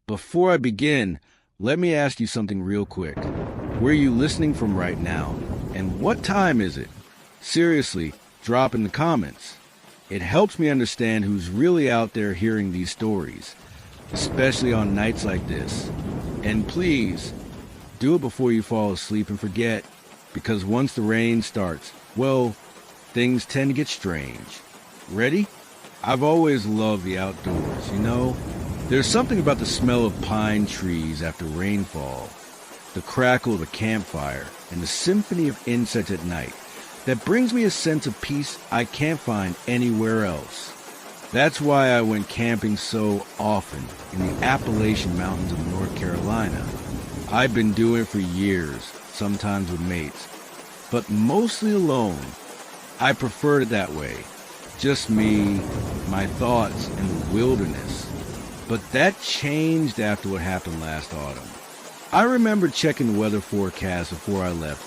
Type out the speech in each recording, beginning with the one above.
Before I begin, let me ask you something real quick. Where are you listening from right now? And what time is it? Seriously, drop in the comments. It helps me understand who's really out there hearing these stories, especially on nights like this. And please, do it before you fall asleep and forget, because once the rain starts, well, things tend to get strange. Ready? I've always loved the outdoors, you know? There's something about the smell of pine trees after rainfall, the crackle of a campfire, and the symphony of insects at night that brings me a sense of peace I can't find anywhere else. That's why I went camping so often in the Appalachian Mountains of North Carolina. I've been doing it for years, sometimes with mates, but mostly alone. I preferred it that way. Just me, my thoughts, and the wilderness. But that changed after what happened last autumn. I remember checking the weather forecast before I left.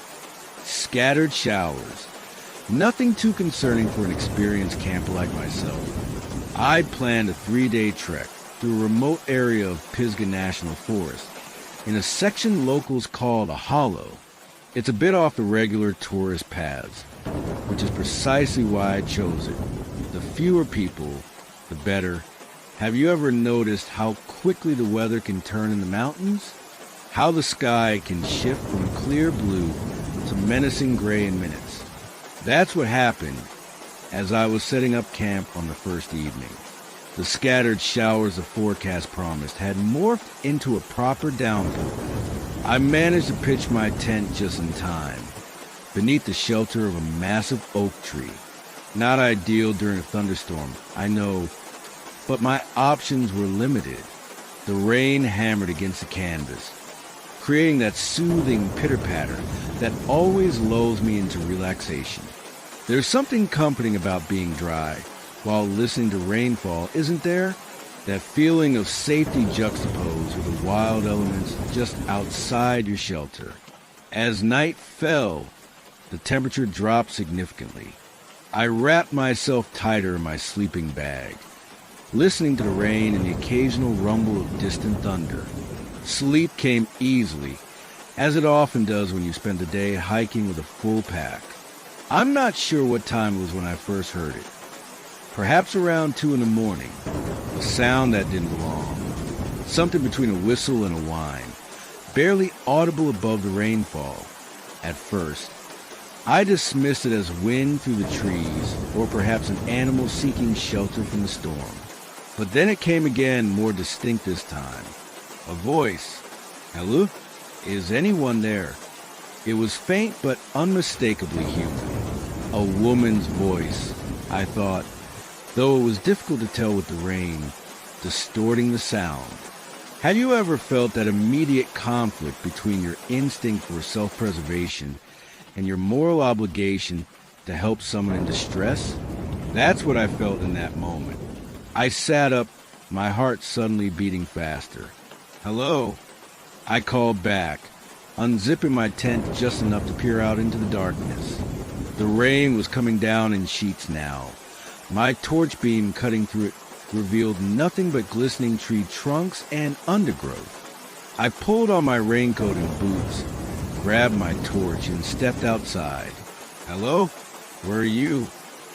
Scattered showers. Nothing too concerning for an experienced camper like myself. I'd planned a 3-day trek through a remote area of Pisgah National Forest in a section locals call a hollow. It's a bit off the regular tourist paths, which is precisely why I chose it. The fewer people, the better. Have you ever noticed how quickly the weather can turn in the mountains? How the sky can shift from clear blue to menacing gray in minutes? That's what happened as I was setting up camp on the first evening. The scattered showers the forecast promised had morphed into a proper downpour. I managed to pitch my tent just in time, beneath the shelter of a massive oak tree. Not ideal during a thunderstorm, I know, but my options were limited. The rain hammered against the canvas, creating that soothing pitter-patter that always lulls me into relaxation. There's something comforting about being dry while listening to rainfall, isn't there? That feeling of safety juxtaposed with the wild elements just outside your shelter. As night fell, the temperature dropped significantly. I wrapped myself tighter in my sleeping bag, listening to the rain and the occasional rumble of distant thunder. Sleep came easily, as it often does when you spend the day hiking with a full pack. I'm not sure what time it was when I first heard it. Perhaps around 2 in the morning. A sound that didn't belong. Something between a whistle and a whine, barely audible above the rainfall. At first, I dismissed it as wind through the trees, or perhaps an animal seeking shelter from the storm. But then it came again, more distinct this time. A voice. Hello? Is anyone there? It was faint but unmistakably human. A woman's voice, I thought, though it was difficult to tell with the rain distorting the sound. Have you ever felt that immediate conflict between your instinct for self-preservation and your moral obligation to help someone in distress? That's what I felt in that moment. I sat up, my heart suddenly beating faster. Hello? I called back, unzipping my tent just enough to peer out into the darkness. The rain was coming down in sheets now. My torch beam cutting through it revealed nothing but glistening tree trunks and undergrowth. I pulled on my raincoat and boots, grabbed my torch, and stepped outside. Hello? Where are you?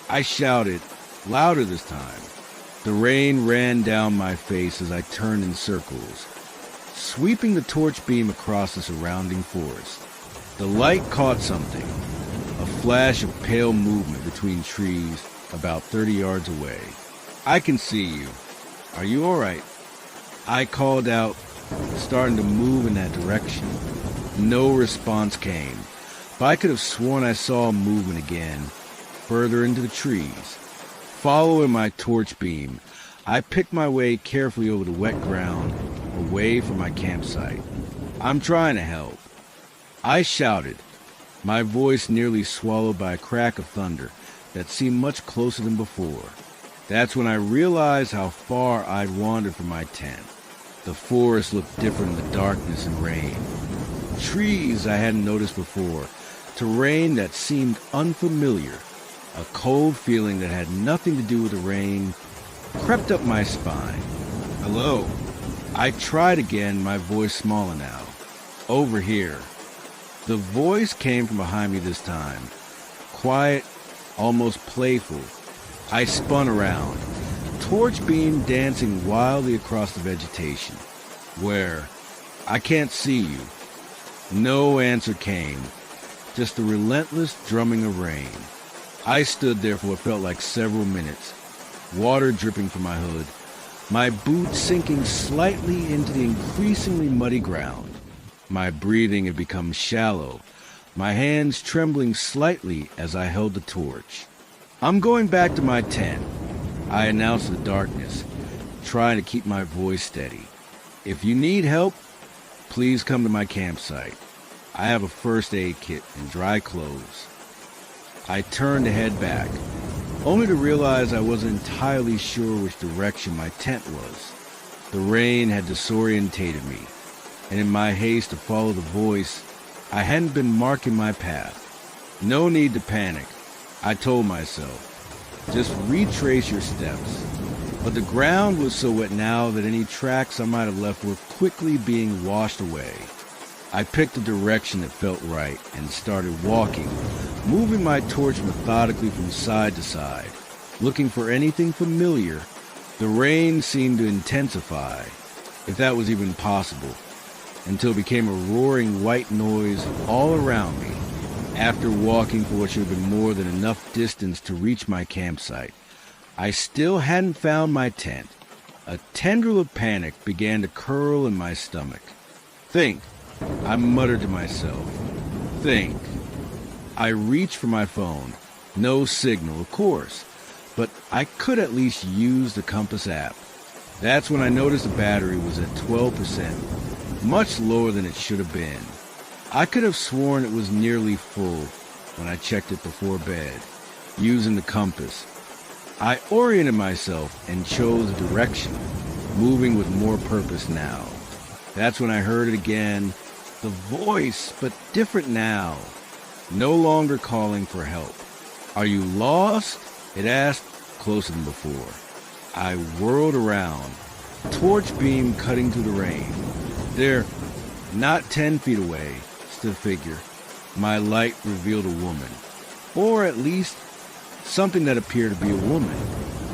I shouted, louder this time. The rain ran down my face as I turned in circles, sweeping the torch beam across the surrounding forest. The light caught something, a flash of pale movement between trees about 30 yards away. I can see you. Are you all right? I called out, starting to move in that direction. No response came, but I could have sworn I saw movement again, further into the trees. Following my torch beam, I picked my way carefully over the wet ground, away from my campsite. I'm trying to help. I shouted, my voice nearly swallowed by a crack of thunder that seemed much closer than before. That's when I realized how far I'd wandered from my tent. The forest looked different in the darkness and rain. Trees I hadn't noticed before, terrain that seemed unfamiliar. A cold feeling that had nothing to do with the rain crept up my spine. Hello. I tried again, my voice smaller now. Over here. The voice came from behind me this time. Quiet, almost playful. I spun around, torch beam dancing wildly across the vegetation. Where? I can't see you. No answer came, just the relentless drumming of rain. I stood there for what felt like several minutes, water dripping from my hood, my boots sinking slightly into the increasingly muddy ground. My breathing had become shallow, my hands trembling slightly as I held the torch. I'm going back to my tent, I announced in the darkness, trying to keep my voice steady. If you need help, please come to my campsite. I have a first aid kit and dry clothes. I turned to head back, only to realize I wasn't entirely sure which direction my tent was. The rain had disorientated me, and in my haste to follow the voice, I hadn't been marking my path. No need to panic, I told myself. Just retrace your steps. But the ground was so wet now that any tracks I might have left were quickly being washed away. I picked a direction that felt right and started walking, moving my torch methodically from side to side, looking for anything familiar. The rain seemed to intensify, if that was even possible, until it became a roaring white noise all around me. After walking for what should have been more than enough distance to reach my campsite, I still hadn't found my tent. A tendril of panic began to curl in my stomach. Think, I muttered to myself. Think. I reached for my phone. No signal, of course, but I could at least use the compass app. That's when I noticed the battery was at 12%, much lower than it should have been. I could have sworn it was nearly full when I checked it before bed, using the compass. I oriented myself and chose a direction, moving with more purpose now. That's when I heard it again, the voice, but different now, no longer calling for help. Are you lost? It asked, closer than before. I whirled around, torch beam cutting through the rain. There, not 10 feet away, stood a figure. My light revealed a woman, or at least something that appeared to be a woman.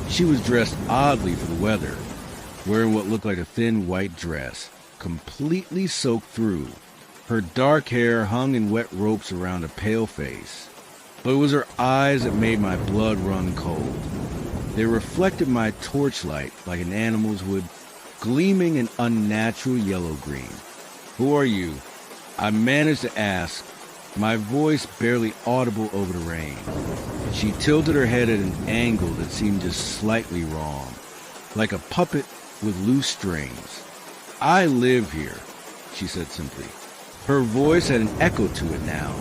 She was dressed oddly for the weather, wearing what looked like a thin white dress, completely soaked through. Her dark hair hung in wet ropes around a pale face, but it was her eyes that made my blood run cold. They reflected my torchlight like an animal's would, gleaming an unnatural yellow-green. Who are you? I managed to ask, my voice barely audible over the rain. She tilted her head at an angle that seemed just slightly wrong, like a puppet with loose strings. I live here, she said simply. Her voice had an echo to it now,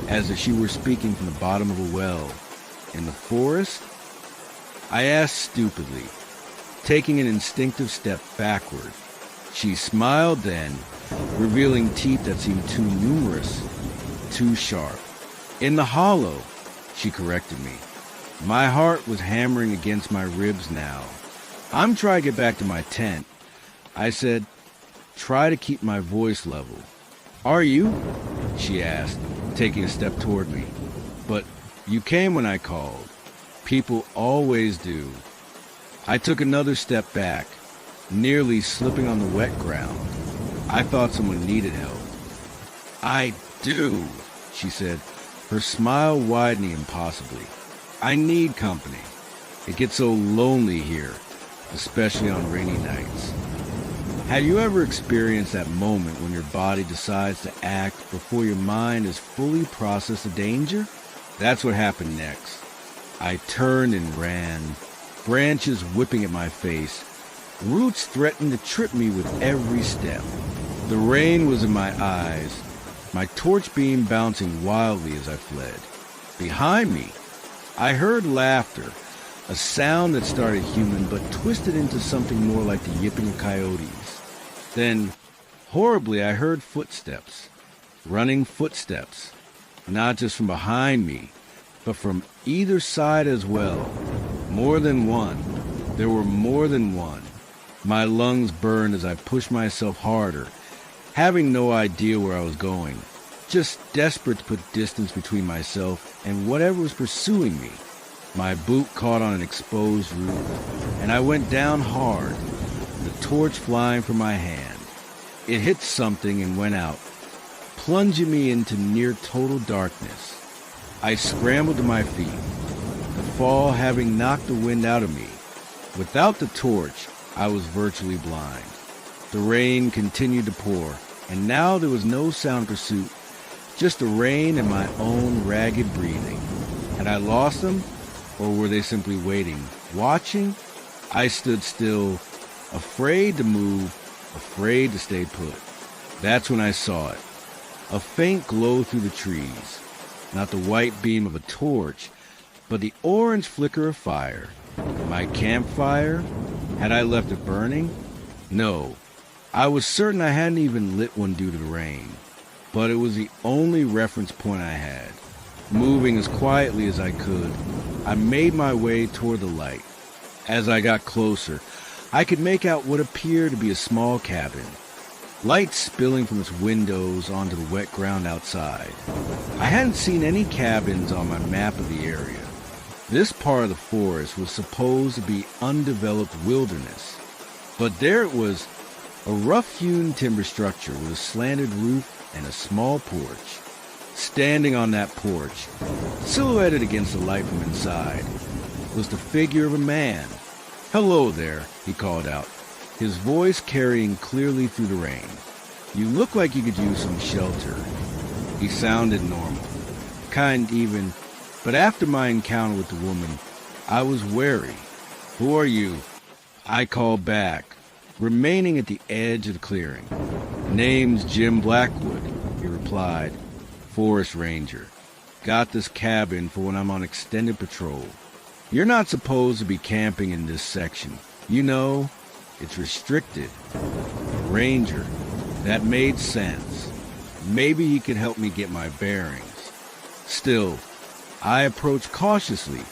as if she were speaking from the bottom of a well. In the forest? I asked stupidly, taking an instinctive step backward. She smiled then, revealing teeth that seemed too numerous, too sharp. In the hollow, she corrected me. My heart was hammering against my ribs now. I'm trying to get back to my tent. I said, try to keep my voice level. Are you? She asked, taking a step toward me. But you came when I called. People always do. I took another step back, nearly slipping on the wet ground. I thought someone needed help. I do, she said, her smile widening impossibly. I need company. It gets so lonely here, especially on rainy nights. Have you ever experienced that moment when your body decides to act before your mind has fully processed the danger? That's what happened next. I turned and ran, branches whipping at my face, roots threatened to trip me with every step. The rain was in my eyes, my torch beam bouncing wildly as I fled. Behind me, I heard laughter, a sound that started human but twisted into something more like the yipping of coyotes. Then, horribly, I heard footsteps, running footsteps, not just from behind me, but from either side as well. More than one. There were more than one. My lungs burned as I pushed myself harder, having no idea where I was going, just desperate to put distance between myself and whatever was pursuing me. My boot caught on an exposed roof, and I went down hard, the torch flying from my hand. It hit something and went out, plunging me into near total darkness. I scrambled to my feet, the fall having knocked the wind out of me. Without the torch, I was virtually blind. The rain continued to pour, and now there was no sound of pursuit, just the rain and my own ragged breathing. Had I lost them, or were they simply waiting, watching? I stood still, afraid to move, afraid to stay put. That's when I saw it. A faint glow through the trees. Not the white beam of a torch, but the orange flicker of fire. My campfire? Had I left it burning? No. I was certain I hadn't even lit one due to the rain. But it was the only reference point I had. Moving as quietly as I could, I made my way toward the light. As I got closer, I could make out what appeared to be a small cabin, light spilling from its windows onto the wet ground outside. I hadn't seen any cabins on my map of the area. This part of the forest was supposed to be undeveloped wilderness, but there it was, a rough-hewn timber structure with a slanted roof and a small porch. Standing on that porch, silhouetted against the light from inside, was the figure of a man. "Hello there," he called out, his voice carrying clearly through the rain. "You look like you could use some shelter." He sounded normal, kind even, but after my encounter with the woman, I was wary. "Who are you?" I called back, remaining at the edge of the clearing. "Name's Jim Blackwood," he replied. "Forest ranger. Got this cabin for when I'm on extended patrol. You're not supposed to be camping in this section. You know, it's restricted." Ranger. That made sense. Maybe he could help me get my bearings. Still, I approached cautiously,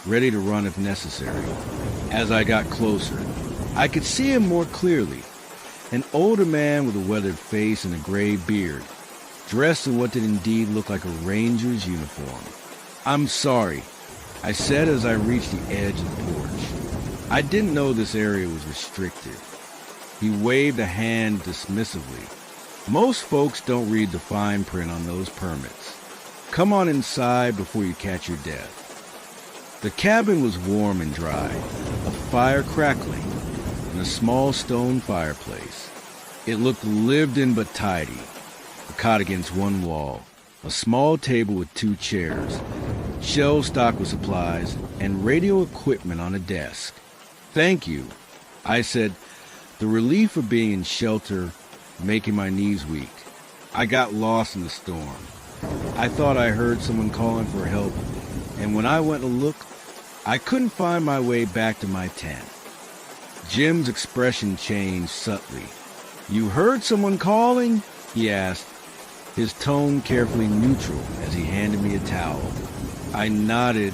ready to run if necessary. As I got closer, I could see him more clearly. An older man with a weathered face and a gray beard, dressed in what did indeed look like a ranger's uniform. "I'm sorry," I said as I reached the edge of the porch. "I didn't know this area was restricted." He waved a hand dismissively. "Most folks don't read the fine print on those permits. Come on inside before you catch your death." The cabin was warm and dry, a fire crackling, and a small stone fireplace. It looked lived in but tidy. A cot against one wall, a small table with 2 chairs, shelves stocked with supplies, and radio equipment on a desk. "Thank you," I said, the relief of being in shelter making my knees weak. I got lost in the storm. I thought I heard someone calling for help, and when I went to look, I couldn't find my way back to my tent. Jim's expression changed subtly. "You heard someone calling?" he asked, his tone carefully neutral as he handed me a towel. I nodded,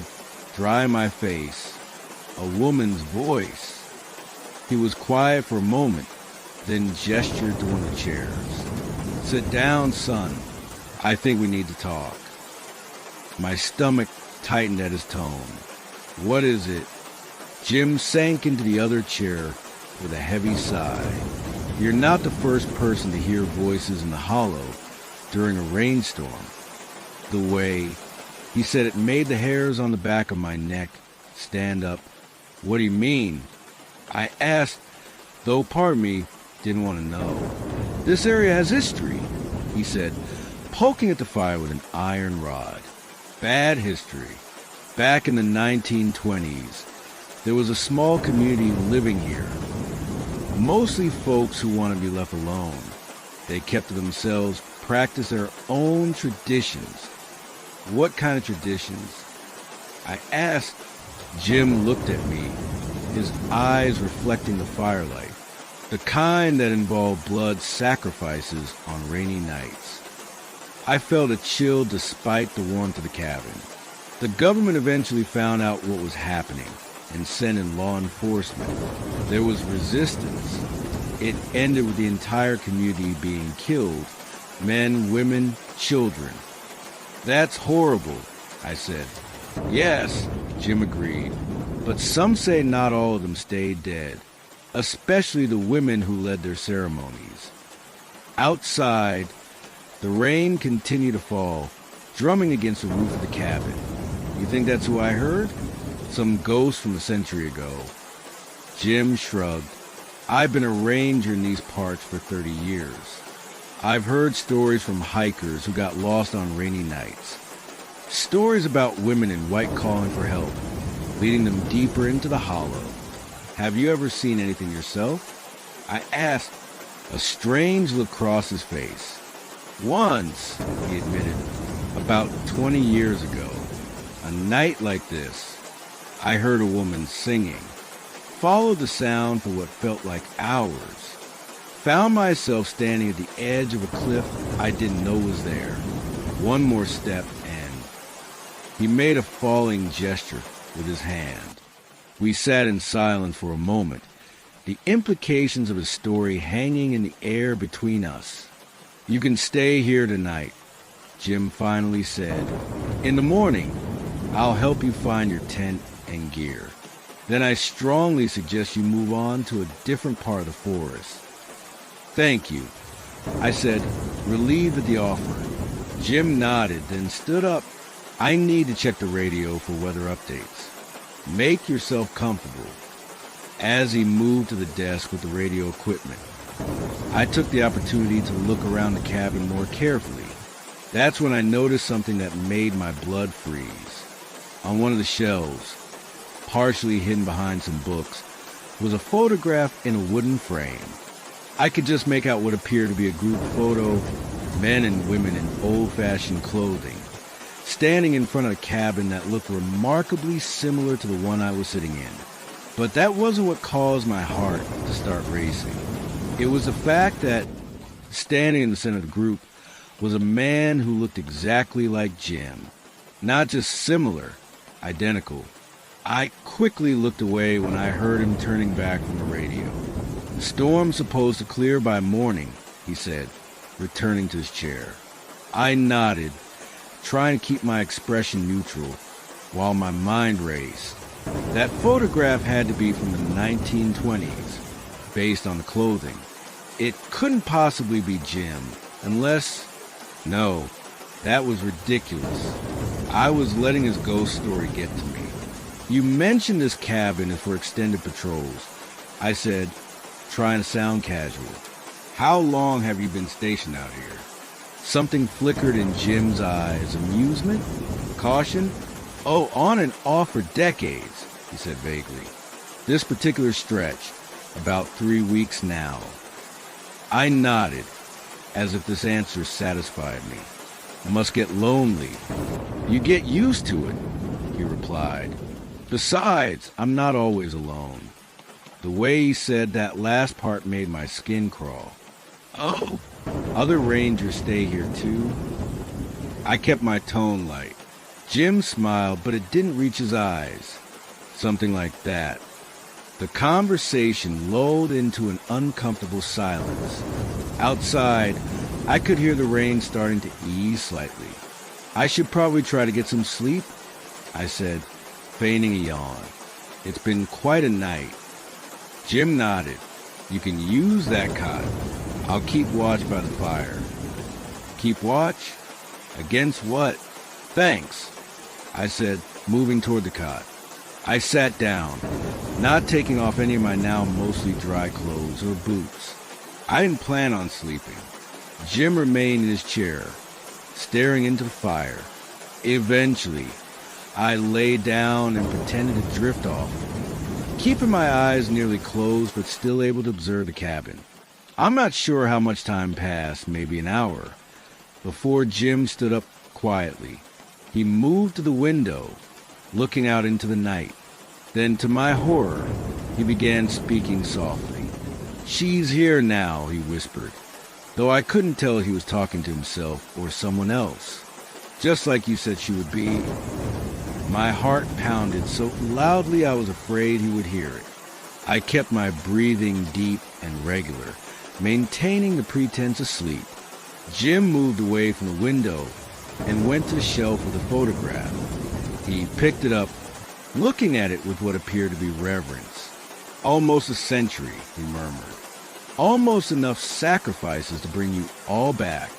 drying my face. A woman's voice. He was quiet for a moment, then gestured to one of the chairs. "Sit down, son. I think we need to talk." My stomach tightened at his tone. "What is it?" Jim sank into the other chair with a heavy sigh. "You're not the first person to hear voices in the hollow during a rainstorm. The way," he said, it made the hairs on the back of my neck stand up. "What do you mean?" I asked, though part of me didn't want to know. "This area has history," he said, poking at the fire with an iron rod. "Bad history. Back in the 1920s, there was a small community living here. Mostly folks who want to be left alone. They kept to themselves, practiced their own traditions." "What kind of traditions?" I asked. Jim looked at me, his eyes reflecting the firelight, the kind that involved blood sacrifices on rainy nights. I felt a chill despite the warmth of the cabin. "The government eventually found out what was happening. and sent in law enforcement. There was resistance. It ended with the entire community being killed, men, women, children. That's horrible, I said. Yes, Jim agreed, but some say not all of them stayed dead, especially the women who led their ceremonies. Outside, the rain continued to fall, drumming against the roof of the cabin. You think that's who I heard? Some ghost from a century ago. Jim shrugged. I've been a ranger in these parts for 30 years. I've heard stories from hikers who got lost on rainy nights. Stories about women in white calling for help, leading them deeper into the hollow. Have you ever seen anything yourself? I asked. A strange look crossed his face. Once, he admitted, about 20 years ago, a night like this, I heard a woman singing. Followed the sound for what felt like hours. Found myself standing at the edge of a cliff I didn't know was there. One more step and he made a falling gesture with his hand. We sat in silence for a moment, the implications of his story hanging in the air between us. You can stay here tonight, Jim finally said. In the morning, I'll help you find your tent and gear. Then I strongly suggest you move on to a different part of the forest. Thank you, I said, relieved at the offer. Jim nodded, then stood up. I need to check the radio for weather updates. Make yourself comfortable. As he moved to the desk with the radio equipment, I took the opportunity to look around the cabin more carefully. That's when I noticed something that made my blood freeze. On one of the shelves, partially hidden behind some books, was a photograph in a wooden frame. I could just make out what appeared to be a group photo, men and women in old-fashioned clothing, standing in front of a cabin that looked remarkably similar to the one I was sitting in. But that wasn't what caused my heart to start racing. It was the fact that, standing in the center of the group, was a man who looked exactly like Jim. Not just similar, identical. I quickly looked away when I heard him turning back from the radio. The storm's supposed to clear by morning, he said, returning to his chair. I nodded, trying to keep my expression neutral, while my mind raced. That photograph had to be from the 1920s, based on the clothing. It couldn't possibly be Jim, unless... No, that was ridiculous. I was letting his ghost story get to me. You mentioned this cabin is for extended patrols, I said, trying to sound casual. How long have you been stationed out here? Something flickered in Jim's eyes. Amusement? Caution? Oh, on and off for decades, he said vaguely. This particular stretch, about 3 weeks now. I nodded, as if this answer satisfied me. I must get lonely. You get used to it, he replied. Besides, I'm not always alone. The way he said that last part made my skin crawl. Oh, other rangers stay here too? I kept my tone light. Jim smiled, but it didn't reach his eyes. Something like that. The conversation lulled into an uncomfortable silence. Outside, I could hear the rain starting to ease slightly. I should probably try to get some sleep, I said, feigning a yawn. It's been quite a night. Jim nodded. You can use that cot. I'll keep watch by the fire. Keep watch? Against what? Thanks, I said, moving toward the cot. I sat down, not taking off any of my now mostly dry clothes or boots. I didn't plan on sleeping. Jim remained in his chair, staring into the fire. Eventually, I lay down and pretended to drift off, keeping my eyes nearly closed but still able to observe the cabin. I'm not sure how much time passed, maybe an hour, before Jim stood up quietly. He moved to the window, looking out into the night. Then, to my horror, he began speaking softly. She's here now, he whispered, though I couldn't tell if he was talking to himself or someone else. Just like you said she would be. My heart pounded so loudly I was afraid he would hear it. I kept my breathing deep and regular, maintaining the pretense of sleep. Jim moved away from the window and went to the shelf with a photograph. He picked it up, looking at it with what appeared to be reverence. "Almost a century," he murmured. "Almost enough sacrifices to bring you all back."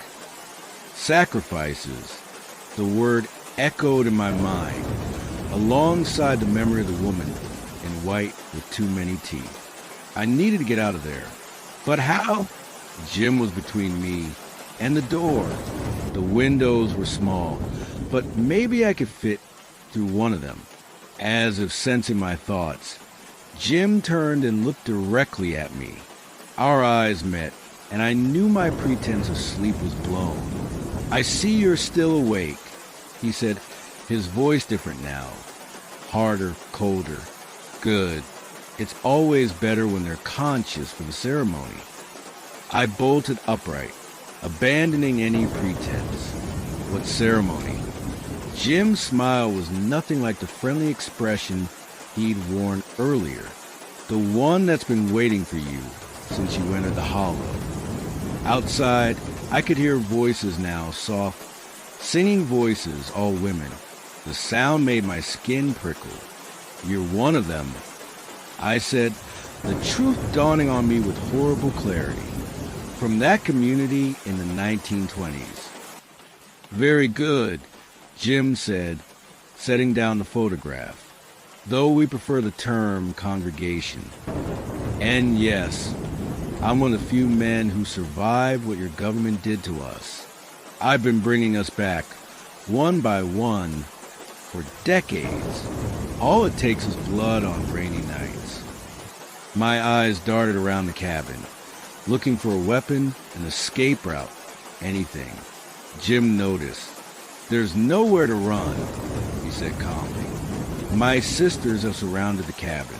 Sacrifices. The word echoed in my mind, alongside the memory of the woman in white with too many teeth. I needed to get out of there. But how? Jim was between me and the door. The windows were small, but maybe I could fit through one of them. As if sensing my thoughts, Jim turned and looked directly at me. Our eyes met, and I knew my pretense of sleep was blown. "I see you're still awake," he said, his voice different now. Harder, colder. "Good. It's always better when they're conscious for the ceremony." I bolted upright, abandoning any pretense. What ceremony? Jim's smile was nothing like the friendly expression he'd worn earlier, the one that's been waiting for you since you entered the hollow. Outside, I could hear voices now, soft, singing voices, all women. The sound made my skin prickle. "You're one of them," I said, the truth dawning on me with horrible clarity. "From that community in the 1920s. "Very good," Jim said, setting down the photograph, "though we prefer the term congregation. And yes, I'm one of the few men who survived what your government did to us. I've been bringing us back, one by one, for decades. All it takes is blood on rainy nights." My eyes darted around the cabin, looking for a weapon, an escape route, anything. Jim noticed. "There's nowhere to run," he said calmly. "My sisters have surrounded the cabin.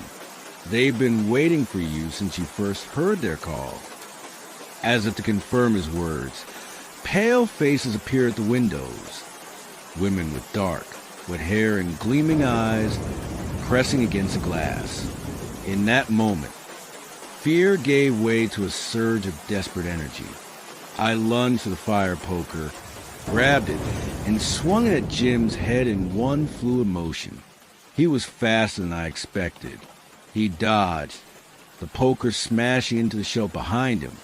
They've been waiting for you since you first heard their call." As if to confirm his words, pale faces appeared at the windows. Women with dark, wet hair and gleaming eyes pressing against the glass. In that moment, fear gave way to a surge of desperate energy. I lunged for the fire poker, grabbed it, and swung it at Jim's head in one fluid motion. He was faster than I expected. He dodged, the poker smashing into the shelf behind him,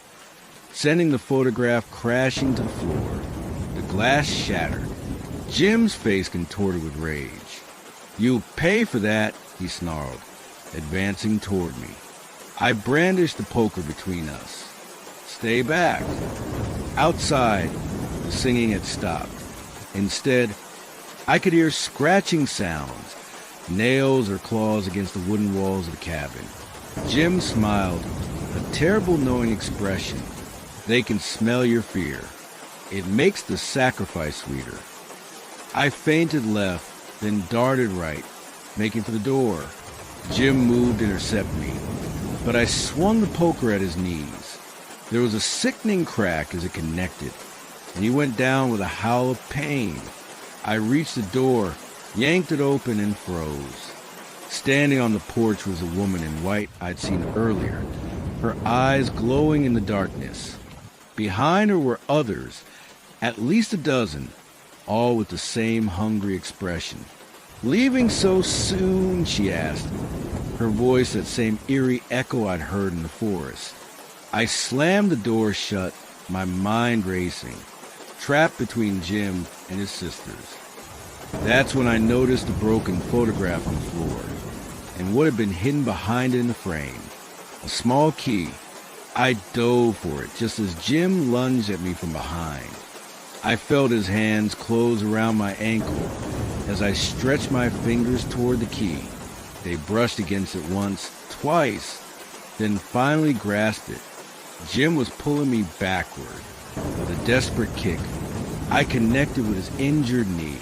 sending the photograph crashing to the floor. The glass shattered. Jim's face contorted with rage. "You'll pay for that," he snarled, advancing toward me. I brandished the poker between us. "Stay back." Outside, the singing had stopped. Instead, I could hear scratching sounds, nails or claws against the wooden walls of the cabin. Jim smiled, a terrible knowing expression. "They can smell your fear. It makes the sacrifice sweeter." I feinted left, then darted right, making for the door. Jim moved to intercept me, but I swung the poker at his knees. There was a sickening crack as it connected, and he went down with a howl of pain. I reached the door, yanked it open, and froze. Standing on the porch was a woman in white I'd seen earlier, her eyes glowing in the darkness. Behind her were others, at least a dozen, all with the same hungry expression. "Leaving so soon?" she asked, her voice that same eerie echo I'd heard in the forest. I slammed the door shut, my mind racing, trapped between Jim and his sisters. That's when I noticed the broken photograph on the floor, and what had been hidden behind it in the frame. A small key. I dove for it just as Jim lunged at me from behind. I felt his hands close around my ankle as I stretched my fingers toward the key. They brushed against it once, twice, then finally grasped it. Jim was pulling me backward. With a desperate kick, I connected with his injured knee.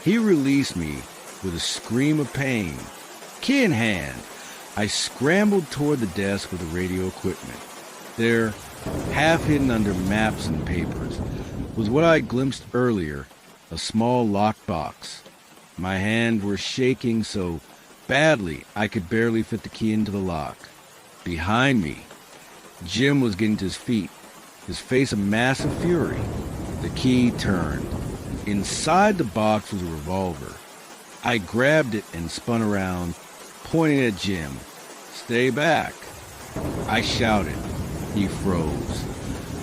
He released me with a scream of pain. Key in hand, I scrambled toward the desk with the radio equipment. There, half hidden under maps and papers, was what I glimpsed earlier, a small locked box. My hands were shaking so badly I could barely fit the key into the lock. Behind me, Jim was getting to his feet, his face a mass of fury. The key turned. Inside the box was a revolver. I grabbed it and spun around, pointing at Jim. "Stay back!" I shouted. He froze.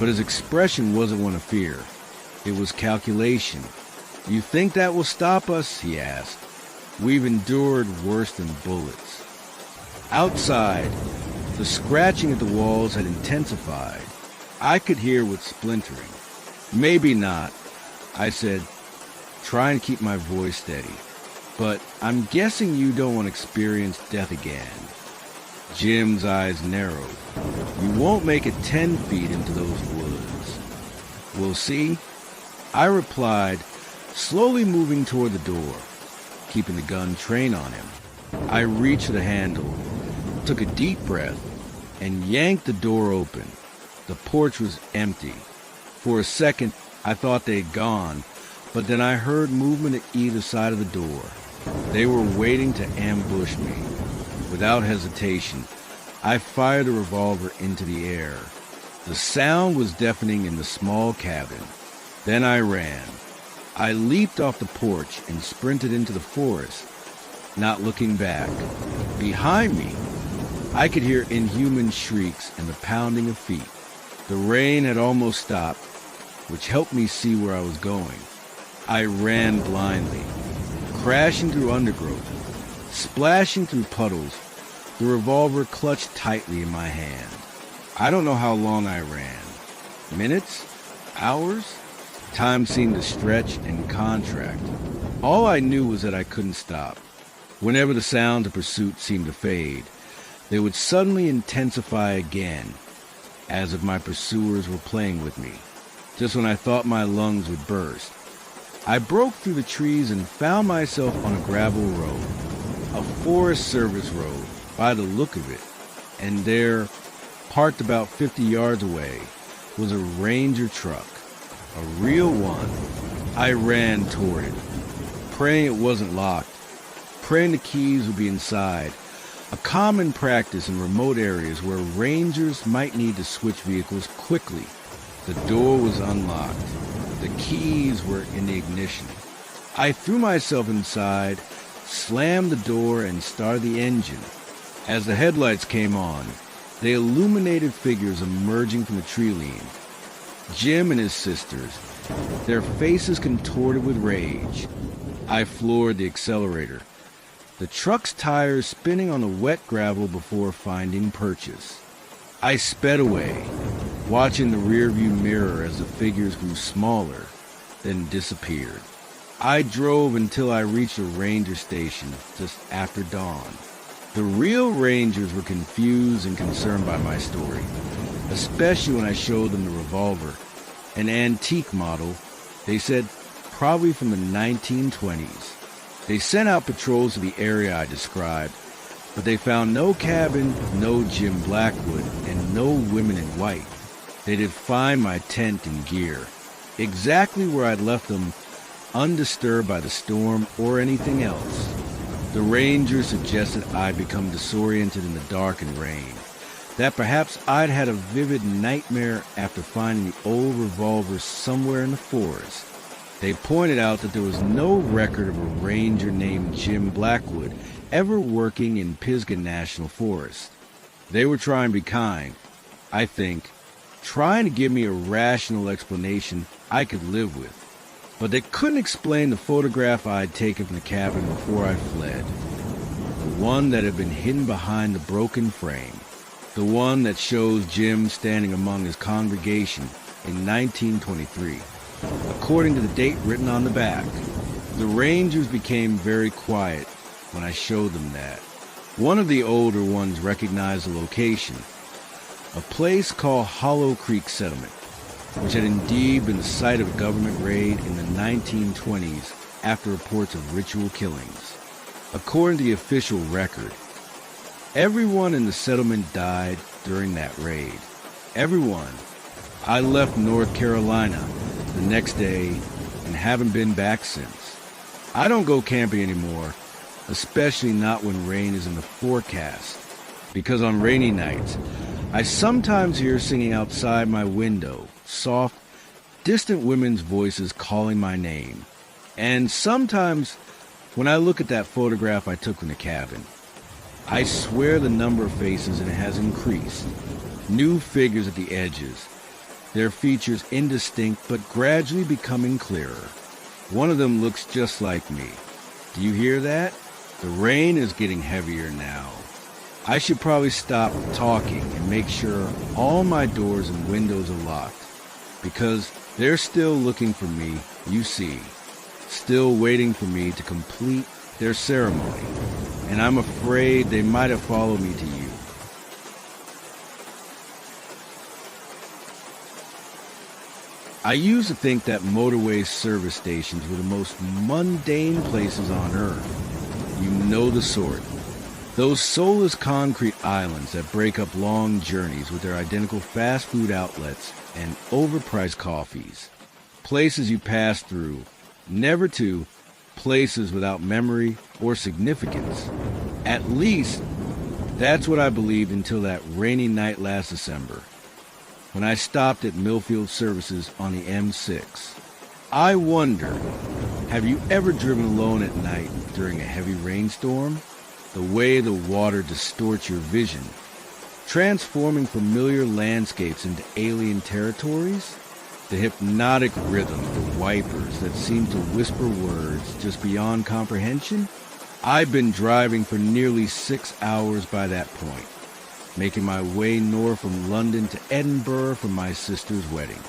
But his expression wasn't one of fear. It was calculation. "You think that will stop us?" he asked. "We've endured worse than bullets." Outside, the scratching at the walls had intensified. I could hear it splintering. "Maybe not," I said, trying to keep my voice steady. "But I'm guessing you don't want to experience death again." Jim's eyes narrowed. "You won't make it 10 feet into those woods." "We'll see," I replied, slowly moving toward the door, keeping the gun trained on him. I reached for the handle, took a deep breath, and yanked the door open. The porch was empty. For a second, I thought they had gone, but then I heard movement at either side of the door. They were waiting to ambush me. Without hesitation, I fired the revolver into the air. The sound was deafening in the small cabin. Then I ran. I leaped off the porch and sprinted into the forest, not looking back. Behind me, I could hear inhuman shrieks and the pounding of feet. The rain had almost stopped, which helped me see where I was going. I ran blindly, crashing through undergrowth, splashing through puddles, the revolver clutched tightly in my hand. I don't know how long I ran. Minutes? Hours? Time seemed to stretch and contract. All I knew was that I couldn't stop. Whenever the sound of pursuit seemed to fade, they would suddenly intensify again, as if my pursuers were playing with me. Just when I thought my lungs would burst, I broke through the trees and found myself on a gravel road, a Forest Service road by the look of it, and there, parked about 50 yards away, was a Ranger truck, a real one. I ran toward it, praying it wasn't locked, praying the keys would be inside, a common practice in remote areas where Rangers might need to switch vehicles quickly. The door was unlocked. The keys were in the ignition. I threw myself inside, slammed the door, and started the engine. As the headlights came on, they illuminated figures emerging from the tree lean. Jim and his sisters, their faces contorted with rage. I floored the accelerator, the truck's tires spinning on the wet gravel before finding purchase. I sped away, watching the rearview mirror as the figures grew smaller, then disappeared. I drove until I reached a ranger station just after dawn. The real Rangers were confused and concerned by my story, especially when I showed them the revolver, an antique model, they said probably from the 1920s. They sent out patrols to the area I described, but they found no cabin, no Jim Blackwood, and no women in white. They did find my tent and gear, exactly where I'd left them, undisturbed by the storm or anything else. The Ranger suggested I become disoriented in the dark and rain, that perhaps I'd had a vivid nightmare after finding the old revolver somewhere in the forest. They pointed out that there was no record of a ranger named Jim Blackwood ever working in Pisgah National Forest. They were trying to be kind, I think, trying to give me a rational explanation I could live with. But they couldn't explain the photograph I had taken from the cabin before I fled. The one that had been hidden behind the broken frame. The one that shows Jim standing among his congregation in 1923, according to the date written on the back. The Rangers became very quiet when I showed them that. One of the older ones recognized the location, a place called Hollow Creek Settlement, which had indeed been the site of a government raid in the 1920s after reports of ritual killings. According to the official record, everyone in the settlement died during that raid. Everyone. I left North Carolina the next day and haven't been back since. I don't go camping anymore, especially not when rain is in the forecast, because on rainy nights, I sometimes hear singing outside my window, soft, distant women's voices calling my name. And sometimes, when I look at that photograph I took from the cabin, I swear the number of faces in it has increased. New figures at the edges, their features indistinct but gradually becoming clearer. One of them looks just like me. Do you hear that? The rain is getting heavier now. I should probably stop talking and make sure all my doors and windows are locked, because they're still looking for me, you see, still waiting for me to complete their ceremony, and I'm afraid they might have followed me to you. I used to think that motorway service stations were the most mundane places on Earth. You know the sort. Those soulless concrete islands that break up long journeys with their identical fast food outlets and overpriced coffees. Places you pass through, never to places without memory or significance. At least, that's what I believed until that rainy night last December, when I stopped at Millfield Services on the M6. I wonder, have you ever driven alone at night during a heavy rainstorm? The way the water distorts your vision, transforming familiar landscapes into alien territories? The hypnotic rhythm of the wipers that seem to whisper words just beyond comprehension? I've been driving for nearly 6 hours by that point, making my way north from London to Edinburgh for my sister's wedding.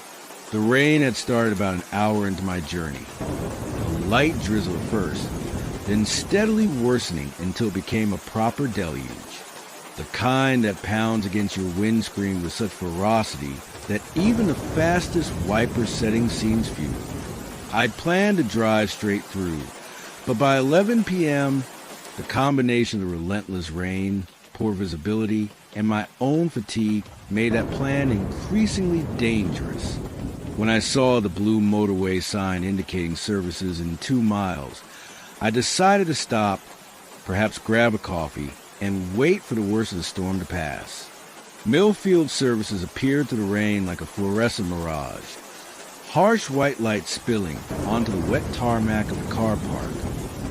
The rain had started about an hour into my journey. A light drizzle at first, then steadily worsening until it became a proper deluge. The kind that pounds against your windscreen with such ferocity that even the fastest wiper setting seems futile. I'd planned to drive straight through, but by 11 p.m., the combination of the relentless rain, poor visibility, and my own fatigue made that plan increasingly dangerous. When I saw the blue motorway sign indicating services in 2 miles, I decided to stop, perhaps grab a coffee, and wait for the worst of the storm to pass. Millfield Services appeared through the rain like a fluorescent mirage, harsh white light spilling onto the wet tarmac of the car park.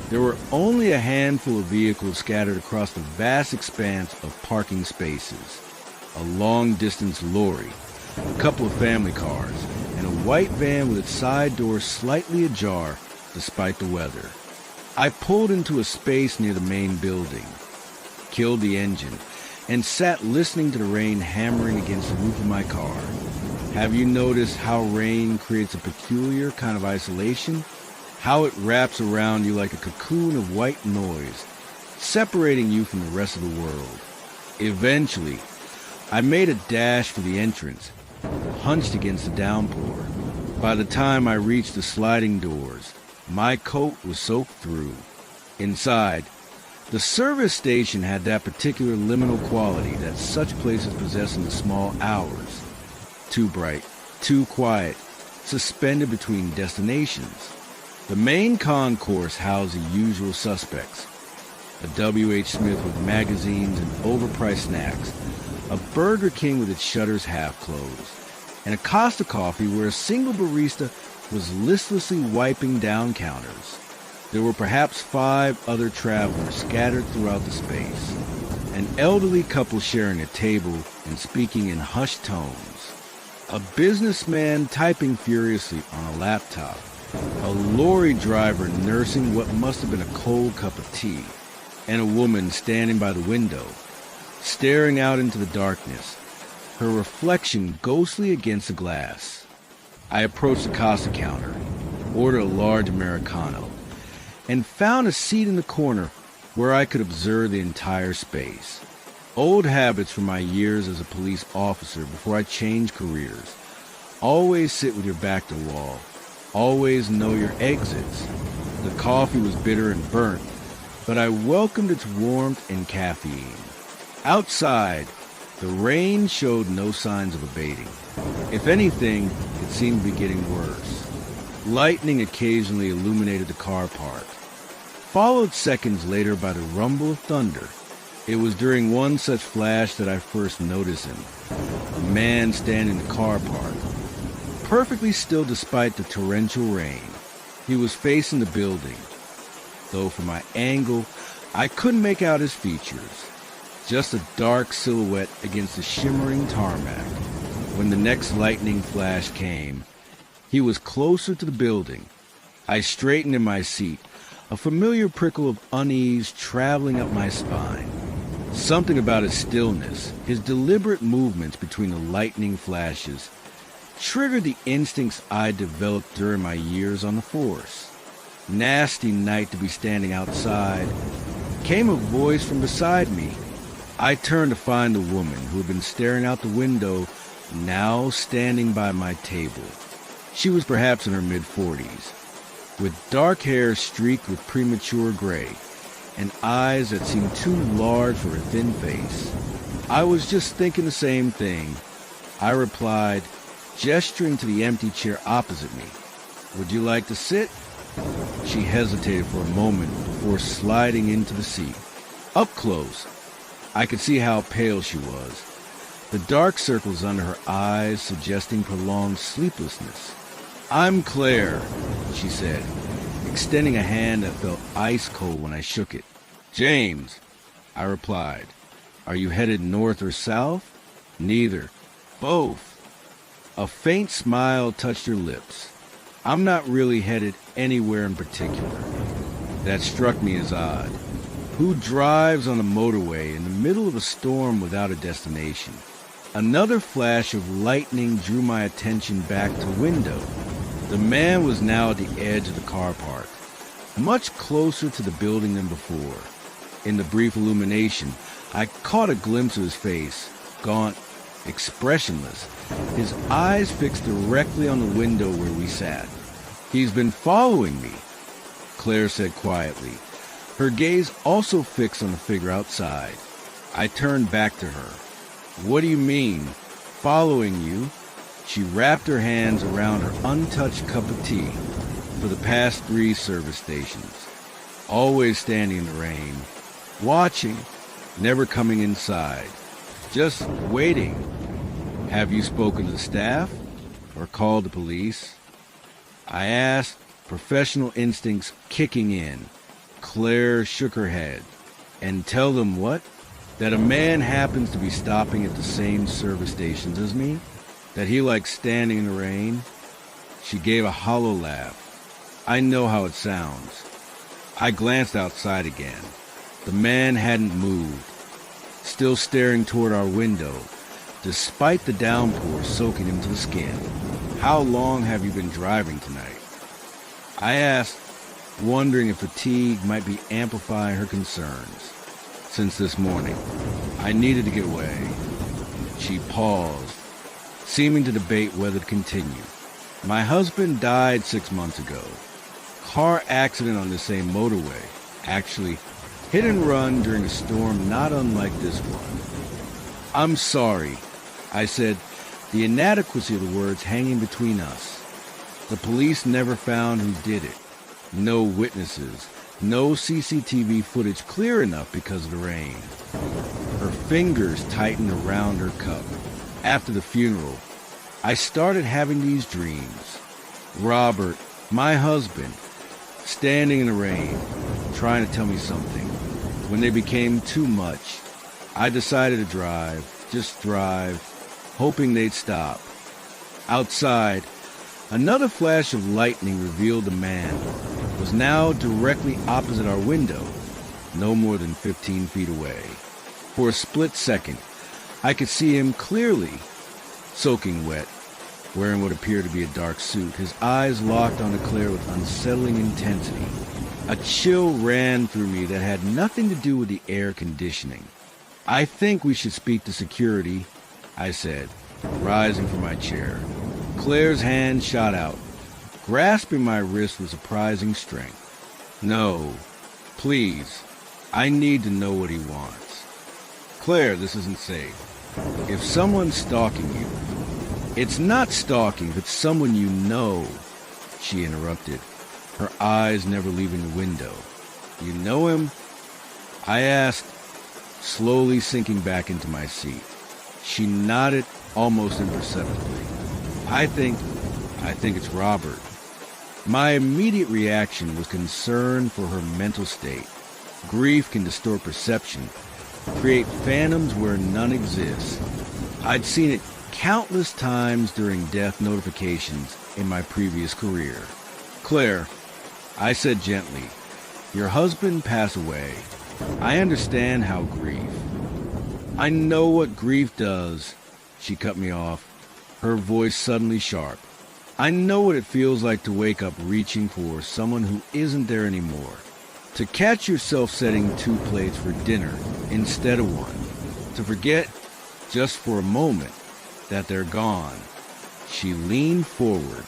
There were only a handful of vehicles scattered across the vast expanse of parking spaces. A long-distance lorry, a couple of family cars, and a white van with its side doors slightly ajar despite the weather. I pulled into a space near the main building, killed the engine, and sat listening to the rain hammering against the roof of my car. Have you noticed how rain creates a peculiar kind of isolation? How it wraps around you like a cocoon of white noise, separating you from the rest of the world. Eventually, I made a dash for the entrance, hunched against the downpour. By the time I reached the sliding doors, my coat was soaked through. Inside, the service station had that particular liminal quality that such places possess in the small hours. Too bright, too quiet, suspended between destinations. The main concourse housed the usual suspects. A W.H. Smith with magazines and overpriced snacks, a Burger King with its shutters half closed, and a Costa Coffee where a single barista was listlessly wiping down counters. There were perhaps 5 other travelers scattered throughout the space, an elderly couple sharing a table and speaking in hushed tones, a businessman typing furiously on a laptop, a lorry driver nursing what must have been a cold cup of tea, and a woman standing by the window, staring out into the darkness, her reflection ghostly against the glass. I approached the Costa counter, ordered a large Americano, and found a seat in the corner where I could observe the entire space. Old habits from my years as a police officer before I changed careers. Always sit with your back to the wall. Always know your exits. The coffee was bitter and burnt, but I welcomed its warmth and caffeine. Outside, the rain showed no signs of abating. If anything, it seemed to be getting worse. Lightning occasionally illuminated the car park, followed seconds later by the rumble of thunder. It was during one such flash that I first noticed him. A man standing in the car park, perfectly still despite the torrential rain. He was facing the building, though from my angle, I couldn't make out his features. Just a dark silhouette against the shimmering tarmac. When the next lightning flash came, he was closer to the building. I straightened in my seat, a familiar prickle of unease traveling up my spine. Something about his stillness, his deliberate movements between the lightning flashes, triggered the instincts I developed during my years on the force. Nasty night to be standing outside. Came a voice from beside me. I turned to find the woman who had been staring out the window, now standing by my table. She was perhaps in her mid-40s, with dark hair streaked with premature gray, and eyes that seemed too large for her thin face. I was just thinking the same thing. I replied, gesturing to the empty chair opposite me. "Would you like to sit?" She hesitated for a moment before sliding into the seat. Up close, I could see how pale she was, the dark circles under her eyes suggesting prolonged sleeplessness. "I'm Claire," she said, extending a hand that felt ice cold when I shook it. "James," I replied. "Are you headed north or south?" "Neither. Both." A faint smile touched her lips. "I'm not really headed anywhere in particular." That struck me as odd. Who drives on a motorway in the middle of a storm without a destination? Another flash of lightning drew my attention back to the window. The man was now at the edge of the car park, much closer to the building than before. In the brief illumination, I caught a glimpse of his face, gaunt, expressionless, his eyes fixed directly on the window where we sat. "He's been following me," Claire said quietly, her gaze also fixed on the figure outside. I turned back to her. "What do you mean, following you?" She wrapped her hands around her untouched cup of tea. "For the past 3 service stations. Always standing in the rain. Watching, never coming inside. Just waiting." "Have you spoken to the staff or called the police?" I asked, professional instincts kicking in. Claire shook her head. "And tell them what? That a man happens to be stopping at the same service stations as me? That he likes standing in the rain?" She gave a hollow laugh. "I know how it sounds." I glanced outside again. The man hadn't moved, still staring toward our window, despite the downpour soaking him to the skin. "How long have you been driving tonight?" I asked, wondering if fatigue might be amplifying her concerns. "Since this morning. I needed to get away." She paused, seeming to debate whether to continue. "My husband died 6 months ago. Car accident on the same motorway. Actually, hit and run during a storm not unlike this one." "I'm sorry," I said, the inadequacy of the words hanging between us. "The police never found who did it. No witnesses, no CCTV footage clear enough because of the rain." Her fingers tightened around her cup. "After the funeral, I started having these dreams. Robert, my husband, standing in the rain, trying to tell me something. When they became too much, I decided to drive, just drive, hoping they'd stop." Outside, another flash of lightning revealed the man was now directly opposite our window, no more than 15 feet away. For a split second, I could see him clearly, soaking wet, wearing what appeared to be a dark suit, his eyes locked on Claire with unsettling intensity. A chill ran through me that had nothing to do with the air conditioning. "I think we should speak to security," I said, rising from my chair. Claire's hand shot out, grasping my wrist with surprising strength. "No, please. I need to know what he wants." "Claire, this isn't safe. If someone's stalking you..." "It's not stalking if it's someone you know," she interrupted, her eyes never leaving the window. You know him? I asked, slowly sinking back into my seat. She nodded almost imperceptibly. I think it's Robert. My immediate reaction was concern for her mental state. Grief can distort perception, create phantoms where none exist. I'd seen it countless times during death notifications in my previous career. Claire, I said gently, your husband passed away. I understand how grief. I know what grief does. She cut me off, her voice suddenly sharp. I know what it feels like to wake up reaching for someone who isn't there anymore. To catch yourself setting 2 plates for dinner instead of 1. To forget, just for a moment, that they're gone. She leaned forward.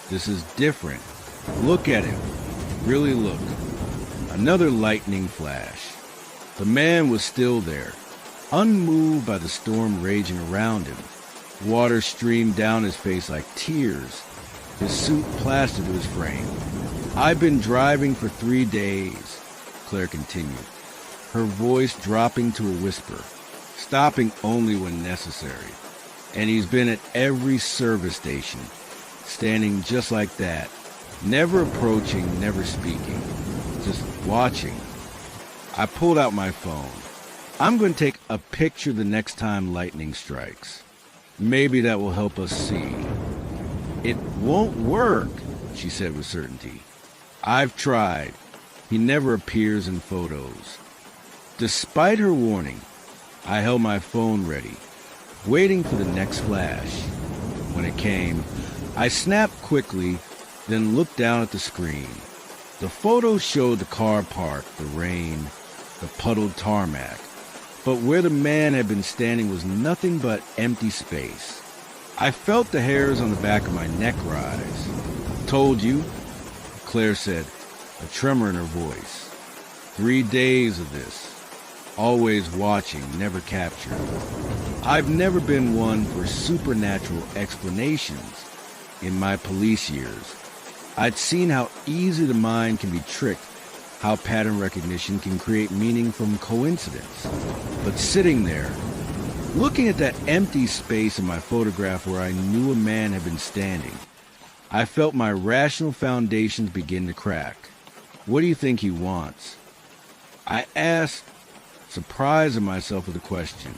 This is different. Look at him. Really look. Another lightning flash. The man was still there, unmoved by the storm raging around him. Water streamed down his face like tears, his suit plastered to his frame. I've been driving for 3 days, Claire continued, her voice dropping to a whisper, stopping only when necessary. And he's been at every service station, standing just like that, never approaching, never speaking, just watching. I pulled out my phone. I'm going to take a picture the next time lightning strikes. Maybe that will help us see. It won't work, she said with certainty. I've tried. He never appears in photos. Despite her warning, I held my phone ready, waiting for the next flash. When it came, I snapped quickly, then looked down at the screen. The photo showed the car parked, the rain, the puddled tarmac. But where the man had been standing was nothing but empty space. I felt the hairs on the back of my neck rise. Told you, Claire said, a tremor in her voice. 3 days of this. Always watching, never captured. I've never been one for supernatural explanations in my police years. I'd seen how easy the mind can be tricked, how pattern recognition can create meaning from coincidence. But sitting there, looking at that empty space in my photograph where I knew a man had been standing, I felt my rational foundations begin to crack. What do you think he wants? I asked, surprised at myself with the question.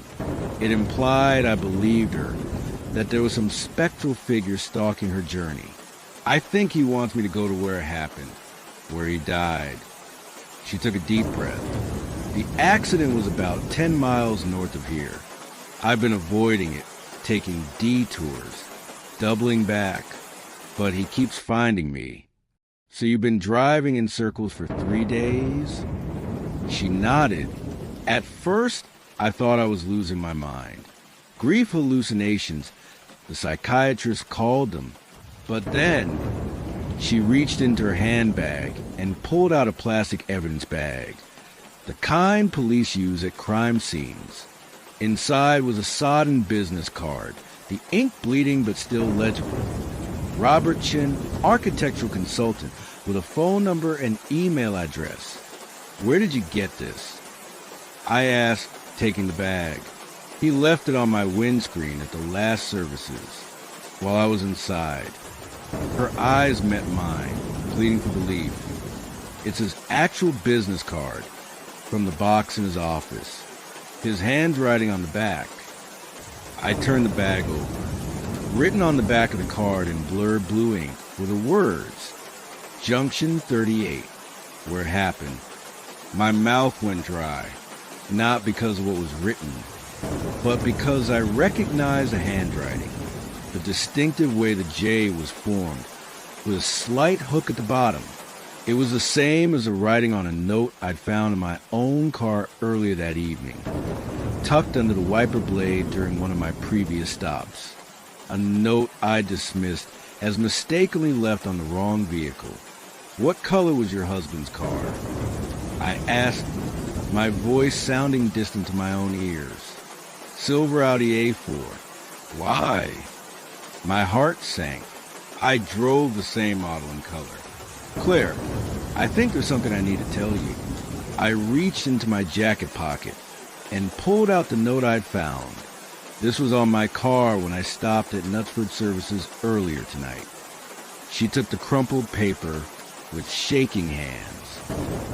It implied I believed her, that there was some spectral figure stalking her journey. I think he wants me to go to where it happened, where he died. She took a deep breath. The accident was about 10 miles north of here. I've been avoiding it, taking detours, doubling back, but he keeps finding me. So you've been driving in circles for 3 days? She nodded. At first, I thought I was losing my mind. Grief hallucinations, the psychiatrist called them. But then, she reached into her handbag and pulled out a plastic evidence bag, the kind police use at crime scenes. Inside was a sodden business card, the ink bleeding but still legible. Robert Chin, architectural consultant, with a phone number and email address. Where did you get this? I asked, taking the bag. He left it on my windscreen at the last services, while I was inside. Her eyes met mine, pleading for belief. It's his actual business card, from the box in his office, his handwriting on the back. I turned the bag over. Written on the back of the card in blurred blue ink were the words, Junction 38, where it happened. My mouth went dry, not because of what was written, but because I recognized the handwriting, the distinctive way the J was formed, with a slight hook at the bottom. It was the same as the writing on a note I'd found in my own car earlier that evening, tucked under the wiper blade during one of my previous stops. A note I dismissed as mistakenly left on the wrong vehicle. What color was your husband's car? I asked, my voice sounding distant to my own ears. Silver Audi A4. Why? My heart sank. I drove the same model and color. Claire, I think there's something I need to tell you. I reached into my jacket pocket and pulled out the note I'd found. This was on my car when I stopped at Knutsford Services earlier tonight. She took the crumpled paper with shaking hands.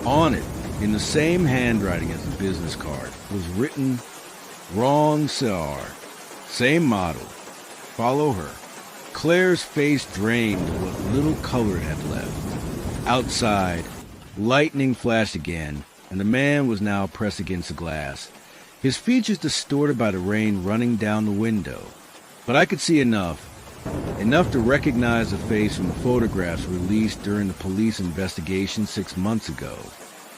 On it, in the same handwriting as the business card, was written, "Wrong Sar. Same model. Follow her." Claire's face drained of what little color it had left. Outside, lightning flashed again, and the man was now pressed against the glass, his features distorted by the rain running down the window. But I could see enough to recognize the face from the photographs released during the police investigation 6 months ago.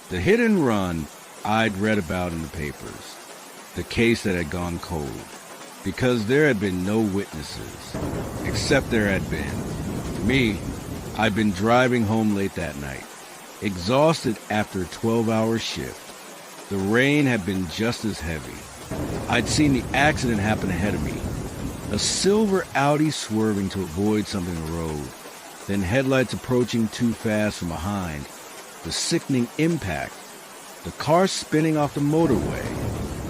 The hit and run I'd read about in the papers. The case that had gone cold. Because there had been no witnesses. Except there had been me. I'd been driving home late that night, exhausted after a 12-hour shift. The rain had been just as heavy. I'd seen the accident happen ahead of me. A silver Audi swerving to avoid something in the road, then headlights approaching too fast from behind. The sickening impact. The car spinning off the motorway.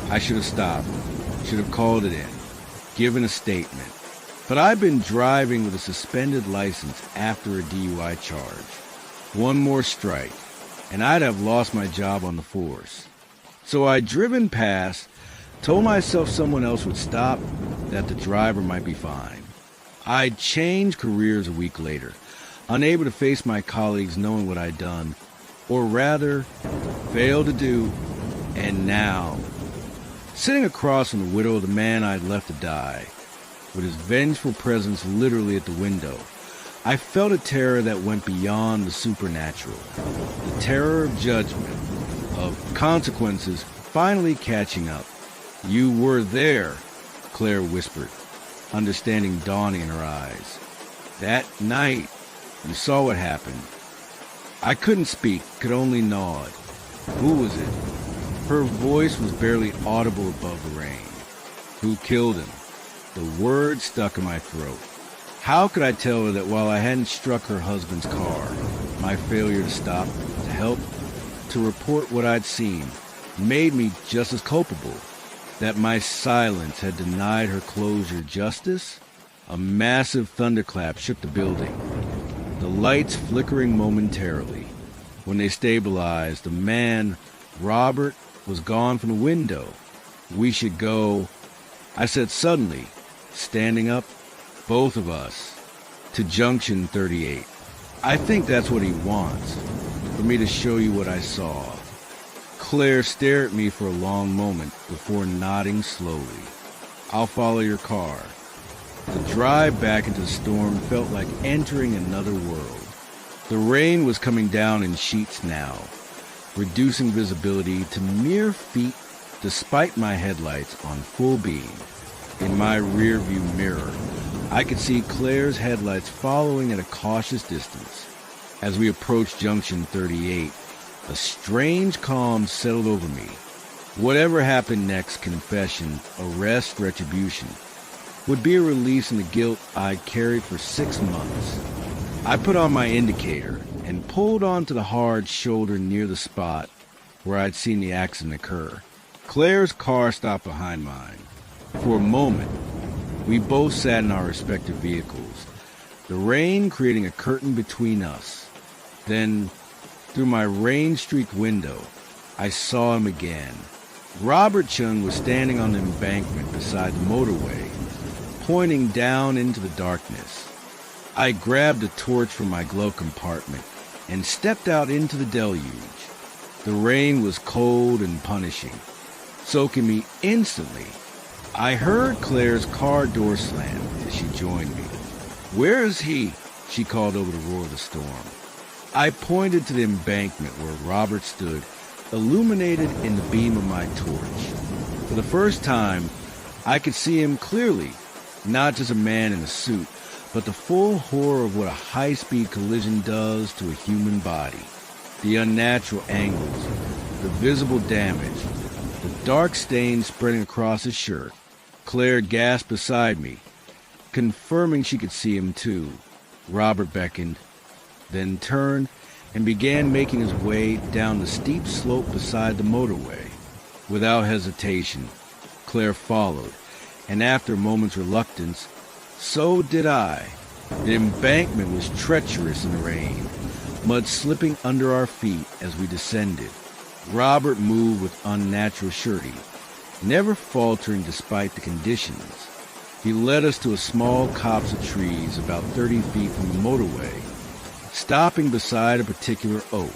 I should have stopped. Should have called it in. Given a statement. But I'd been driving with a suspended license after a DUI charge. One more strike, and I'd have lost my job on the force. So I'd driven past, told myself someone else would stop, that the driver might be fine. I'd changed careers a week later, unable to face my colleagues knowing what I'd done, or rather, failed to do, and now, sitting across from the widow of the man I'd left to die, with his vengeful presence literally at the window, I felt a terror that went beyond the supernatural. The terror of judgment, of consequences finally catching up. "You were there," Claire whispered, understanding dawning in her eyes. "That night, you saw what happened." I couldn't speak, could only nod. "Who was it?" Her voice was barely audible above the rain. "Who killed him?" The word stuck in my throat. How could I tell her that while I hadn't struck her husband's car, my failure to stop, to help, to report what I'd seen, made me just as culpable? That my silence had denied her closure justice? A massive thunderclap shook the building, the lights flickering momentarily. When they stabilized, the man, Robert, was gone from the window. "We should go," I said suddenly, standing up, "both of us, to Junction 38. I think that's what he wants, for me to show you what I saw." Claire stared at me for a long moment before nodding slowly. "I'll follow your car." The drive back into the storm felt like entering another world. The rain was coming down in sheets now, reducing visibility to mere feet despite my headlights on full beam. In my rearview mirror, I could see Claire's headlights following at a cautious distance. As we approached Junction 38, a strange calm settled over me. Whatever happened next, confession, arrest, retribution, would be a release from the guilt I'd carried for 6 months. I put on my indicator and pulled onto the hard shoulder near the spot where I'd seen the accident occur. Claire's car stopped behind mine. For a moment, we both sat in our respective vehicles, the rain creating a curtain between us. Then, through my rain-streaked window, I saw him again. Robert Chung was standing on the embankment beside the motorway, pointing down into the darkness. I grabbed a torch from my glove compartment and stepped out into the deluge. The rain was cold and punishing, soaking me instantly. I heard Claire's car door slam as she joined me. "Where is he?" she called over the roar of the storm. I pointed to the embankment where Robert stood, illuminated in the beam of my torch. For the first time, I could see him clearly, not just a man in a suit, but the full horror of what a high-speed collision does to a human body. The unnatural angles, the visible damage, the dark stains spreading across his shirt. Claire gasped beside me, confirming she could see him too. Robert beckoned, then turned and began making his way down the steep slope beside the motorway. Without hesitation, Claire followed, and after a moment's reluctance, so did I. The embankment was treacherous in the rain, mud slipping under our feet as we descended. Robert moved with unnatural surety, never faltering despite the conditions. He led us to a small copse of trees about 30 feet from the motorway, stopping beside a particular oak.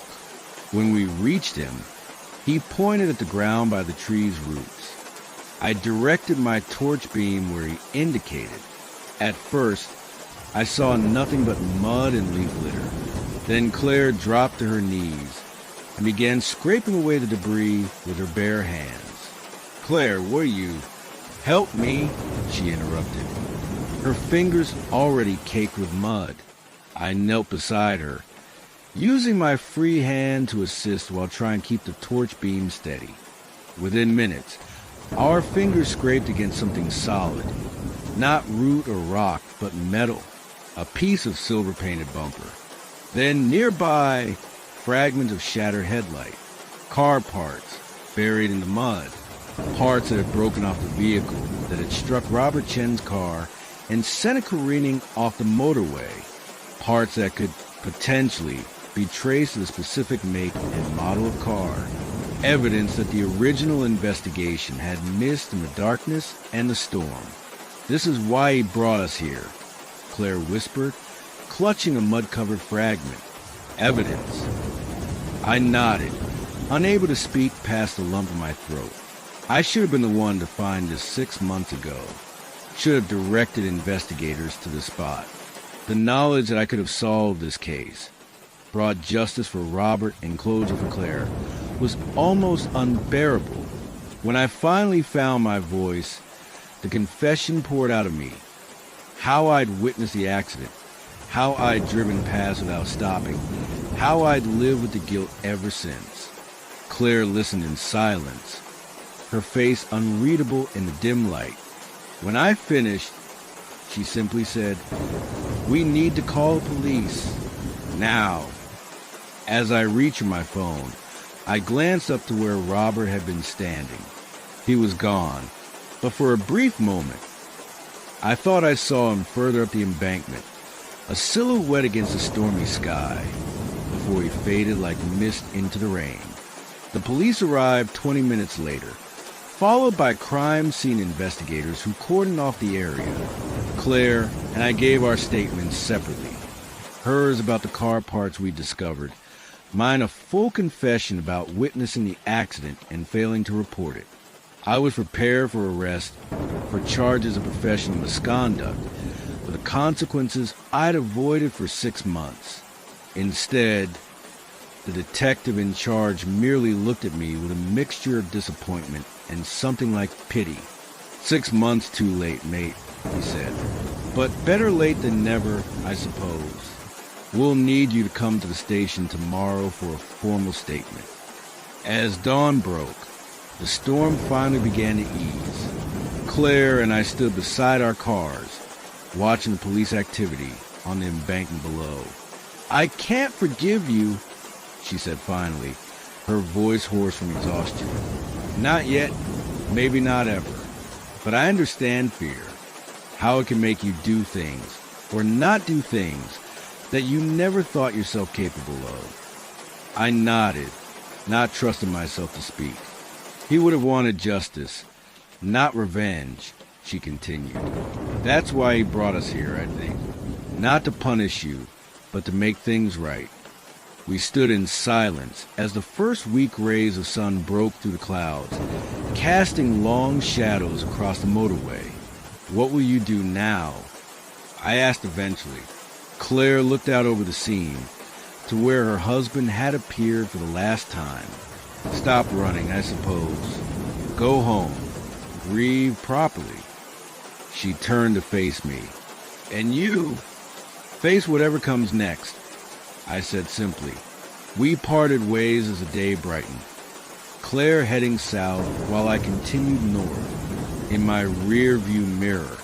When we reached him, he pointed at the ground by the tree's roots. I directed my torch beam where he indicated. At first, I saw nothing but mud and leaf litter. Then Claire dropped to her knees and began scraping away the debris with her bare hands. "Claire, will you help me?" she interrupted, her fingers already caked with mud. I knelt beside her, using my free hand to assist while trying to keep the torch beam steady. Within minutes, our fingers scraped against something solid, not root or rock, but metal, a piece of silver-painted bumper. Then nearby, fragments of shattered headlight, car parts buried in the mud, parts that had broken off the vehicle that had struck Robert Chen's car and sent it careening off the motorway, parts that could potentially be traced to the specific make and model of car, evidence that the original investigation had missed in the darkness and the storm. "This is why he brought us here," Claire whispered, clutching a mud-covered fragment. "Evidence." I nodded, unable to speak past the lump in my throat. I should have been the one to find this 6 months ago. Should have directed investigators to the spot. The knowledge that I could have solved this case, brought justice for Robert and closure for Claire, was almost unbearable. When I finally found my voice, the confession poured out of me. How I'd witnessed the accident, how I'd driven past without stopping, how I'd lived with the guilt ever since. Claire listened in silence, her face unreadable in the dim light. When I finished, she simply said, "We need to call the police. Now." As I reached for my phone, I glanced up to where Robert had been standing. He was gone, but for a brief moment, I thought I saw him further up the embankment, a silhouette against the stormy sky, before he faded like mist into the rain. The police arrived 20 minutes later, followed by crime scene investigators who cordoned off the area. Claire and I gave our statements separately. Hers about the car parts we discovered, mine a full confession about witnessing the accident and failing to report it. I was prepared for arrest for charges of professional misconduct, with the consequences I'd avoided for 6 months. Instead, the detective in charge merely looked at me with a mixture of disappointment and something like pity. 6 months too late, mate, he said. But better late than never, I suppose. We'll need you to come to the station tomorrow for a formal statement. As dawn broke, the storm finally began to ease. Claire and I stood beside our cars, watching the police activity on the embankment below. "I can't forgive you," she said finally, her voice hoarse from exhaustion. "Not yet, maybe not ever. But I understand fear, how it can make you do things, or not do things, that you never thought yourself capable of." I nodded, not trusting myself to speak. "He would have wanted justice, not revenge," she continued. "That's why he brought us here, I think. Not to punish you, but to make things right." We stood in silence as the first weak rays of sun broke through the clouds, casting long shadows across the motorway. "What will you do now?" I asked eventually. Claire looked out over the scene, to where her husband had appeared for the last time. "Stop running, I suppose. Go home. Grieve properly." She turned to face me. "And you?" "Face whatever comes next," I said simply. We parted ways as the day brightened, Claire heading south while I continued north. In my rear-view mirror,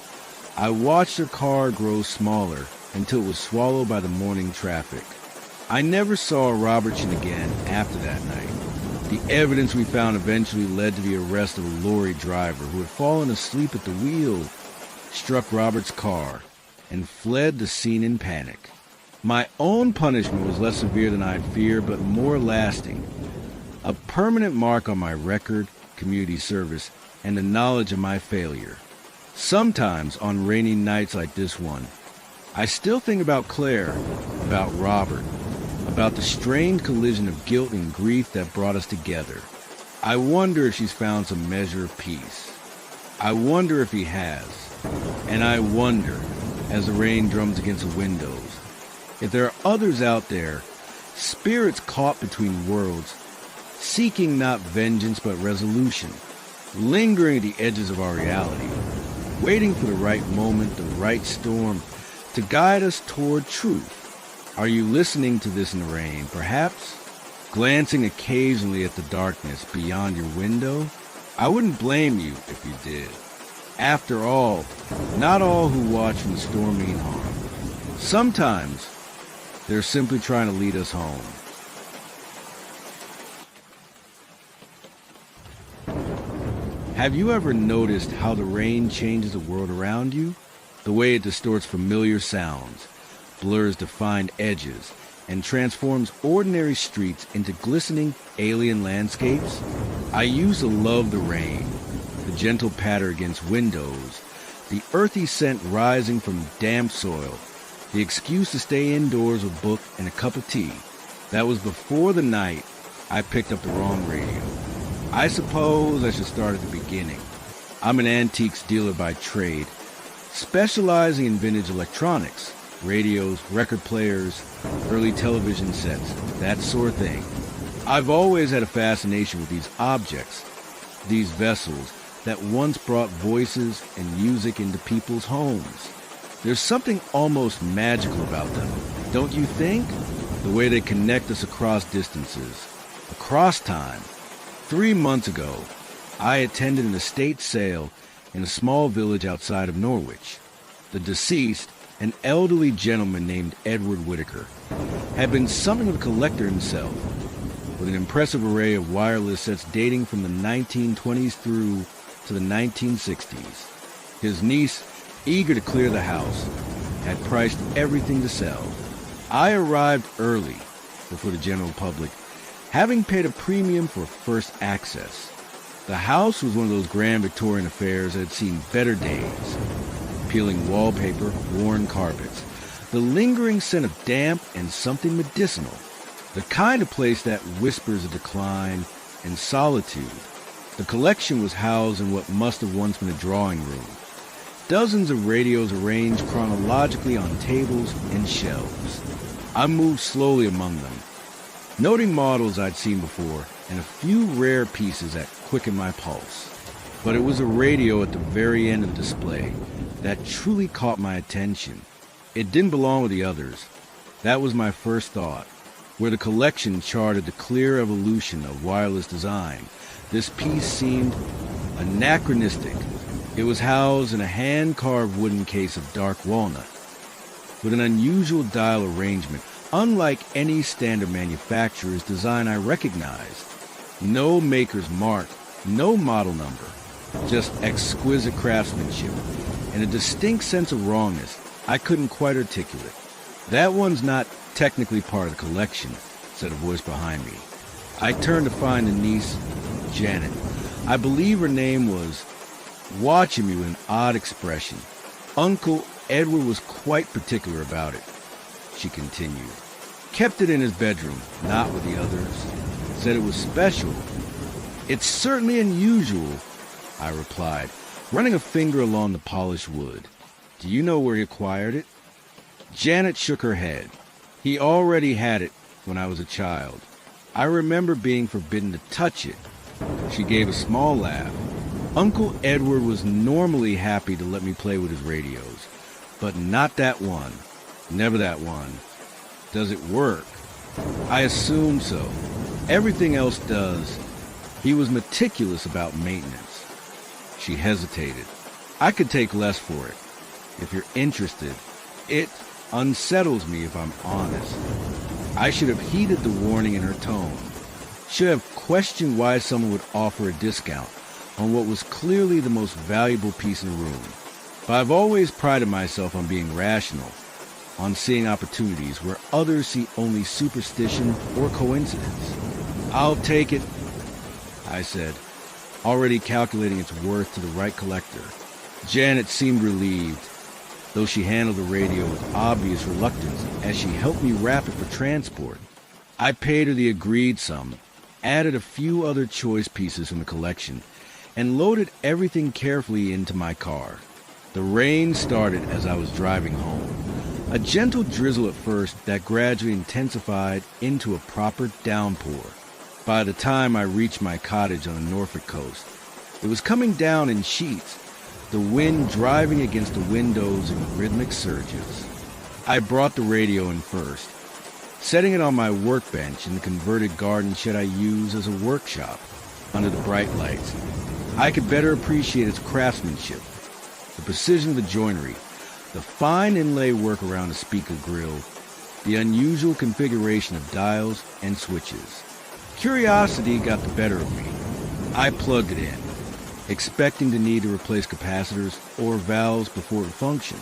I watched her car grow smaller until it was swallowed by the morning traffic. I never saw Robertson again after that night. The evidence we found eventually led to the arrest of a lorry driver who had fallen asleep at the wheel, struck Robert's car, and fled the scene in panic. My own punishment was less severe than I'd feared, but more lasting. A permanent mark on my record, community service, and the knowledge of my failure. Sometimes, on rainy nights like this one, I still think about Claire, about Robert, about the strained collision of guilt and grief that brought us together. I wonder if she's found some measure of peace. I wonder if he has. And I wonder, as the rain drums against the windows, if there are others out there, spirits caught between worlds, seeking not vengeance but resolution, lingering at the edges of our reality, waiting for the right moment, the right storm, to guide us toward truth. Are you listening to this in the rain, perhaps glancing occasionally at the darkness beyond your window? I wouldn't blame you if you did. After all, not all who watch from the storm mean harm. Sometimes, they're simply trying to lead us home. Have you ever noticed how the rain changes the world around you? The way it distorts familiar sounds, blurs defined edges, and transforms ordinary streets into glistening alien landscapes? I used to love the rain, the gentle patter against windows, the earthy scent rising from damp soil, the excuse to stay indoors with a book and a cup of tea. That was before the night I picked up the wrong radio. I suppose I should start at the beginning. I'm an antiques dealer by trade, specializing in vintage electronics, radios, record players, early television sets, that sort of thing. I've always had a fascination with these objects, these vessels that once brought voices and music into people's homes. There's something almost magical about them, don't you think? The way they connect us across distances, across time. 3 months ago, I attended an estate sale in a small village outside of Norwich. The deceased, an elderly gentleman named Edward Whitaker, had been something of a collector himself, with an impressive array of wireless sets dating from the 1920s through to the 1960s. His niece, eager to clear the house, had priced everything to sell. I arrived early, before the general public, having paid a premium for first access. The house was one of those grand Victorian affairs that had seen better days. Peeling wallpaper, worn carpets, the lingering scent of damp and something medicinal. The kind of place that whispers of decline and solitude. The collection was housed in what must have once been a drawing room. Dozens of radios arranged chronologically on tables and shelves. I moved slowly among them, noting models I'd seen before and a few rare pieces that quickened my pulse. But it was a radio at the very end of the display that truly caught my attention. It didn't belong with the others. That was my first thought. Where the collection charted the clear evolution of wireless design, this piece seemed anachronistic. It was housed in a hand-carved wooden case of dark walnut, with an unusual dial arrangement, unlike any standard manufacturer's design I recognized. No maker's mark, no model number, just exquisite craftsmanship, and a distinct sense of wrongness I couldn't quite articulate. That one's not technically part of the collection, said a voice behind me. I turned to find the niece, Janet. I believe her name was, watching me with an odd expression. Uncle Edward was quite particular about it, she continued. Kept it in his bedroom, not with the others. Said it was special. It's certainly unusual, I replied, running a finger along the polished wood. Do you know where he acquired it? Janet shook her head. He already had it when I was a child. I remember being forbidden to touch it. She gave a small laugh. Uncle Edward was normally happy to let me play with his radios, but not that one. Never that one. Does it work? I assume so. Everything else does. He was meticulous about maintenance. She hesitated. I could take less for it. If you're interested, it unsettles me if I'm honest. I should have heeded the warning in her tone. Should have questioned why someone would offer a discount on what was clearly the most valuable piece in the room. But I've always prided myself on being rational, on seeing opportunities where others see only superstition or coincidence. "I'll take it," I said, already calculating its worth to the right collector. Janet seemed relieved, though she handled the radio with obvious reluctance as she helped me wrap it for transport. I paid her the agreed sum, added a few other choice pieces from the collection, and loaded everything carefully into my car. The rain started as I was driving home. A gentle drizzle at first that gradually intensified into a proper downpour. By the time I reached my cottage on the Norfolk coast, it was coming down in sheets, the wind driving against the windows in rhythmic surges. I brought the radio in first, setting it on my workbench in the converted garden shed I use as a workshop. Under the bright lights, I could better appreciate its craftsmanship, the precision of the joinery, the fine inlay work around the speaker grill, the unusual configuration of dials and switches. Curiosity got the better of me. I plugged it in, expecting to need to replace capacitors or valves before it functioned.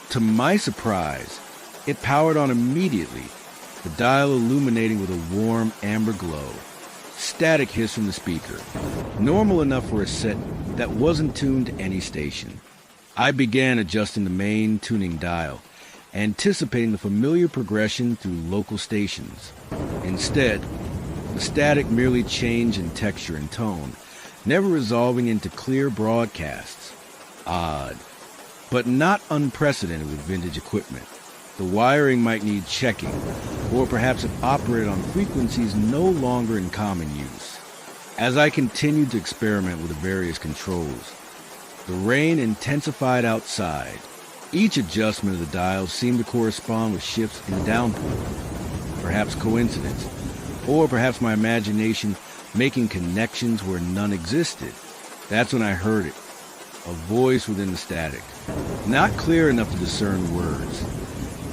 To my surprise, it powered on immediately, the dial illuminating with a warm amber glow. Static hiss from the speaker, normal enough for a set that wasn't tuned to any station. I began adjusting the main tuning dial, anticipating the familiar progression through local stations. Instead, the static merely changed in texture and tone, never resolving into clear broadcasts. Odd, but not unprecedented with vintage equipment. The wiring might need checking, or perhaps it operated on frequencies no longer in common use. As I continued to experiment with the various controls, the rain intensified outside. Each adjustment of the dials seemed to correspond with shifts in the downpour. Perhaps coincidence, or perhaps my imagination making connections where none existed. That's when I heard it, a voice within the static, not clear enough to discern words,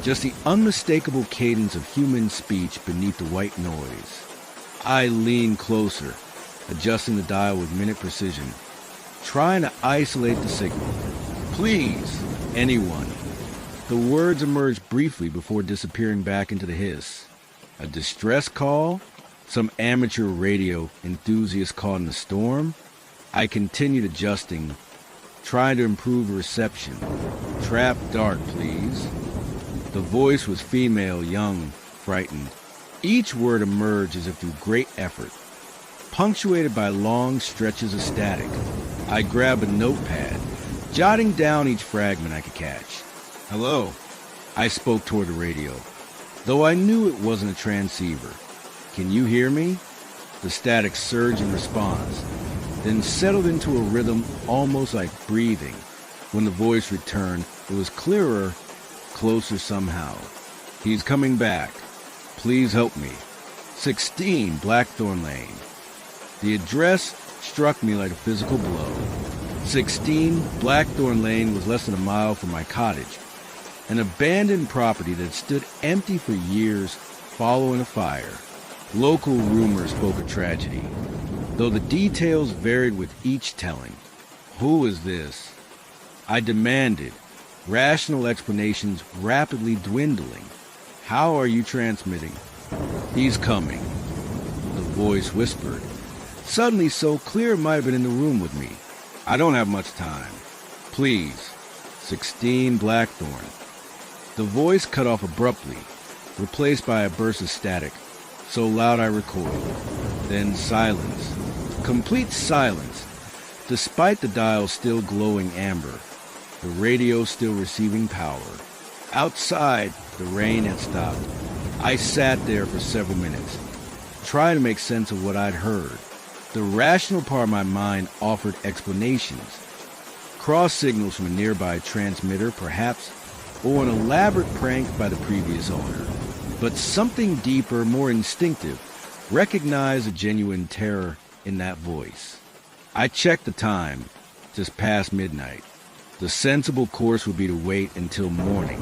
just the unmistakable cadence of human speech beneath the white noise. I leaned closer, adjusting the dial with minute precision, trying to isolate the signal. "Please, anyone." The words emerged briefly before disappearing back into the hiss. A distress call? Some amateur radio enthusiast caught in a storm? I continued adjusting, trying to improve the reception. "Trap dark, please." The voice was female, young, frightened. Each word emerged as if through great effort, punctuated by long stretches of static. I grabbed a notepad, jotting down each fragment I could catch. "Hello." I spoke toward the radio, though I knew it wasn't a transceiver. "Can you hear me?" The static surged in response, then settled into a rhythm almost like breathing. When the voice returned, it was clearer, closer somehow. "He's coming back. Please help me. 16 Blackthorn Lane." The address struck me like a physical blow. 16 Blackthorn Lane was less than a mile from my cottage, an abandoned property that stood empty for years following a fire. Local rumors spoke of tragedy, though the details varied with each telling. "Who is this?" I demanded, rational explanations rapidly dwindling. "How are you transmitting?" "He's coming," the voice whispered, suddenly so clear it might have been in the room with me. "I don't have much time. Please, 16 Blackthorn." The voice cut off abruptly, replaced by a burst of static, so loud I recoiled. Then silence. Complete silence, despite the dial still glowing amber, the radio still receiving power. Outside, the rain had stopped. I sat there for several minutes, trying to make sense of what I'd heard. The rational part of my mind offered explanations. Cross signals from a nearby transmitter, perhaps, or an elaborate prank by the previous owner. But something deeper, more instinctive, recognized a genuine terror in that voice. I checked the time, just past midnight. The sensible course would be to wait until morning.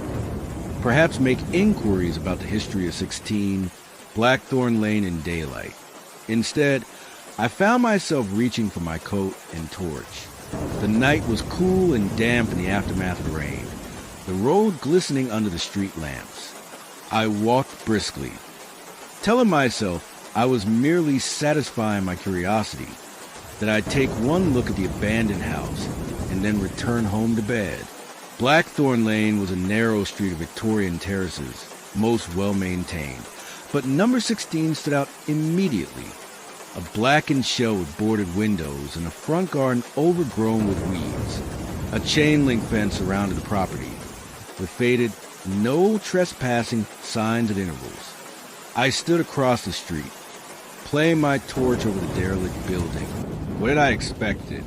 perhaps make inquiries about the history of 16 Blackthorn Lane in daylight. Instead, I found myself reaching for my coat and torch. The night was cool and damp in the aftermath of rain, the road glistening under the street lamps. I walked briskly, telling myself I was merely satisfying my curiosity, that I'd take one look at the abandoned house and then return home to bed. Blackthorn Lane was a narrow street of Victorian terraces, most well-maintained, but number 16 stood out immediately. A blackened shell with boarded windows and a front garden overgrown with weeds. A chain-link fence surrounded the property, with faded, no trespassing signs at intervals. I stood across the street, playing my torch over the derelict building. What had I expected?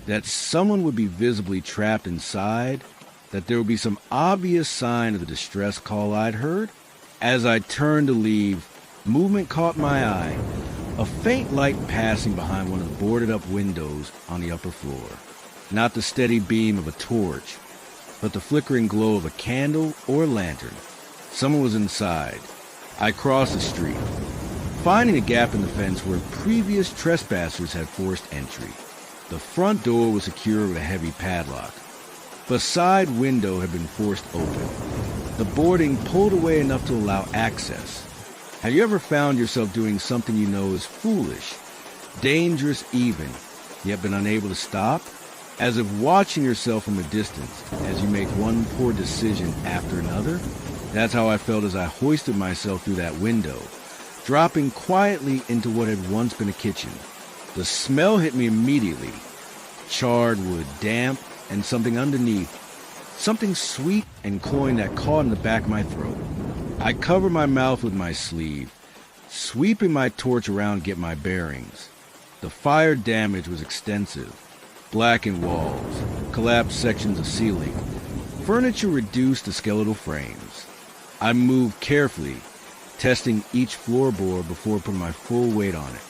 That someone would be visibly trapped inside? That there would be some obvious sign of the distress call I'd heard? As I turned to leave, movement caught my eye. A faint light passing behind one of the boarded-up windows on the upper floor. Not the steady beam of a torch, but the flickering glow of a candle or lantern. Someone was inside. I crossed the street, finding a gap in the fence where previous trespassers had forced entry. The front door was secured with a heavy padlock. The side window had been forced open, the boarding pulled away enough to allow access. Have you ever found yourself doing something you know is foolish, dangerous even, yet been unable to stop? As if watching yourself from a distance as you make one poor decision after another? That's how I felt as I hoisted myself through that window, dropping quietly into what had once been a kitchen. The smell hit me immediately. Charred wood, damp, and something underneath. Something sweet and cloying that caught in the back of my throat. I covered my mouth with my sleeve, sweeping my torch around to get my bearings. The fire damage was extensive. Blackened walls, collapsed sections of ceiling, furniture reduced to skeletal frames. I moved carefully, testing each floorboard before putting my full weight on it.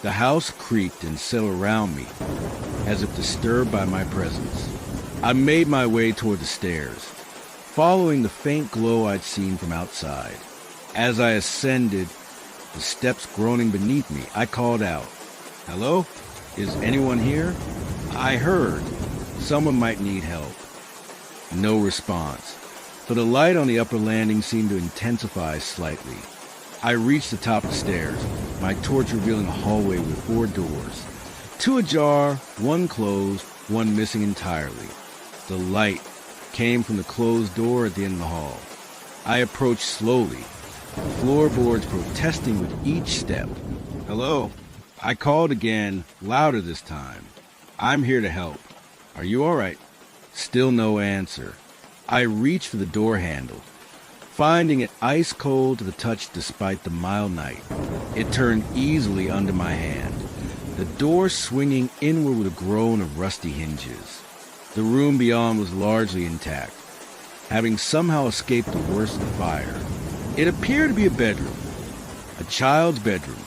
The house creaked and settled around me, as if disturbed by my presence. I made my way toward the stairs, following the faint glow I'd seen from outside. As I ascended, the steps groaning beneath me, I called out, "Hello? Is anyone here?" I heard someone might need help. No response, but the light on the upper landing seemed to intensify slightly. I reached the top of the stairs, my torch revealing a hallway with 4 doors. 2 ajar, 1 closed, 1 missing entirely. The light came from the closed door at the end of the hall. I approached slowly, floorboards protesting with each step. "Hello?" I called again, louder this time. "I'm here to help. Are you all right?" Still no answer. I reached for the door handle, finding it ice cold to the touch despite the mild night. It turned easily under my hand, the door swinging inward with a groan of rusty hinges. The room beyond was largely intact, having somehow escaped the worst of the fire. It appeared to be a bedroom, a child's bedroom,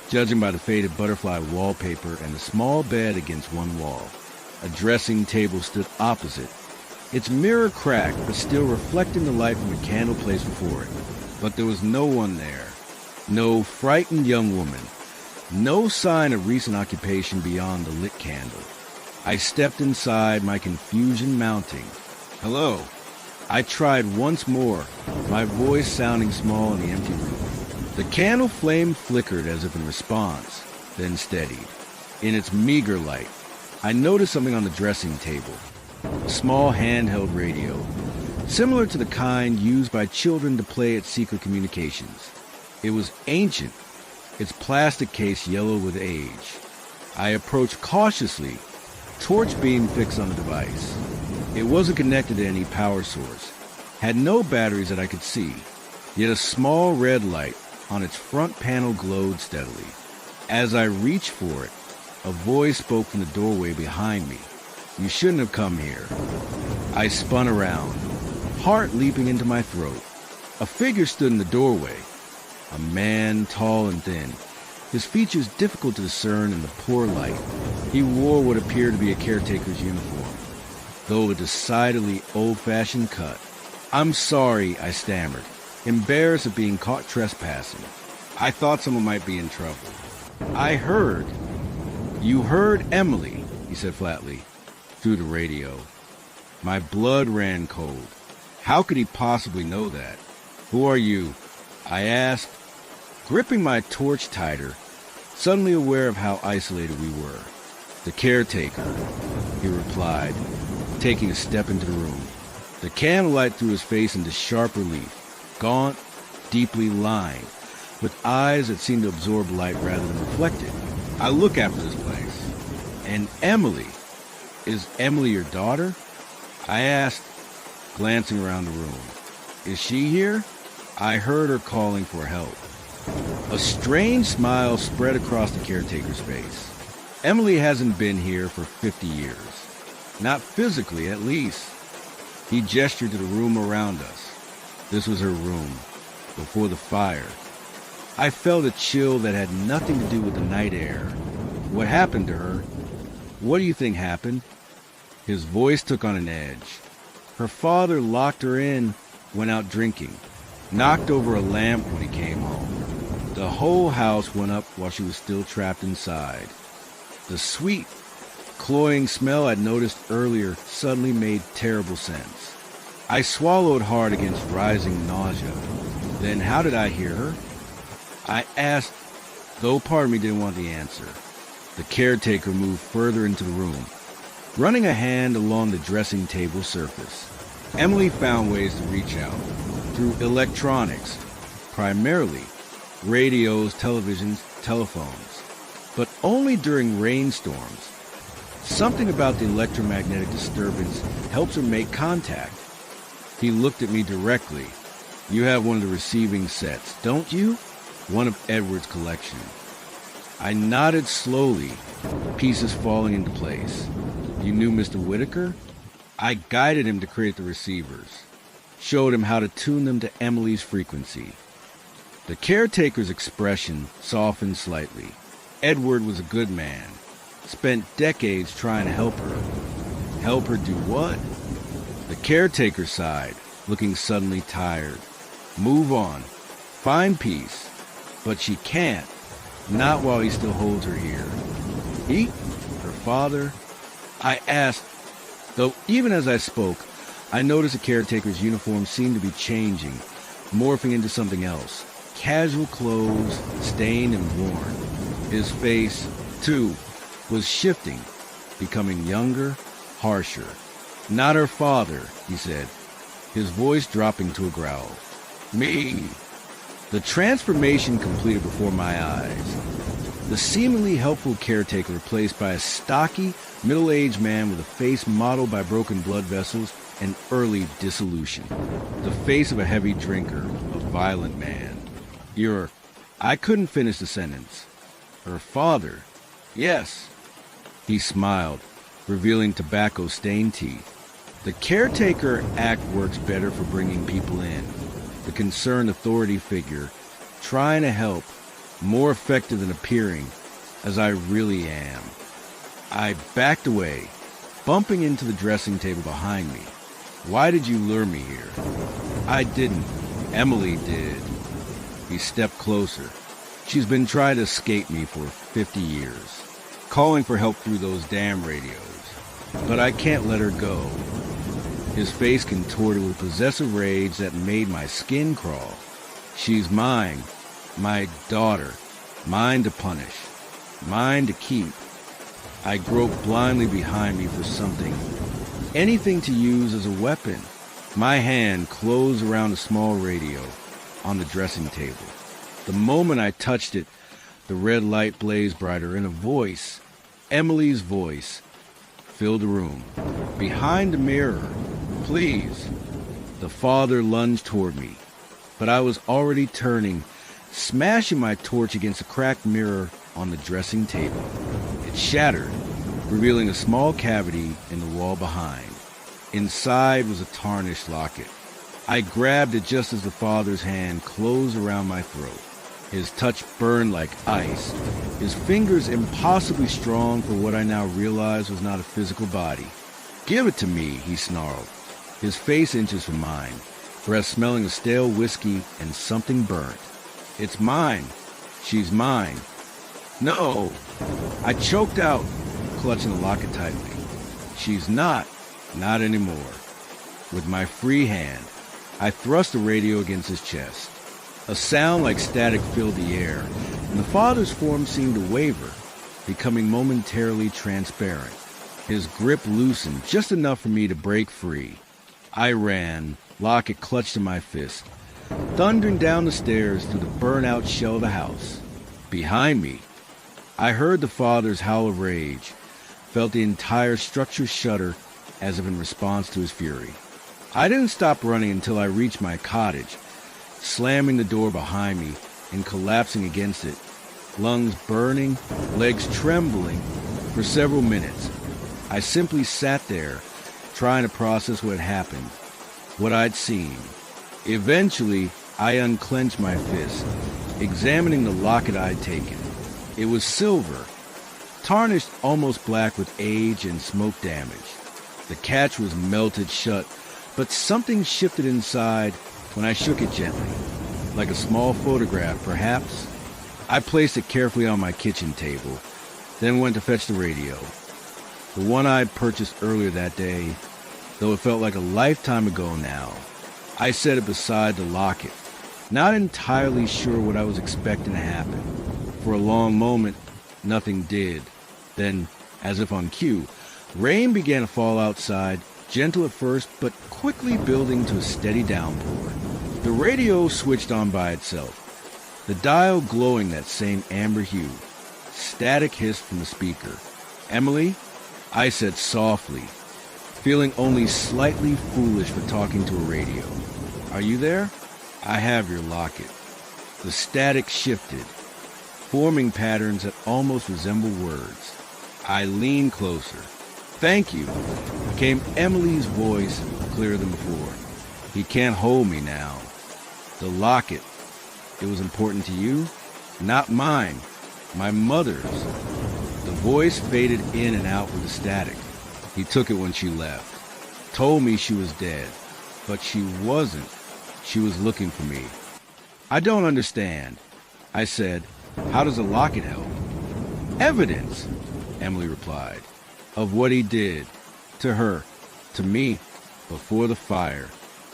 judging by the faded butterfly wallpaper and the small bed against one wall. A dressing table stood opposite, its mirror cracked but still reflecting the light from a candle placed before it. But there was no one there. No frightened young woman. No sign of recent occupation beyond the lit candle. I stepped inside, my confusion mounting. "Hello?" I tried once more, my voice sounding small in the empty room. The candle flame flickered as if in response, then steadied. In its meager light, I noticed something on the dressing table. A small handheld radio, similar to the kind used by children to play at secret communications. It was ancient, its plastic case yellow with age. I approached cautiously, torch beam fixed on the device. It wasn't connected to any power source, had no batteries that I could see, yet a small red light on its front panel glowed steadily. As I reached for it, a voice spoke from the doorway behind me. "You shouldn't have come here." I spun around, heart leaping into my throat. A figure stood in the doorway, a man tall and thin, his features difficult to discern in the poor light. He wore what appeared to be a caretaker's uniform, though of a decidedly old-fashioned cut. I'm sorry, I stammered, embarrassed of being caught trespassing. I thought someone might be in trouble. I heard. You heard Emily, he said flatly, through the radio. My blood ran cold. How could he possibly know that? Who are you? I asked, gripping my torch tighter, suddenly aware of how isolated we were. The caretaker, he replied, taking a step into the room. The candlelight threw his face into sharp relief, gaunt, deeply lined, with eyes that seemed to absorb light rather than reflect it. I look after this place. And Emily, is Emily your daughter? I asked, glancing around the room. Is she here? I heard her calling for help. A strange smile spread across the caretaker's face. Emily hasn't been here for 50 years. Not physically, at least. He gestured to the room around us. This was her room, before the fire. I felt a chill that had nothing to do with the night air. What happened to her? What do you think happened? His voice took on an edge. Her father locked her in, went out drinking, knocked over a lamp when he came home. The whole house went up while she was still trapped inside. The sweet, cloying smell I'd noticed earlier suddenly made terrible sense. I swallowed hard against rising nausea. Then how did I hear her? I asked, though part of me didn't want the answer. The caretaker moved further into the room, running a hand along the dressing table surface. Emily found ways to reach out, through electronics, primarily radios, televisions, telephones, but only during rainstorms. Something about the electromagnetic disturbance helps her make contact. He looked at me directly. You have one of the receiving sets, don't you? One of Edward's collection. I nodded slowly, pieces falling into place. You knew Mr. Whitaker? I guided him to create the receivers, showed him how to tune them to Emily's frequency. The caretaker's expression softened slightly. Edward was a good man, spent decades trying to help her. Help her do what? The caretaker sighed, looking suddenly tired. Move on. Find peace. But she can't. Not while he still holds her here. He? Her father? I asked, though even as I spoke, I noticed the caretaker's uniform seemed to be changing, morphing into something else. Casual clothes, stained and worn. His face, too, was shifting, becoming younger, harsher. Not her father, he said, his voice dropping to a growl. Me. The transformation completed before my eyes. The seemingly helpful caretaker replaced by a stocky, middle-aged man with a face mottled by broken blood vessels and early dissolution. The face of a heavy drinker, a violent man. I couldn't finish the sentence. Her father? Yes. He smiled, revealing tobacco-stained teeth. The caretaker act works better for bringing people in. The concerned authority figure, trying to help, more effective than appearing, as I really am. I backed away, bumping into the dressing table behind me. Why did you lure me here? I didn't. Emily did. He stepped closer. She's been trying to escape me for 50 years, calling for help through those damn radios. But I can't let her go. His face contorted with possessive rage that made my skin crawl. She's mine, my daughter, mine to punish, mine to keep. I groped blindly behind me for something, anything to use as a weapon. My hand closed around a small radio on the dressing table. The moment I touched it, the red light blazed brighter, and a voice, Emily's voice, filled the room. Behind the mirror, please. The father lunged toward me, but I was already turning, smashing my torch against a cracked mirror on the dressing table. It shattered, revealing a small cavity in the wall behind. Inside was a tarnished locket. I grabbed it just as the father's hand closed around my throat. His touch burned like ice, his fingers impossibly strong for what I now realized was not a physical body. Give it to me, he snarled, his face inches from mine. breath smelling of stale whiskey and something burnt. It's mine. She's mine. No! I choked out, clutching the locket tightly. She's not. Not anymore. With my free hand, I thrust the radio against his chest. A sound like static filled the air, and the father's form seemed to waver, becoming momentarily transparent. His grip loosened just enough for me to break free. I ran, locket clutched in my fist, thundering down the stairs through the burnt-out shell of the house. Behind me, I heard the father's howl of rage, felt the entire structure shudder as if in response to his fury. I didn't stop running until I reached my cottage, slamming the door behind me and collapsing against it, lungs burning, legs trembling. For several minutes, I simply sat there, trying to process what had happened, what I'd seen. Eventually, I unclenched my fist, examining the locket I'd taken. It was silver, tarnished almost black with age and smoke damage. The catch was melted shut, but something shifted inside when I shook it gently, like a small photograph, perhaps. I placed it carefully on my kitchen table, then went to fetch the radio. The one I'd purchased earlier that day, though it felt like a lifetime ago now. I set it beside the locket, not entirely sure what I was expecting to happen. For a long moment, nothing did. Then, as if on cue, rain began to fall outside, gentle at first, but quickly building to a steady downpour. The radio switched on by itself, the dial glowing that same amber hue. Static hissed from the speaker. "Emily?" I said softly, feeling only slightly foolish for talking to a radio. "Are you there? I have your locket." The static shifted, forming patterns that almost resemble words. I leaned closer. "Thank you," came Emily's voice, clearer than before. "He can't hold me now." The locket, it was important to you? Not mine, my mother's. The voice faded in and out with the static. "He took it when she left. Told me she was dead, but she wasn't. She was looking for me." "I don't understand," I said. "How does a locket help?" "Evidence," Emily replied, "of what he did. To her, to me, before the fire.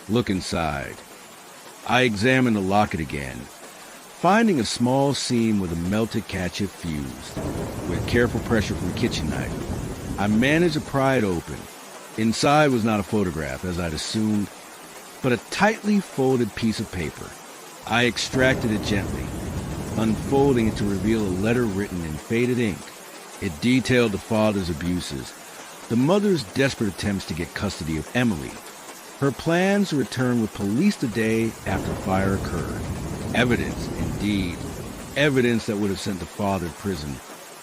Look inside." I examined the locket again, finding a small seam where the melted catch had fused. With careful pressure from the kitchen knife, I managed to pry it open. Inside was not a photograph, as I'd assumed, but a tightly folded piece of paper. I extracted it gently, unfolding it to reveal a letter written in faded ink. It detailed the father's abuses, the mother's desperate attempts to get custody of Emily, her plans to return with police the day after the fire occurred. Evidence, indeed. Evidence that would have sent the father to prison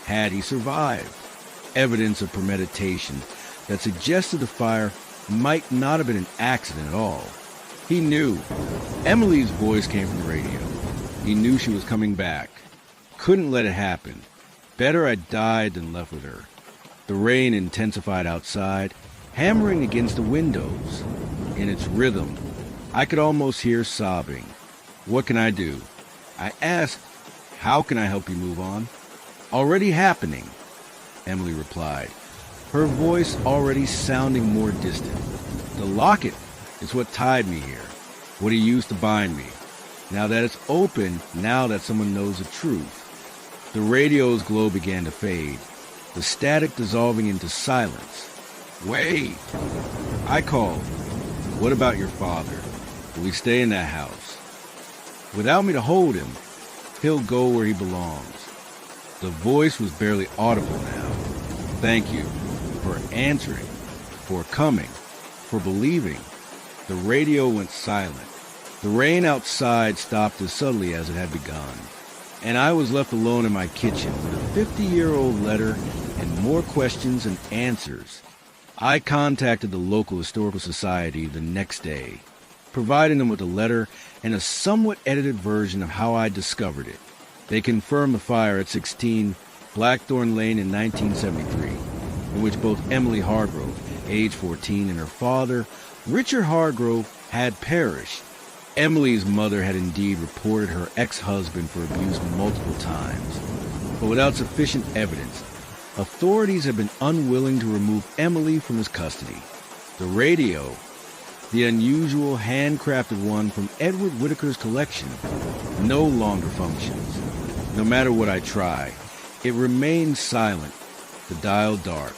had he survived. Evidence of premeditation that suggested the fire might not have been an accident at all. He knew. Emily's voice came from the radio. He knew she was coming back. Couldn't let it happen. Better I died than left with her. The rain intensified outside, hammering against the windows. In its rhythm, I could almost hear sobbing. "What can I do?" I asked. "How can I help you move on?" "Already happening," Emily replied, her voice already sounding more distant. "The locket is what tied me here, what he used to bind me. Now that it's open, now that someone knows the truth." The radio's glow began to fade, the static dissolving into silence. "Wait!" I called. "What about your father? Will he stay in that house?" "Without me to hold him, he'll go where he belongs." The voice was barely audible now. "Thank you for answering, for coming, for believing." The radio went silent. The rain outside stopped as suddenly as it had begun, and I was left alone in my kitchen with a 50-year-old letter and more questions and answers. I contacted the local historical society the next day, providing them with a letter and a somewhat edited version of how I discovered it. They confirmed the fire at 16 Blackthorn Lane in 1973, in which both Emily Hargrove, age 14, and her father, Richard Hargrove, had perished. Emily's mother had indeed reported her ex-husband for abuse multiple times, but without sufficient evidence, authorities had been unwilling to remove Emily from his custody. The radio, the unusual handcrafted one from Edward Whittaker's collection, no longer functions. No matter what I try, it remains silent, the dial dark.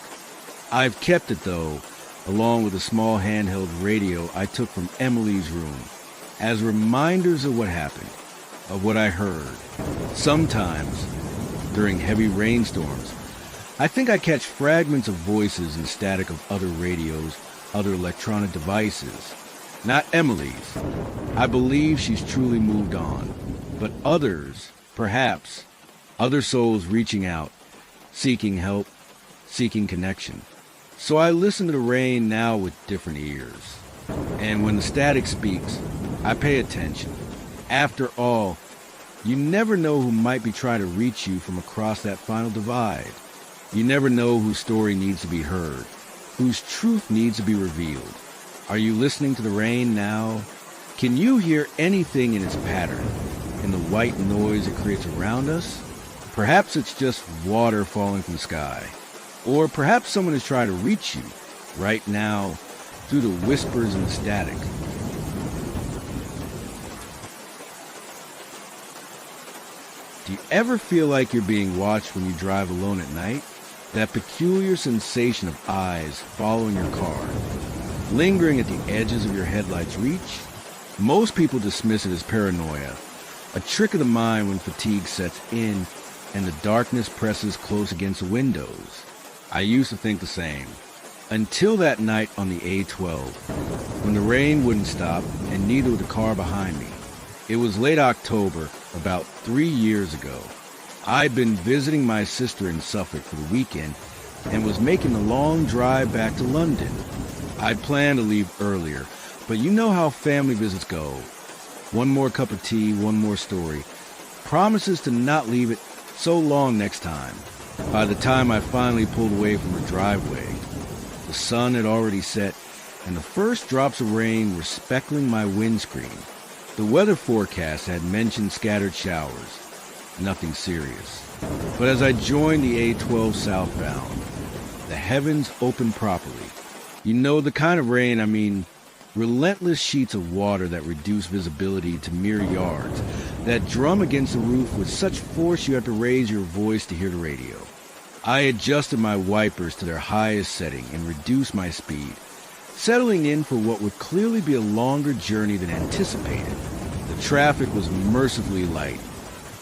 I've kept it, though, along with a small handheld radio I took from Emily's room, as reminders of what happened, of what I heard. Sometimes, during heavy rainstorms, I think I catch fragments of voices and static of other radios, other electronic devices. Not Emily's. I believe she's truly moved on. But others, perhaps, other souls reaching out, seeking help, seeking connection. So I listen to the rain now with different ears. And when the static speaks, I pay attention. After all, you never know who might be trying to reach you from across that final divide. You never know whose story needs to be heard, whose truth needs to be revealed. Are you listening to the rain now? Can you hear anything in its pattern, in the white noise it creates around us? Perhaps it's just water falling from the sky. Or perhaps someone is trying to reach you right now through the whispers and the static. Do you ever feel like you're being watched when you drive alone at night? That peculiar sensation of eyes following your car, lingering at the edges of your headlights' reach? Most people dismiss it as paranoia, a trick of the mind when fatigue sets in and the darkness presses close against the windows. I used to think the same, until that night on the A12, when the rain wouldn't stop and neither would the car behind me. It was late October, about 3 years ago. I'd been visiting my sister in Suffolk for the weekend and was making a long drive back to London. I'd planned to leave earlier, but you know how family visits go. One more cup of tea, one more story. Promises to not leave it so long next time. By the time I finally pulled away from her driveway, the sun had already set and the first drops of rain were speckling my windscreen. The weather forecast had mentioned scattered showers. Nothing serious. But as I joined the A12 southbound, the heavens opened properly. You know the kind of rain I mean, relentless sheets of water that reduce visibility to mere yards, that drum against the roof with such force you have to raise your voice to hear the radio. I adjusted my wipers to their highest setting and reduced my speed, settling in for what would clearly be a longer journey than anticipated. The traffic was mercifully light.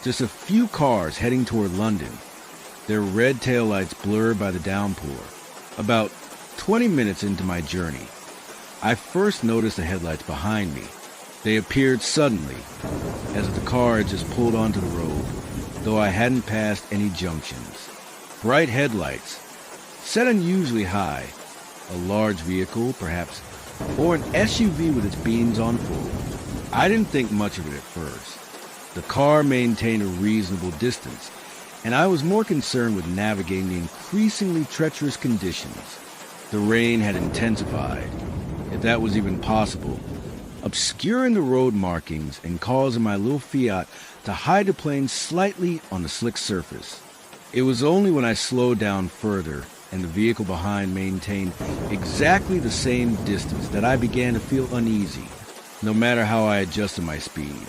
Just a few cars heading toward London, their red taillights blurred by the downpour. About 20 minutes into my journey, I first noticed the headlights behind me. They appeared suddenly, as if the car had just pulled onto the road, though I hadn't passed any junctions. Bright headlights, set unusually high, a large vehicle, perhaps, or an SUV with its beams on full. I didn't think much of it at first. The car maintained a reasonable distance, and I was more concerned with navigating the increasingly treacherous conditions. The rain had intensified, if that was even possible, obscuring the road markings and causing my little Fiat to hide the plane slightly on the slick surface. It was only when I slowed down further and the vehicle behind maintained exactly the same distance that I began to feel uneasy, no matter how I adjusted my speed.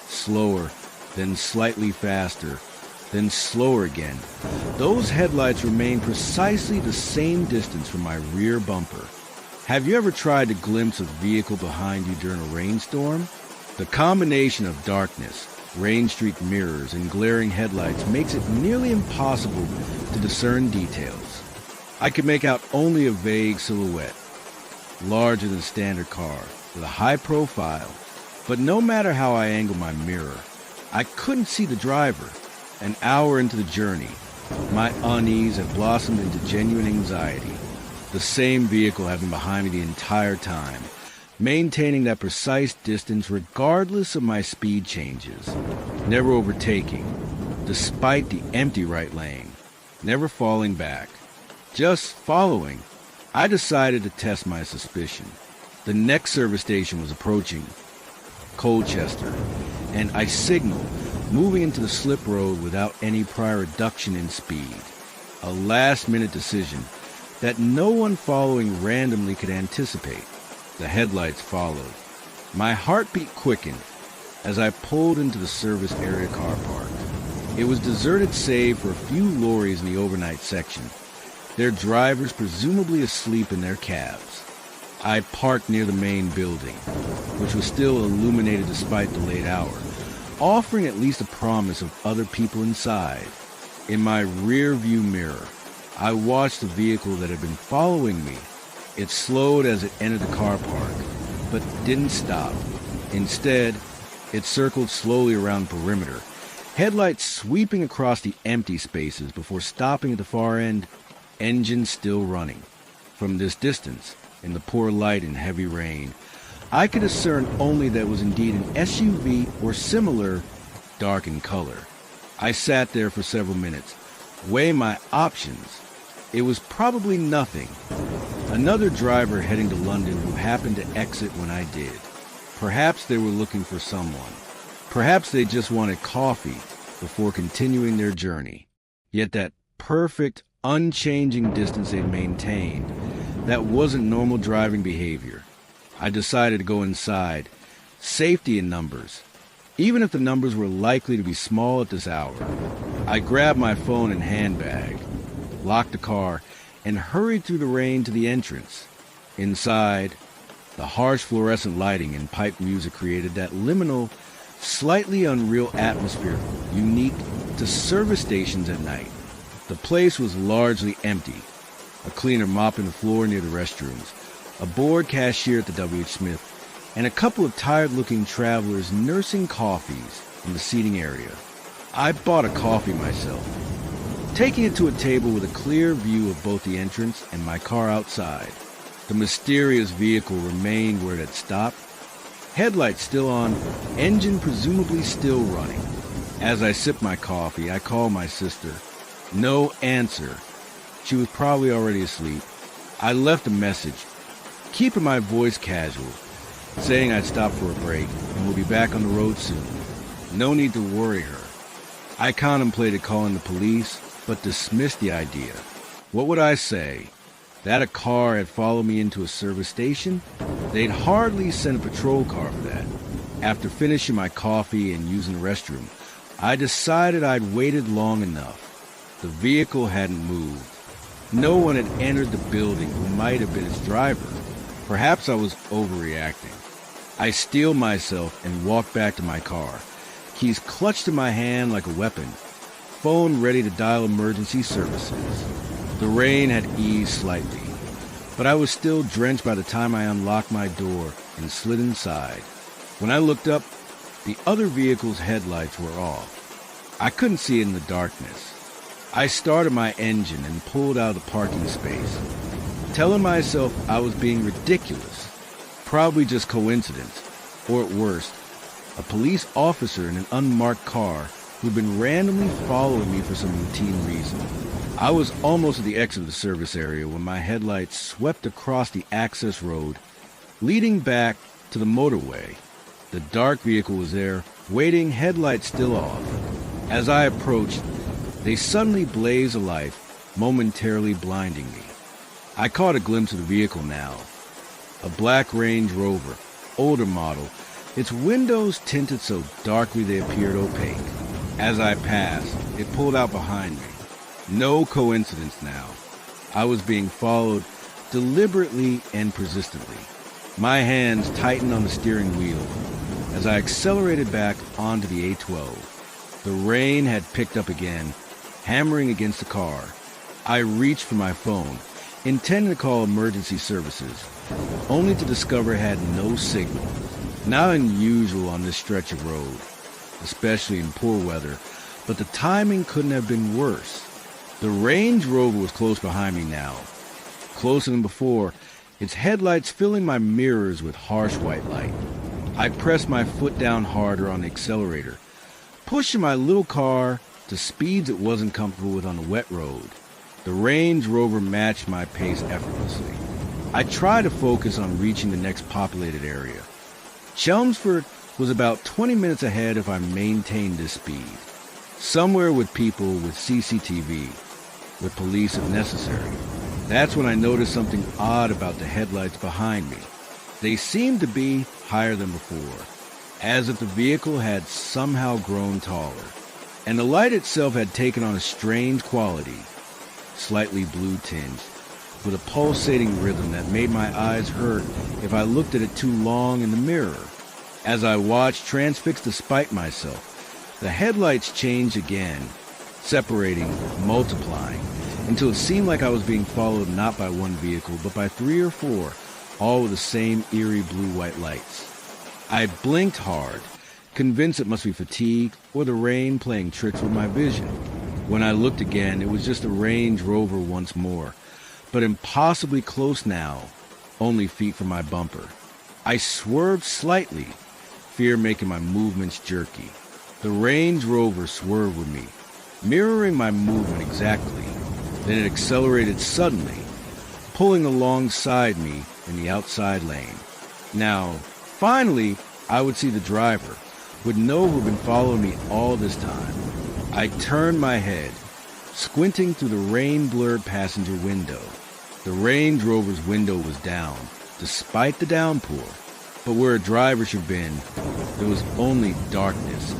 Slower, then slightly faster, then slower again. Those headlights remained precisely the same distance from my rear bumper. Have you ever tried to glimpse a vehicle behind you during a rainstorm? The combination of darkness, rain-streaked mirrors, and glaring headlights makes it nearly impossible to discern details. I could make out only a vague silhouette, larger than a standard car, with a high profile. But no matter how I angled my mirror, I couldn't see the driver. An hour into the journey, my unease had blossomed into genuine anxiety. The same vehicle had been behind me the entire time, maintaining that precise distance regardless of my speed changes, never overtaking, despite the empty right lane, never falling back, just following. I decided to test my suspicion. The next service station was approaching, Colchester, and I signaled, moving into the slip road without any prior reduction in speed. A last-minute decision that no one following randomly could anticipate. The headlights followed. My heartbeat quickened as I pulled into the service area car park. It was deserted save for a few lorries in the overnight section, their drivers presumably asleep in their cabs. I parked near the main building, which was still illuminated despite the late hour, offering at least a promise of other people inside. In my rear view mirror, I watched the vehicle that had been following me. It slowed as it entered the car park, but didn't stop. Instead, it circled slowly around the perimeter, headlights sweeping across the empty spaces before stopping at the far end, engine still running. From this distance, in the poor light and heavy rain, I could discern only that it was indeed an SUV or similar, dark in color. I sat there for several minutes, weighing my options. It was probably nothing. Another driver heading to London who happened to exit when I did. Perhaps they were looking for someone. Perhaps they just wanted coffee before continuing their journey. Yet that perfect, unchanging distance they maintained, that wasn't normal driving behavior. I decided to go inside. Safety in numbers. Even if the numbers were likely to be small at this hour. I grabbed my phone and handbag, locked the car, and hurried through the rain to the entrance. Inside, the harsh fluorescent lighting and pipe music created that liminal, slightly unreal atmosphere unique to service stations at night. The place was largely empty. A cleaner mopping the floor near the restrooms, a bored cashier at the W.H. Smith, and a couple of tired-looking travelers nursing coffees in the seating area. I bought a coffee myself, taking it to a table with a clear view of both the entrance and my car outside. The mysterious vehicle remained where it had stopped, headlights still on, engine presumably still running. As I sipped my coffee, I called my sister. No answer. She was probably already asleep. I left a message, keeping my voice casual, saying I'd stop for a break and would be back on the road soon. No need to worry her. I contemplated calling the police, but dismissed the idea. What would I say? That a car had followed me into a service station? They'd hardly send a patrol car for that. After finishing my coffee and using the restroom, I decided I'd waited long enough. The vehicle hadn't moved. No one had entered the building who might have been its driver. Perhaps I was overreacting. I steeled myself and walked back to my car, keys clutched in my hand like a weapon, phone ready to dial emergency services. The rain had eased slightly, but I was still drenched by the time I unlocked my door and slid inside. When I looked up, the other vehicle's headlights were off. I couldn't see it in the darkness. I started my engine and pulled out of the parking space, telling myself I was being ridiculous, probably just coincidence, or at worst, a police officer in an unmarked car who'd been randomly following me for some routine reason. I was almost at the exit of the service area when my headlights swept across the access road, leading back to the motorway. The dark vehicle was there, waiting, headlights still off. As I approached, they suddenly blazed alight, momentarily blinding me. I caught a glimpse of the vehicle now. A black Range Rover, older model, its windows tinted so darkly they appeared opaque. As I passed, it pulled out behind me. No coincidence now. I was being followed deliberately and persistently. My hands tightened on the steering wheel as I accelerated back onto the A12. The rain had picked up again, hammering against the car. I reached for my phone, intending to call emergency services, only to discover it had no signal. Not unusual on this stretch of road, especially in poor weather, but the timing couldn't have been worse. The Range Rover was close behind me now, closer than before, its headlights filling my mirrors with harsh white light. I pressed my foot down harder on the accelerator, pushing my little car to speeds it wasn't comfortable with on the wet road. The Range Rover matched my pace effortlessly. I tried to focus on reaching the next populated area. Chelmsford was about 20 minutes ahead if I maintained this speed. Somewhere with people, with CCTV, with police if necessary. That's when I noticed something odd about the headlights behind me. They seemed to be higher than before, as if the vehicle had somehow grown taller. And the light itself had taken on a strange quality, slightly blue tinged, with a pulsating rhythm that made my eyes hurt if I looked at it too long in the mirror. As I watched, transfixed despite myself, the headlights changed again, separating, multiplying, until it seemed like I was being followed not by one vehicle, but by 3 or 4, all with the same eerie blue-white lights. I blinked hard, convinced it must be fatigue or the rain playing tricks with my vision. When I looked again, it was just a Range Rover once more, but impossibly close now, only feet from my bumper. I swerved slightly, fear making my movements jerky. The Range Rover swerved with me, mirroring my movement exactly. Then it accelerated suddenly, pulling alongside me in the outside lane. Now, finally, I would see the driver, would know who had been following me all this time. I turned my head, squinting through the rain-blurred passenger window. The Range Rover's window was down, despite the downpour, but where a driver should have been, there was only darkness,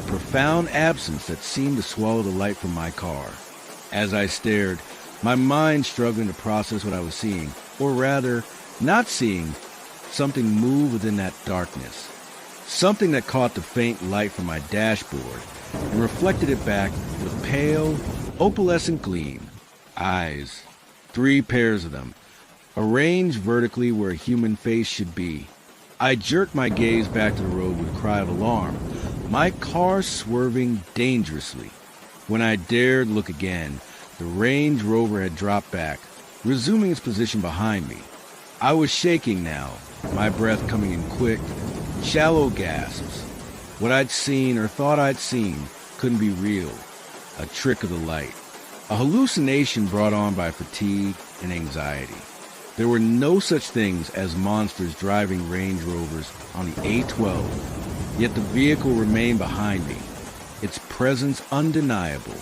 profound absence that seemed to swallow the light from my car. As I stared, my mind struggling to process what I was seeing, or rather, not seeing, something move within that darkness. Something that caught the faint light from my dashboard and reflected it back with pale, opalescent gleam. Eyes, 3 pairs of them, arranged vertically where a human face should be. I jerked my gaze back to the road with a cry of alarm, my car swerving dangerously. When I dared look again, the Range Rover had dropped back, resuming its position behind me. I was shaking now, my breath coming in quick, shallow gasps. What I'd seen or thought I'd seen couldn't be real. A trick of the light. A hallucination brought on by fatigue and anxiety. There were no such things as monsters driving Range Rovers on the A12, yet the vehicle remained behind me, its presence undeniable.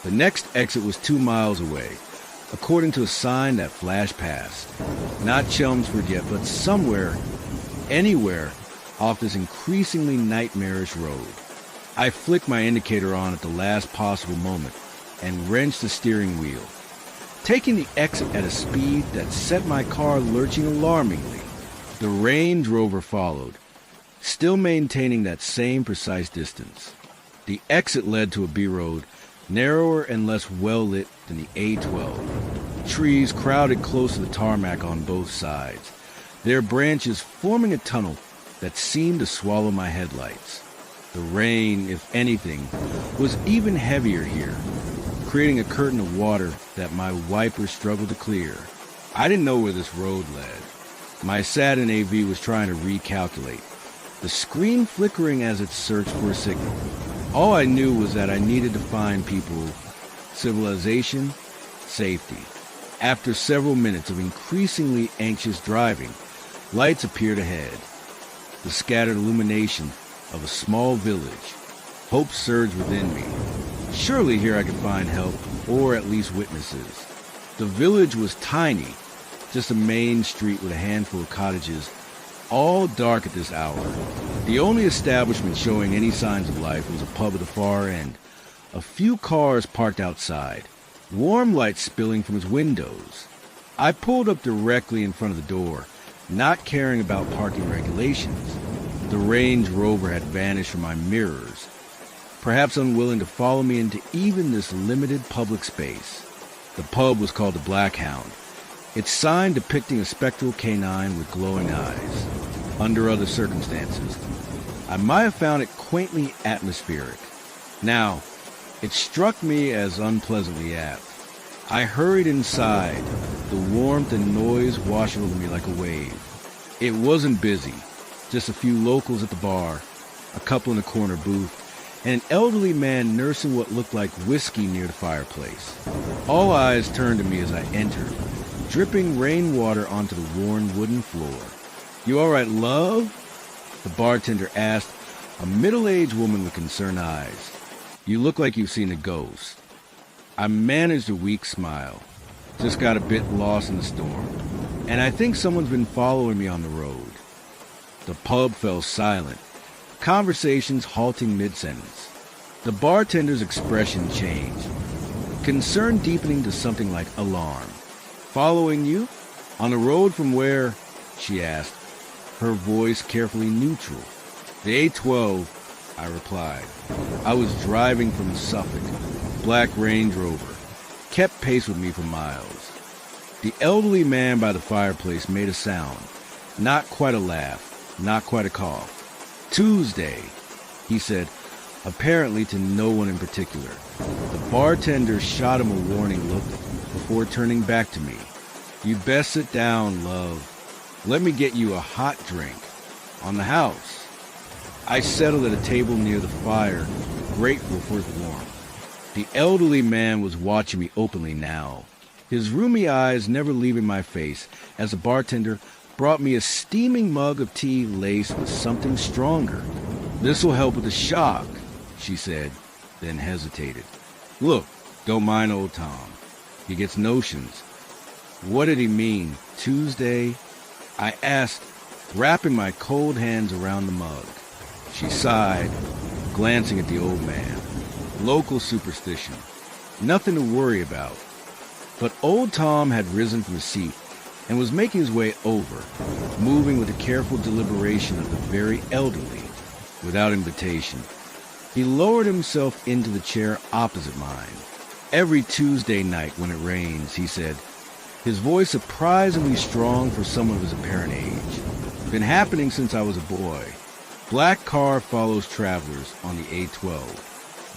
The next exit was 2 miles away, according to a sign that flashed past. Not Chelmsford yet, but somewhere, anywhere, off this increasingly nightmarish road. I flicked my indicator on at the last possible moment and wrenched the steering wheel, taking the exit at a speed that set my car lurching alarmingly. The Range Rover followed, still maintaining that same precise distance. The exit led to a B-road, narrower and less well-lit than the A12. Trees crowded close to the tarmac on both sides, their branches forming a tunnel that seemed to swallow my headlights. The rain, if anything, was even heavier here, creating a curtain of water that my wipers struggled to clear. I didn't know where this road led. My Saturn AV was trying to recalculate, the screen flickering as it searched for a signal. All I knew was that I needed to find people, civilization, safety. After several minutes of increasingly anxious driving, lights appeared ahead. The scattered illumination of a small village. Hope surged within me. Surely here I could find help, or at least witnesses. The village was tiny, just a main street with a handful of cottages, all dark at this hour. The only establishment showing any signs of life was a pub at the far end. A few cars parked outside, warm light spilling from its windows. I pulled up directly in front of the door, not caring about parking regulations. The Range Rover had vanished from my mirrors, perhaps unwilling to follow me into even this limited public space. The pub was called the Black Hound, its sign depicting a spectral canine with glowing eyes. Under other circumstances, I might have found it quaintly atmospheric. Now, it struck me as unpleasantly apt. I hurried inside, the warmth and noise washing over me like a wave. It wasn't busy, just a few locals at the bar, a couple in a corner booth, and an elderly man nursing what looked like whiskey near the fireplace. All eyes turned to me as I entered, dripping rainwater onto the worn wooden floor. "You all right, love?" the bartender asked, a middle-aged woman with concerned eyes. "You look like you've seen a ghost." I managed a weak smile. Just got a bit lost in the storm, and I think someone's been following me on the road. The pub fell silent, conversations halting mid-sentence. The bartender's expression changed, concern deepening to something like alarm. "Following you? On the road from where?" she asked, her voice carefully neutral. "The A12, I replied. I was driving from Suffolk. Black Range Rover. Kept pace with me for miles. The elderly man by the fireplace made a sound. Not quite a laugh, not quite a cough. "Tuesday," he said, apparently to no one in particular. The bartender shot him a warning look before turning back to me. "You'd best sit down, love. Let me get you a hot drink. On the house." I settled at a table near the fire, grateful for its warmth. The elderly man was watching me openly now, his rheumy eyes never leaving my face, as the bartender brought me a steaming mug of tea laced with something stronger. "This'll help with the shock," she said, then hesitated. "Look, don't mind old Tom. He gets notions." What did he mean? Tuesday? I asked, wrapping my cold hands around the mug. She sighed, glancing at the old man. Local superstition. Nothing to worry about. But old Tom had risen from his seat and was making his way over, moving with the careful deliberation of the very elderly, without invitation. He lowered himself into the chair opposite mine. "Every Tuesday night when it rains," he said, his voice surprisingly strong for someone of his apparent age. "Been happening since I was a boy. Black car follows travelers on the A12.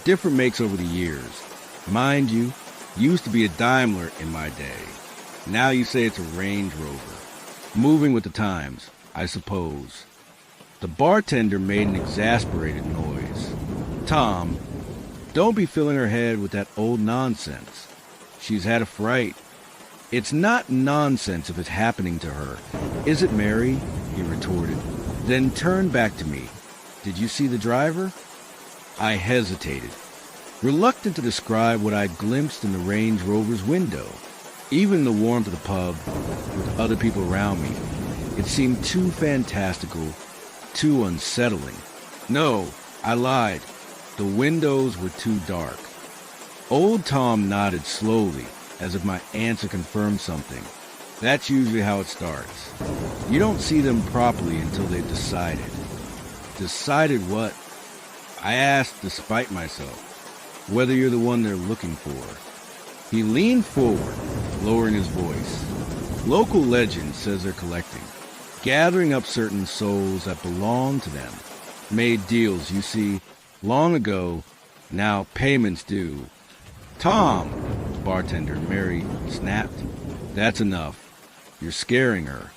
Different makes over the years. Mind you, used to be a Daimler in my day. Now you say it's a Range Rover. Moving with the times, I suppose." The bartender made an exasperated noise. "Tom, don't be filling her head with that old nonsense. She's had a fright." "It's not nonsense if it's happening to her, is it, Mary?" he retorted, then turned back to me. "Did you see the driver?" I hesitated, reluctant to describe what I glimpsed in the Range Rover's window. Even the warmth of the pub, with other people around me, it seemed too fantastical, too unsettling. "No, I lied. The windows were too dark." Old Tom nodded slowly, as if my answer confirmed something. That's usually how it starts. You don't see them properly until they've decided. Decided what? I asked, despite myself, whether you're the one they're looking for. He leaned forward, lowering his voice. "Local legend says they're collecting, gathering up certain souls that belong to them. Made deals, you see, long ago. Now payments due." "Tom," bartender Mary snapped, "that's enough. You're scaring her."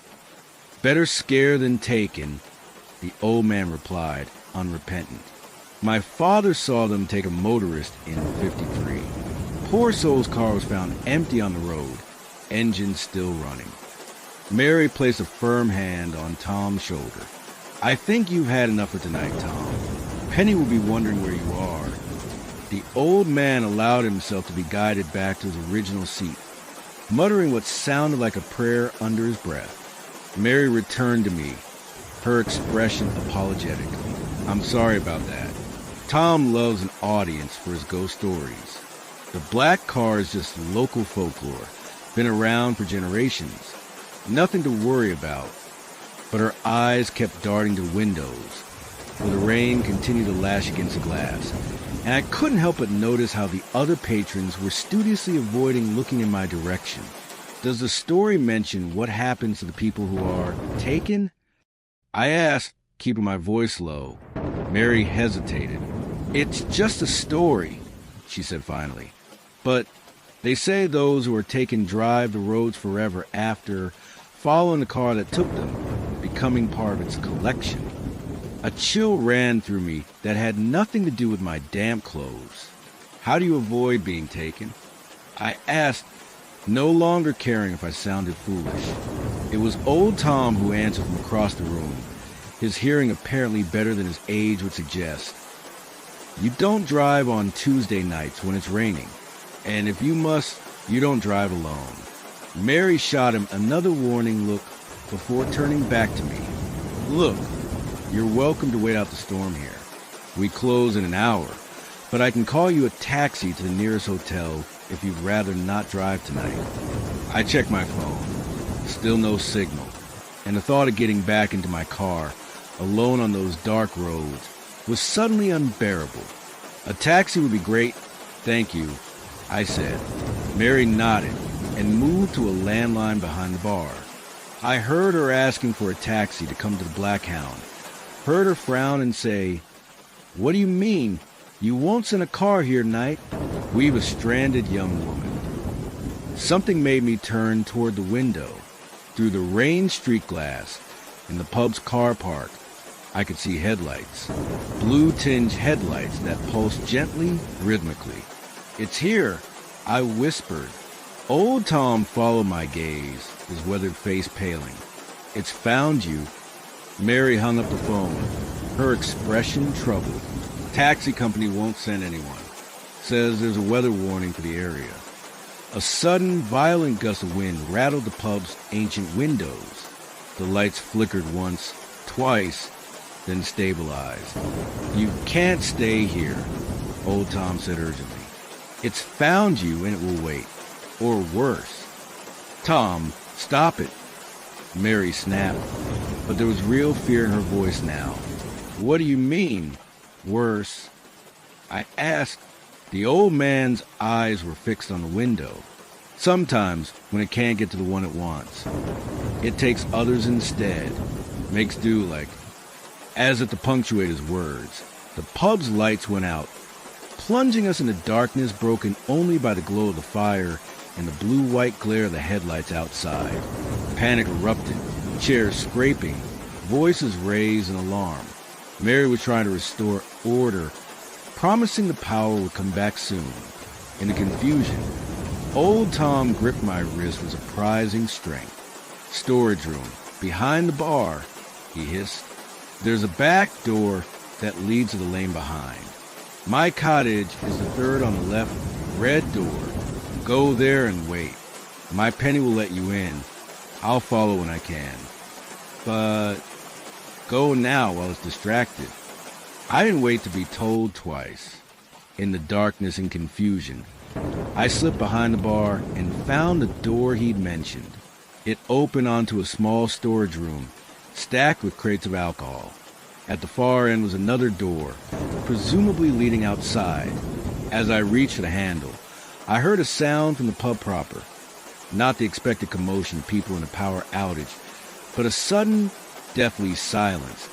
"Better scare than taken," the old man replied, unrepentant. "My father saw them take a motorist in '53. Poor soul's car was found empty on the road, engine still running." Mary placed a firm hand on Tom's shoulder. "I think you've had enough for tonight, Tom. Penny will be wondering where you are." The old man allowed himself to be guided back to his original seat, muttering what sounded like a prayer under his breath. Mary returned to me, her expression apologetic. "I'm sorry about that. Tom loves an audience for his ghost stories. The black car is just local folklore, been around for generations. Nothing to worry about." But her eyes kept darting to windows, where the rain continued to lash against the glass, and I couldn't help but notice how the other patrons were studiously avoiding looking in my direction. "Does the story mention what happens to the people who are taken?" I asked, keeping my voice low. Mary hesitated. "It's just a story," she said finally. "But they say those who are taken drive the roads forever after, following the car that took them, becoming part of its collection." A chill ran through me that had nothing to do with my damp clothes. "How do you avoid being taken?" I asked, no longer caring if I sounded foolish. It was old Tom who answered from across the room, his hearing apparently better than his age would suggest. You don't drive on Tuesday nights when it's raining, and if you must, you don't drive alone. Mary shot him another warning look before turning back to me. Look, you're welcome to wait out the storm here. We close in an hour, but I can call you a taxi to the nearest hotel if you'd rather not drive tonight. I check my phone. Still no signal, and the thought of getting back into my car, alone on those dark roads, was suddenly unbearable. A taxi would be great, thank you, I said. Mary nodded and moved to a landline behind the bar. I heard her asking for a taxi to come to the Black Hound, heard her frown and say, "What do you mean? You won't send a car here tonight?" We've a stranded young woman. Something made me turn toward the window. Through the rain-streaked glass in the pub's car park, I could see headlights, blue-tinged headlights that pulsed gently, rhythmically. "It's here," I whispered. Old Tom followed my gaze, his weathered face paling. "It's found you." Mary hung up the phone, her expression troubled. "Taxi company won't send anyone. Says there's a weather warning for the area." A sudden, violent gust of wind rattled the pub's ancient windows. The lights flickered once, twice, then stabilized. "You can't stay here," Old Tom said urgently. "It's found you and it will wait. Or worse." "Tom, stop it," Mary snapped, but there was real fear in her voice now. "What do you mean, worse?" I asked. The old man's eyes were fixed on the window. "Sometimes, when it can't get to the one it wants, it takes others instead. Makes do like." As if to punctuate his words, the pub's lights went out, plunging us into darkness broken only by the glow of the fire and the blue-white glare of the headlights outside. Panic erupted, chairs scraping, voices raised in alarm. Mary was trying to restore order, promising the power would come back soon. In the confusion, Old Tom gripped my wrist with surprising strength. "Storage room, behind the bar," he hissed. "There's a back door that leads to the lane behind. My cottage is the third on the left, red door. Go there and wait. My Penny will let you in. I'll follow when I can. But go now while it's distracted." I didn't wait to be told twice. In the darkness and confusion, I slipped behind the bar and found the door he'd mentioned. It opened onto a small storage room, stacked with crates of alcohol. At the far end was another door, presumably leading outside. As I reached for the handle, I heard a sound from the pub proper. Not the expected commotion of people in a power outage, but a sudden, deathly silence,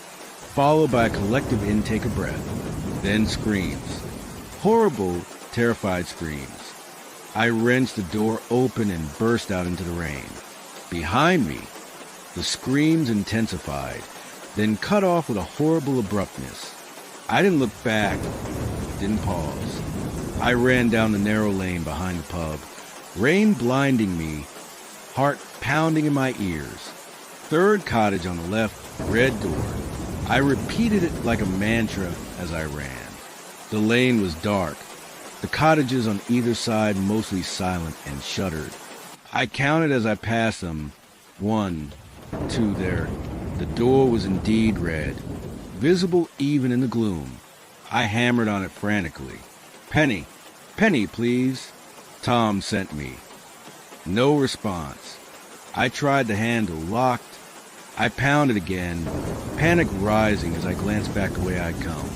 followed by a collective intake of breath, then screams. Horrible, terrified screams. I wrenched the door open and burst out into the rain. Behind me, the screams intensified, then cut off with a horrible abruptness. I didn't look back, didn't pause. I ran down the narrow lane behind the pub, rain blinding me, heart pounding in my ears. Third cottage on the left, red door. I repeated it like a mantra as I ran. The lane was dark, the cottages on either side mostly silent and shuttered. I counted as I passed them. 1, 2 there. The door was indeed red, visible even in the gloom. I hammered on it frantically. "Penny, Penny, please." Tom sent me. No response. I tried the handle, locked. I pounded again, panic rising as I glanced back the way I'd come.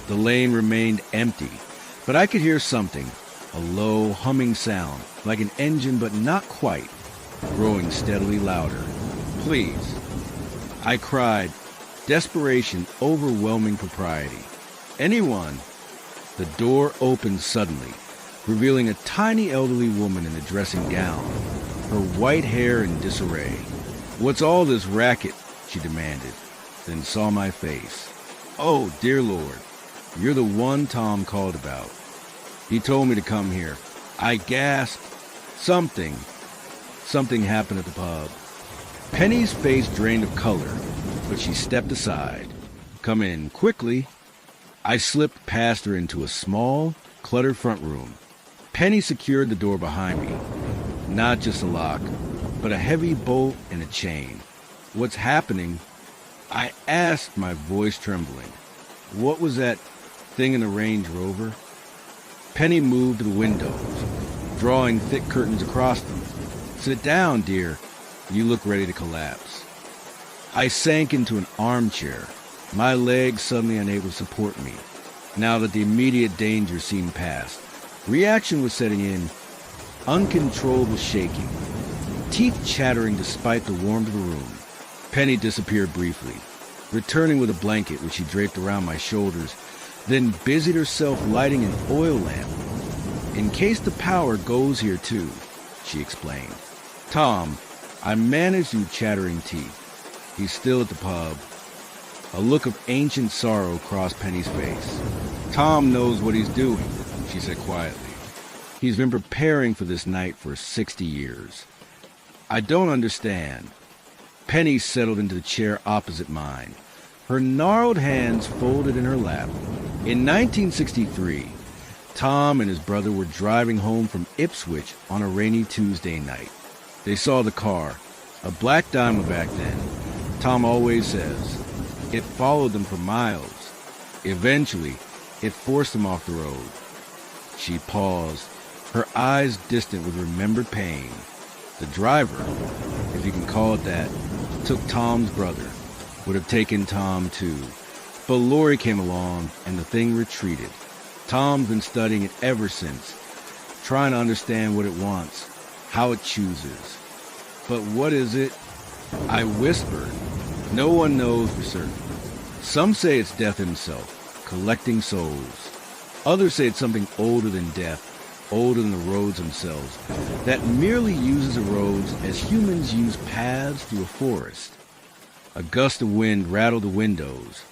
The lane remained empty, but I could hear something, a low, humming sound, like an engine but not quite, growing steadily louder. "Please," I cried, desperation overwhelming propriety. "Anyone." The door opened suddenly, revealing a tiny elderly woman in a dressing gown, her white hair in disarray. "What's all this racket?" she demanded, then saw my face. "Oh, dear Lord, you're the one Tom called about. He told me to come here." I gasped. Something, Something happened at the pub. Penny's face drained of color, but she stepped aside. Come in quickly. I slipped past her into a small, cluttered front room. Penny secured the door behind me. Not just a lock, but a heavy bolt and a chain. What's happening? I asked, my voice trembling. What was that thing in the Range Rover? Penny moved to the windows, drawing thick curtains across them. Sit down, dear. You look ready to collapse. I sank into an armchair, my legs suddenly unable to support me. Now that the immediate danger seemed past, reaction was setting in, uncontrollable shaking, teeth chattering despite the warmth of the room. Penny disappeared briefly, returning with a blanket which she draped around my shoulders, then busied herself lighting an oil lamp. In case the power goes here too, she explained. Tom, I managed through chattering teeth. He's still at the pub. A look of ancient sorrow crossed Penny's face. Tom knows what he's doing, she said quietly. He's been preparing for this night for 60 years. I don't understand. Penny settled into the chair opposite mine, her gnarled hands folded in her lap. In 1963, Tom and his brother were driving home from Ipswich on a rainy Tuesday night. They saw the car, a black Diamondback then. Tom always says, it followed them for miles. Eventually, it forced them off the road. She paused, her eyes distant with remembered pain. The driver, if you can call it that, took Tom's brother, would have taken Tom too. But Lori came along and the thing retreated. Tom's been studying it ever since, trying to understand what it wants, how it chooses. But what is it? I whispered. No one knows for certain. Some say it's death himself, collecting souls. Others say it's something older than death, older than the roads themselves, that merely uses the roads as humans use paths through a forest. A gust of wind rattled the windows,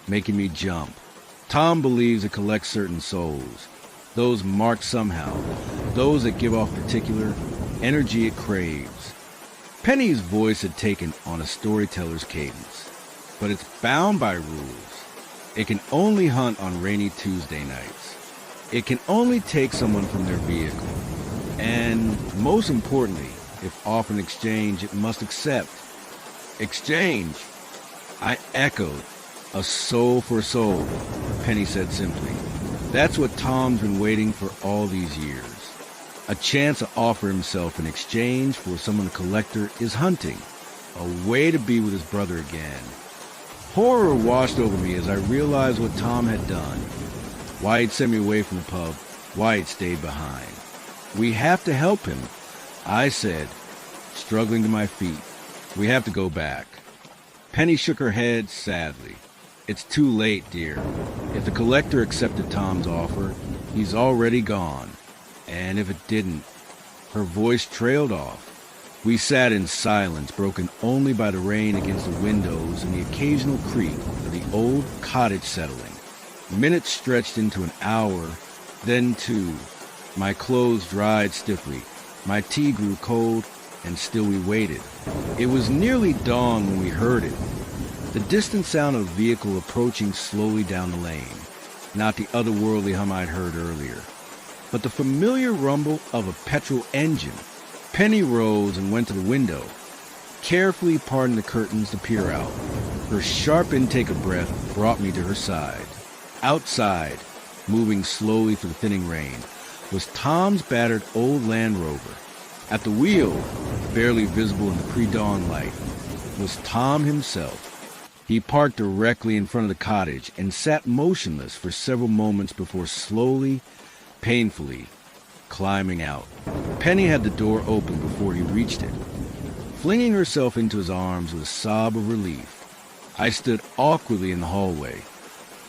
making me jump. Tom believes it collects certain souls, those marked somehow, those that give off particular energy it craves. Penny's voice had taken on a storyteller's cadence, but it's bound by rules. It can only hunt on rainy Tuesday nights. It can only take someone from their vehicle. And most importantly, if offered in exchange, it must accept. Exchange? I echoed. A soul for a soul, Penny said simply. That's what Tom's been waiting for all these years. A chance to offer himself in exchange for someone a collector is hunting. A way to be with his brother again. Horror washed over me as I realized what Tom had done. Why he'd sent me away from the pub. Why he'd stayed behind. We have to help him, I said, struggling to my feet. We have to go back. Penny shook her head sadly. It's too late, dear. If the collector accepted Tom's offer, he's already gone. And if it didn't, her voice trailed off. We sat in silence, broken only by the rain against the windows and the occasional creak of the old cottage settling. Minutes stretched into an hour, then two. My clothes dried stiffly. My tea grew cold, and still we waited. It was nearly dawn when we heard it. The distant sound of a vehicle approaching slowly down the lane. Not the otherworldly hum I'd heard earlier, but the familiar rumble of a petrol engine. Penny rose and went to the window, carefully parting the curtains to peer out. Her sharp intake of breath brought me to her side. Outside, moving slowly through the thinning rain, was Tom's battered old Land Rover. At the wheel, barely visible in the pre-dawn light, was Tom himself. He parked directly in front of the cottage and sat motionless for several moments before slowly, painfully, climbing out. Penny had the door open before he reached it, flinging herself into his arms with a sob of relief. I stood awkwardly in the hallway,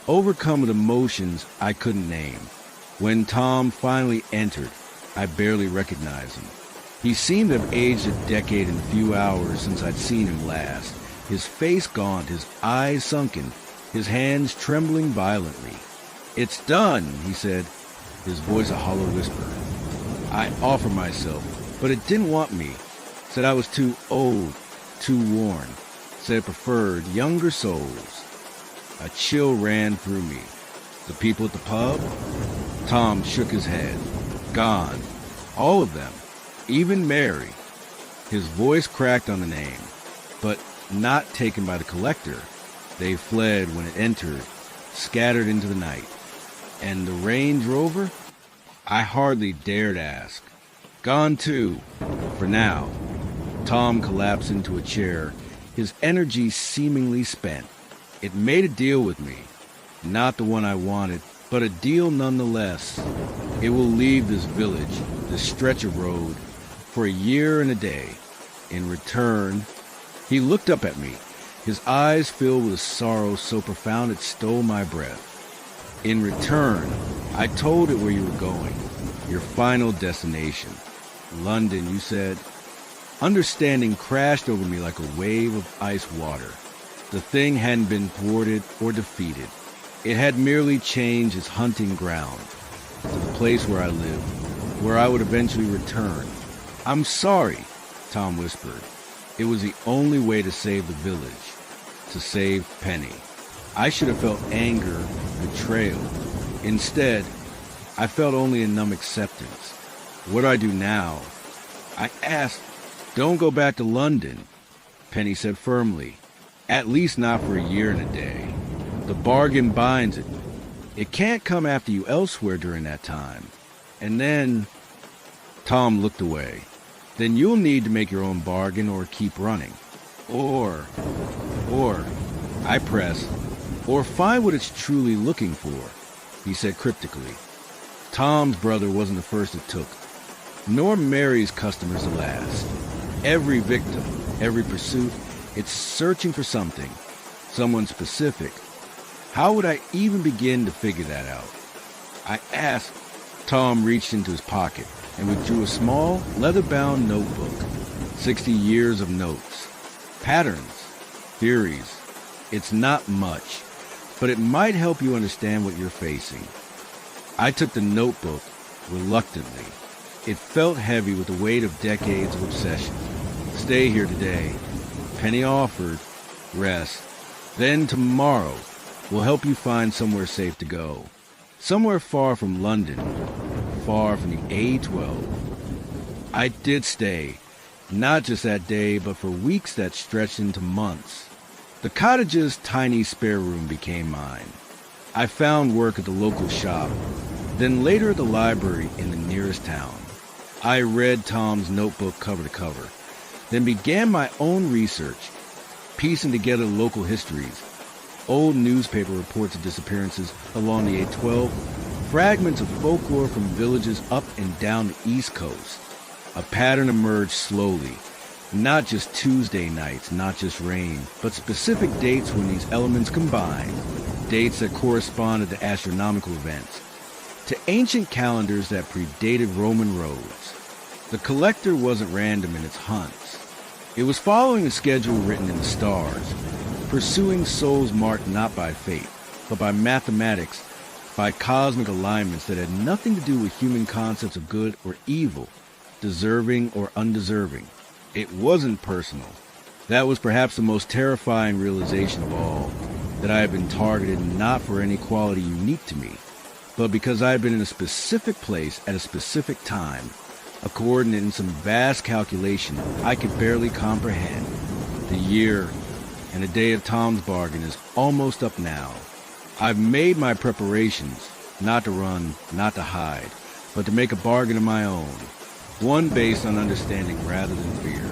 overcome with emotions I couldn't name. When Tom finally entered, I barely recognized him. He seemed to have aged a decade in the few hours since I'd seen him last. His face gaunt, his eyes sunken, his hands trembling violently. It's done, he said, his voice a hollow whisper. I offered myself, but it didn't want me. said I was too old, too worn, said preferred younger souls. A chill ran through me. The people at the pub? Tom shook his head. Gone. All of them. Even Mary. His voice cracked on the name, but not taken by the collector. They fled when it entered, scattered into the night. And the Range Rover? I hardly dared ask. Gone too, for now. Tom collapsed into a chair, his energy seemingly spent. It made a deal with me. Not the one I wanted, but a deal nonetheless. It will leave this village, this stretch of road, for a year and a day. In return, he looked up at me, his eyes filled with a sorrow so profound it stole my breath. In return, I told it where you were going, your final destination. London, you said. Understanding crashed over me like a wave of ice water. The thing hadn't been thwarted or defeated. It had merely changed its hunting ground to the place where I lived, where I would eventually return. I'm sorry, Tom whispered. It was the only way to save the village, to save Penny. I should have felt anger, betrayal. Instead, I felt only a numb acceptance. What do I do now? I asked. Don't go back to London, Penny said firmly. At least not for a year and a day. The bargain binds it. It can't come after you elsewhere during that time. And then... Tom looked away. Then you'll need to make your own bargain or keep running. Or, I pressed, or find what it's truly looking for, he said cryptically. Tom's brother wasn't the first it took, nor Mary's customers the last. Every victim, every pursuit, it's searching for something, someone specific. How would I even begin to figure that out? I asked. Tom reached into his pocket and withdrew a small, leather-bound notebook. 60 years of notes. Patterns. Theories. It's not much, but it might help you understand what you're facing. I took the notebook reluctantly. It felt heavy with the weight of decades of obsession. Stay here today. Penny offered. Rest. Then tomorrow, we'll help you find somewhere safe to go. Somewhere far from London. Far from the A12. I did stay. Not just that day, but for weeks that stretched into months. The cottage's tiny spare room became mine. I found work at the local shop, then later at the library in the nearest town. I read Tom's notebook cover to cover, then began my own research, piecing together local histories, old newspaper reports of disappearances along the A12, fragments of folklore from villages up and down the East Coast. A pattern emerged slowly. Not just Tuesday nights, not just rain, but specific dates when these elements combined. Dates that corresponded to astronomical events, to ancient calendars that predated Roman roads. The collector wasn't random in its hunts. It was following a schedule written in the stars, pursuing souls marked not by fate, but by mathematics, by cosmic alignments that had nothing to do with human concepts of good or evil, deserving or undeserving. It wasn't personal. That was perhaps the most terrifying realization of all, that I had been targeted not for any quality unique to me, but because I had been in a specific place at a specific time, a coordinate in some vast calculation I could barely comprehend. The year and the day of Tom's bargain is almost up now. I've made my preparations, not to run, not to hide, but to make a bargain of my own. One based on understanding rather than fear.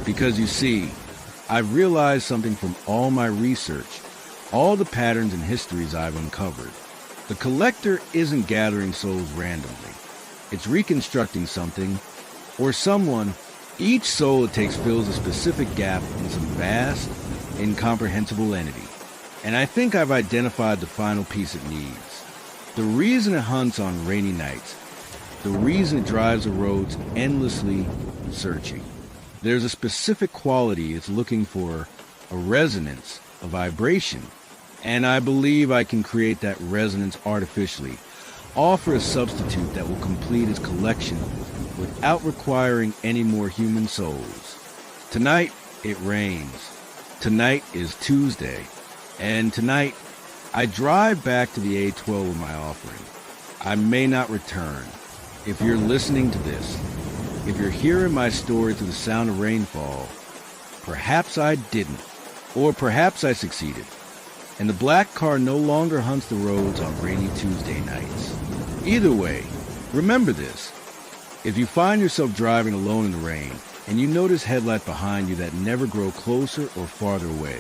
Because you see, I've realized something from all my research, all the patterns and histories I've uncovered. The collector isn't gathering souls randomly. It's reconstructing something, or someone. Each soul it takes fills a specific gap in some vast, incomprehensible entity. And I think I've identified the final piece it needs. The reason it hunts on rainy nights, the reason it drives the roads endlessly searching. There's a specific quality it's looking for, a resonance, a vibration. And I believe I can create that resonance artificially, offer a substitute that will complete its collection without requiring any more human souls. Tonight, it rains. Tonight is Tuesday. And tonight, I drive back to the A12 with my offering. I may not return. If you're listening to this, if you're hearing my story through the sound of rainfall, perhaps I didn't, or perhaps I succeeded, and the black car no longer hunts the roads on rainy Tuesday nights. Either way, remember this. If you find yourself driving alone in the rain, and you notice headlights behind you that never grow closer or farther away,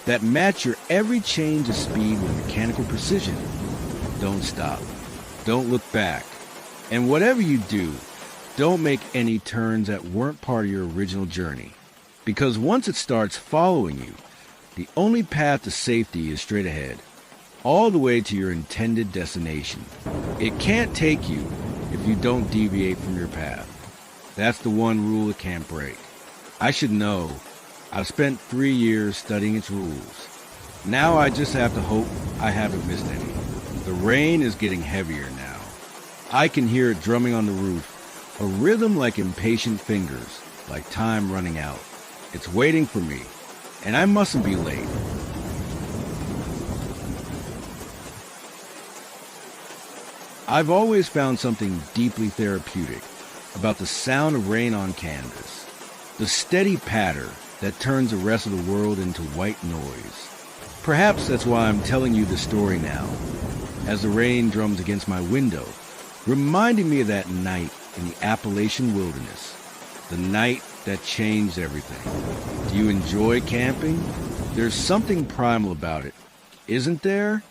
that match your every change of speed with mechanical precision, don't stop. Don't look back. And whatever you do, don't make any turns that weren't part of your original journey. Because once it starts following you, the only path to safety is straight ahead, all the way to your intended destination. It can't take you if you don't deviate from your path. That's the one rule it can't break. I should know. I've spent 3 years studying its rules. Now I just have to hope I haven't missed any. The rain is getting heavier now. I can hear it drumming on the roof, a rhythm like impatient fingers, like time running out. It's waiting for me, and I mustn't be late. I've always found something deeply therapeutic about the sound of rain on canvas, the steady patter that turns the rest of the world into white noise. Perhaps that's why I'm telling you the story now, as the rain drums against my window, reminding me of that night in the Appalachian wilderness, the night that changed everything. Do you enjoy camping? There's something primal about it, isn't there?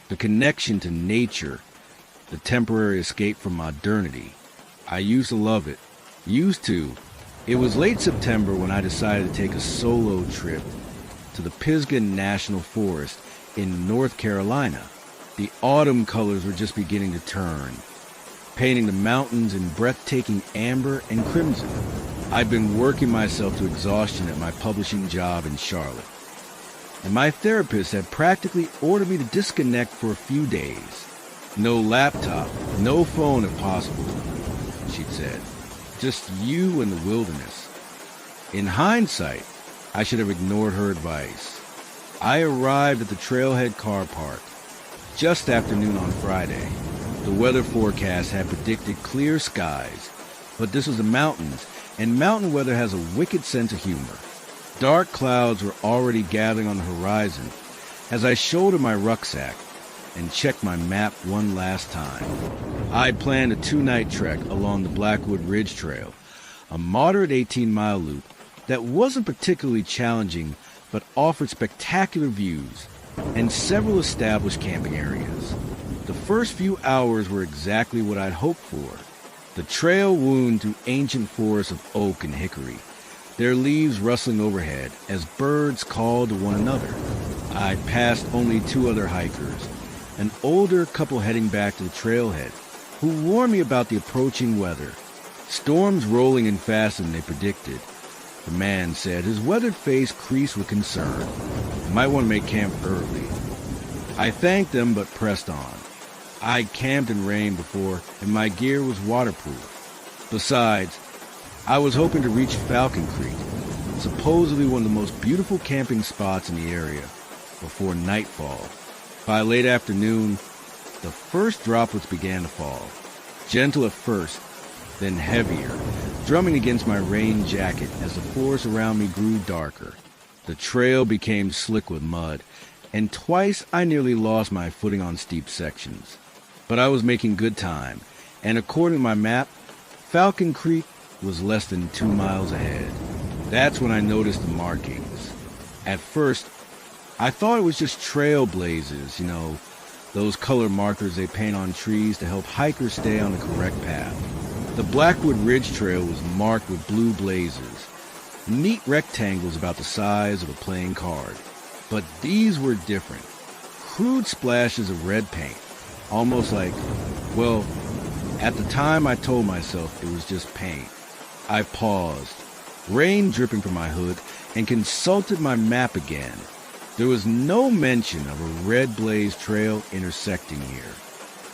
The connection to nature, the temporary escape from modernity. I used to love it. Used to. It was late September when I decided to take a solo trip to the Pisgah National Forest in North Carolina. The autumn colors were just beginning to turn, painting the mountains in breathtaking amber and crimson. I'd been working myself to exhaustion at my publishing job in Charlotte, and my therapist had practically ordered me to disconnect for a few days. No laptop, no phone if possible, she'd said. Just you and the wilderness. In hindsight, I should have ignored her advice. I arrived at the Trailhead car park just after noon on Friday. The weather forecast had predicted clear skies, but this was the mountains, and mountain weather has a wicked sense of humor. Dark clouds were already gathering on the horizon as I shouldered my rucksack and checked my map one last time. I planned a 2-night trek along the Blackwood Ridge Trail, a moderate 18-mile loop that wasn't particularly challenging but offered spectacular views and several established camping areas. The first few hours were exactly what I'd hoped for. The trail wound through ancient forests of oak and hickory, their leaves rustling overhead as birds called to one another. I passed only 2 other hikers, an older couple heading back to the trailhead, who warned me about the approaching weather. Storms rolling in faster than they predicted. The man said, his weathered face creased with concern. Might want to make camp early. I thanked them but pressed on. I'd camped in rain before, and my gear was waterproof. Besides, I was hoping to reach Falcon Creek, supposedly one of the most beautiful camping spots in the area, before nightfall. By late afternoon, the first droplets began to fall, gentle at first, then heavier, drumming against my rain jacket as the forest around me grew darker. The trail became slick with mud, and twice I nearly lost my footing on steep sections. But I was making good time, and according to my map, Falcon Creek was less than 2 miles ahead. That's when I noticed the markings. At first, I thought it was just trail blazes, those color markers they paint on trees to help hikers stay on the correct path. The Blackwood Ridge Trail was marked with blue blazes, neat rectangles about the size of a playing card. But these were different. Crude splashes of red paint, almost like, at the time I told myself it was just paint. I paused, rain dripping from my hood, and consulted my map again. There was no mention of a red blaze trail intersecting here.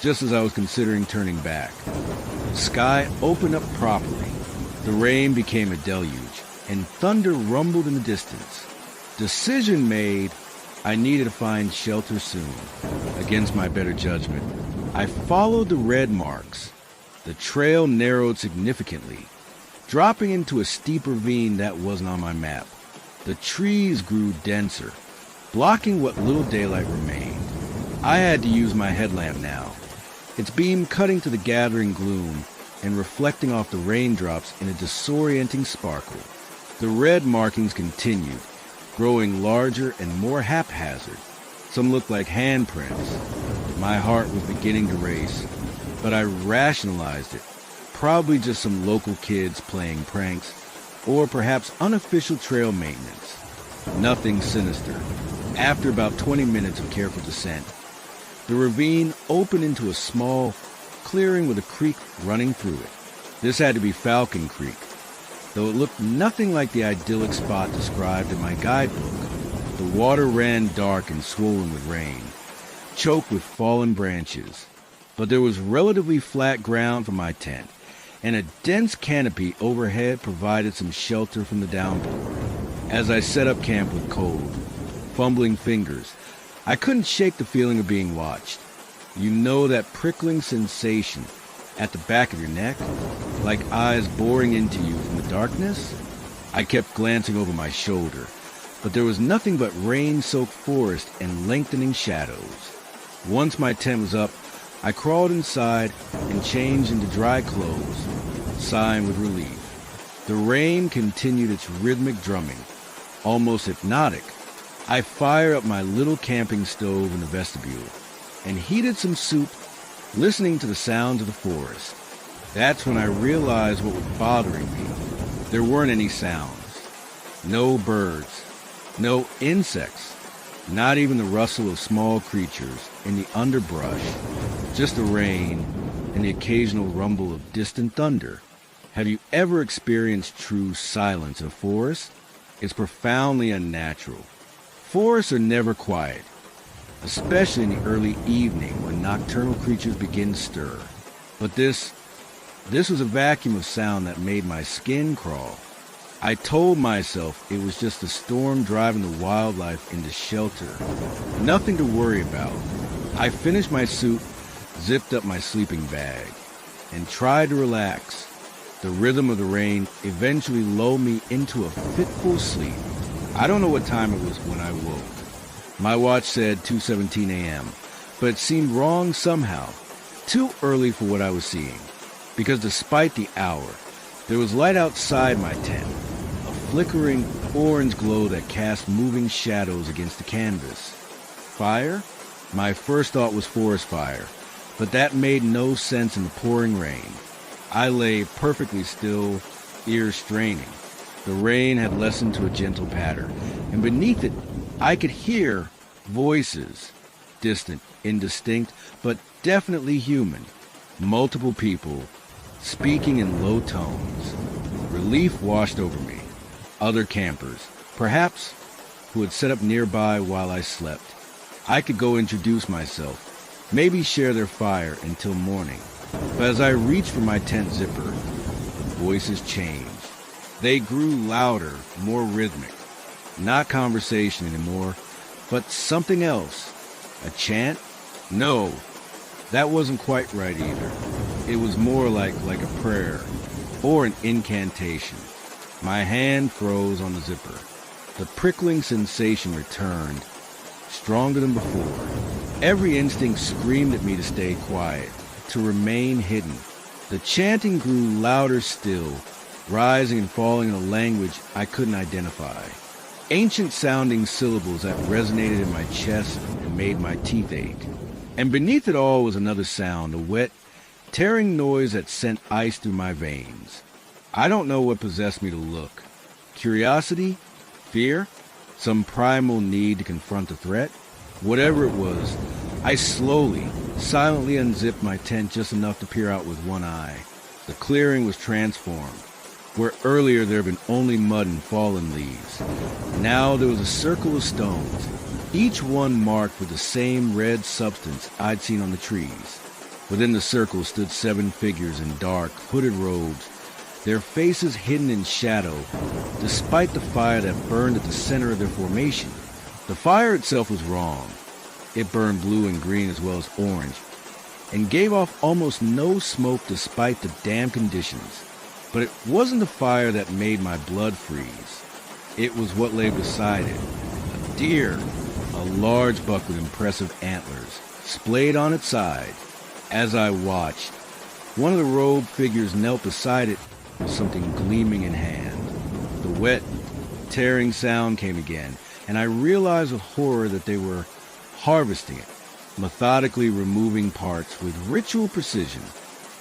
Just as I was considering turning back, the sky opened up properly. The rain became a deluge, and thunder rumbled in the distance. Decision made. I needed to find shelter soon. Against my better judgment, I followed the red marks. The trail narrowed significantly, dropping into a steep ravine that wasn't on my map. The trees grew denser, blocking what little daylight remained. I had to use my headlamp now, its beam cutting to the gathering gloom and reflecting off the raindrops in a disorienting sparkle. The red markings continued, growing larger and more haphazard. Some looked like handprints. My heart was beginning to race, but I rationalized it. Probably just some local kids playing pranks, or perhaps unofficial trail maintenance. Nothing sinister. After about 20 minutes of careful descent, the ravine opened into a small clearing with a creek running through it. This had to be Falcon Creek, though it looked nothing like the idyllic spot described in my guidebook. The water ran dark and swollen with rain, choked with fallen branches. But there was relatively flat ground for my tent, and a dense canopy overhead provided some shelter from the downpour. As I set up camp with cold, fumbling fingers, I couldn't shake the feeling of being watched. You know that prickling sensation at the back of your neck, like eyes boring into you from the darkness? I kept glancing over my shoulder, but there was nothing but rain-soaked forest and lengthening shadows. Once my tent was up, I crawled inside and changed into dry clothes, sighing with relief. The rain continued its rhythmic drumming, almost hypnotic. I fired up my little camping stove in the vestibule and heated some soup, listening to the sounds of the forest. That's when I realized what was bothering me. There weren't any sounds. No birds. No insects. Not even the rustle of small creatures in the underbrush. Just the rain and the occasional rumble of distant thunder. Have you ever experienced true silence in a forest? It's profoundly unnatural. Forests are never quiet, especially in the early evening when nocturnal creatures begin to stir. But this was a vacuum of sound that made my skin crawl. I told myself it was just a storm driving the wildlife into shelter. Nothing to worry about. I finished my soup, zipped up my sleeping bag, and tried to relax. The rhythm of the rain eventually lulled me into a fitful sleep. I don't know what time it was when I woke. My watch said 2:17 a.m., but it seemed wrong somehow. Too early for what I was seeing. Because despite the hour, there was light outside my tent. A flickering orange glow that cast moving shadows against the canvas. Fire? My first thought was forest fire, but that made no sense in the pouring rain. I lay perfectly still, ears straining. The rain had lessened to a gentle patter, and beneath it, I could hear voices. Distant, indistinct, but definitely human. Multiple people, speaking in low tones. Relief washed over me. Other campers, perhaps, who had set up nearby while I slept. I could go introduce myself, maybe share their fire until morning. But as I reached for my tent zipper, the voices changed. They grew louder, more rhythmic. Not conversation anymore, but something else. A chant? No, that wasn't quite right either. It was more like a prayer, or an incantation. My hand froze on the zipper. The prickling sensation returned, stronger than before. Every instinct screamed at me to stay quiet, to remain hidden. The chanting grew louder still, rising and falling in a language I couldn't identify. Ancient-sounding syllables that resonated in my chest and made my teeth ache. And beneath it all was another sound, a wet, tearing noise that sent ice through my veins. I don't know what possessed me to look. Curiosity? Fear? Some primal need to confront the threat? Whatever it was, I slowly, silently unzipped my tent just enough to peer out with one eye. The clearing was transformed. Where earlier there had been only mud and fallen leaves, now there was a circle of stones, each one marked with the same red substance I'd seen on the trees. Within the circle stood 7 figures in dark, hooded robes, their faces hidden in shadow, despite the fire that burned at the center of their formation. The fire itself was wrong. It burned blue and green as well as orange, and gave off almost no smoke despite the damp conditions. But it wasn't the fire that made my blood freeze. It was what lay beside it. A deer, a large buck with impressive antlers, splayed on its side. As I watched, one of the robed figures knelt beside it with something gleaming in hand. The wet, tearing sound came again, and I realized with horror that they were harvesting it, methodically removing parts with ritual precision.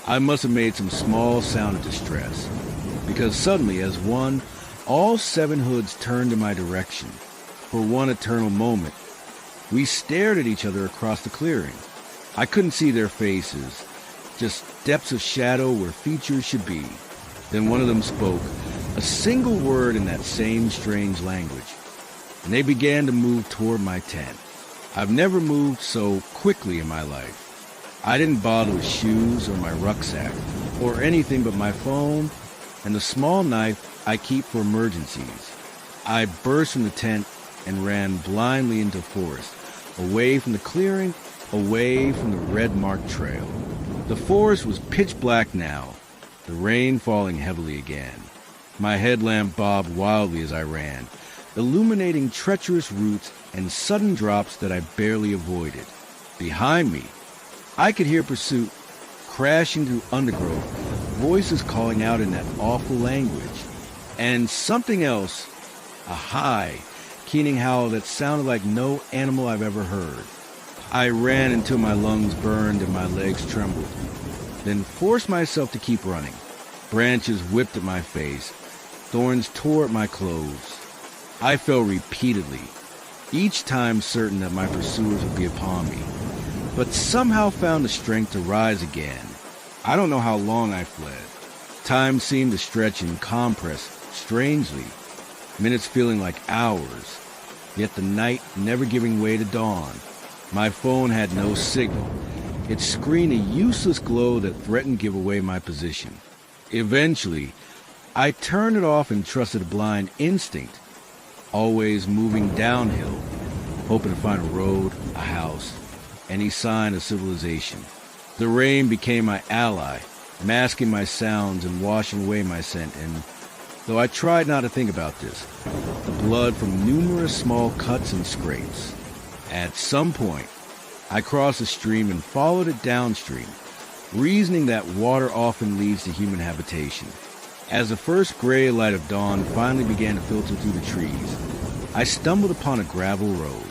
I must have made some small sound of distress, because suddenly, as one, all 7 hoods turned in my direction. For one eternal moment, we stared at each other across the clearing. I couldn't see their faces, just depths of shadow where features should be. Then one of them spoke, a single word in that same strange language, and they began to move toward my tent. I've never moved so quickly in my life. I didn't bother with shoes or my rucksack or anything but my phone and the small knife I keep for emergencies. I burst from the tent and ran blindly into the forest, away from the clearing, away from the red-marked trail. The forest was pitch black now, the rain falling heavily again. My headlamp bobbed wildly as I ran, illuminating treacherous roots and sudden drops that I barely avoided. Behind me, I could hear pursuit, crashing through undergrowth, voices calling out in that awful language, and something else, a high, keening howl that sounded like no animal I've ever heard. I ran until my lungs burned and my legs trembled, then forced myself to keep running. Branches whipped at my face, thorns tore at my clothes. I fell repeatedly, each time certain that my pursuers would be upon me, but somehow found the strength to rise again. I don't know how long I fled. Time seemed to stretch and compress strangely, minutes feeling like hours, yet the night never giving way to dawn. My phone had no signal. It screened a useless glow that threatened to give away my position. Eventually, I turned it off and trusted a blind instinct, always moving downhill, hoping to find a road, a house, any sign of civilization. The rain became my ally, masking my sounds and washing away my scent, and though I tried not to think about this, the blood from numerous small cuts and scrapes. At some point, I crossed a stream and followed it downstream, reasoning that water often leads to human habitation. As the first gray light of dawn finally began to filter through the trees, I stumbled upon a gravel road.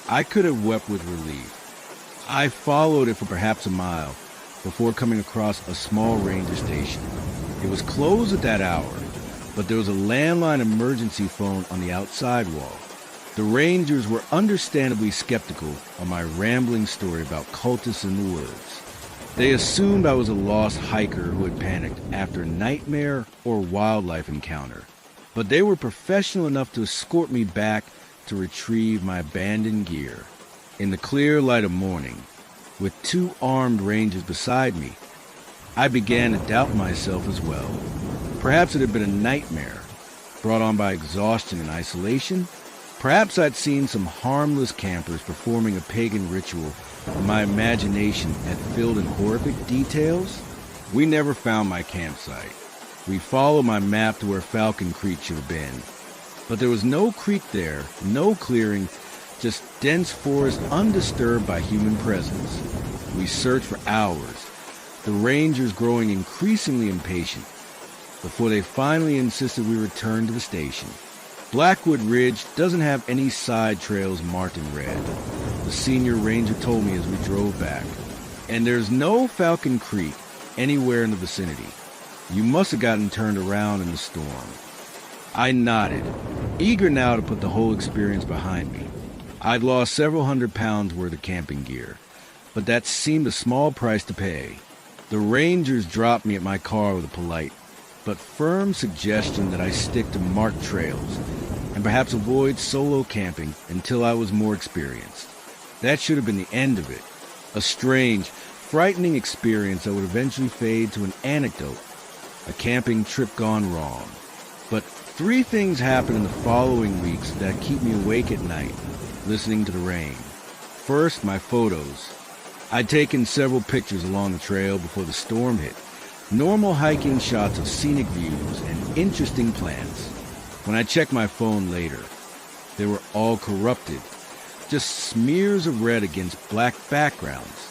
I could have wept with relief. I followed it for perhaps a mile before coming across a small ranger station. It was closed at that hour, but there was a landline emergency phone on the outside wall. The rangers were understandably skeptical of my rambling story about cultists in the woods. They assumed I was a lost hiker who had panicked after a nightmare or wildlife encounter, but they were professional enough to escort me back to retrieve my abandoned gear. In the clear light of morning, with 2 armed rangers beside me, I began to doubt myself as well. Perhaps it had been a nightmare, brought on by exhaustion and isolation. Perhaps I'd seen some harmless campers performing a pagan ritual and my imagination had filled in horrific details. We never found my campsite. We followed my map to where Falcon Creek should have been. But there was no creek there, no clearing, just dense forest undisturbed by human presence. We searched for hours, the rangers growing increasingly impatient, before they finally insisted we return to the station. Blackwood Ridge doesn't have any side trails marked in red, the senior ranger told me as we drove back. And there's no Falcon Creek anywhere in the vicinity. You must have gotten turned around in the storm. I nodded, eager now to put the whole experience behind me. I'd lost several hundred pounds worth of camping gear, but that seemed a small price to pay. The rangers dropped me at my car with a polite but firm suggestion that I stick to marked trails and perhaps avoid solo camping until I was more experienced. That should have been the end of it. A strange, frightening experience that would eventually fade to an anecdote, a camping trip gone wrong. But 3 things happen in the following weeks that keep me awake at night, listening to the rain. First, my photos. I'd taken several pictures along the trail before the storm hit. Normal hiking shots of scenic views and interesting plants. When I checked my phone later, they were all corrupted, just smears of red against black backgrounds.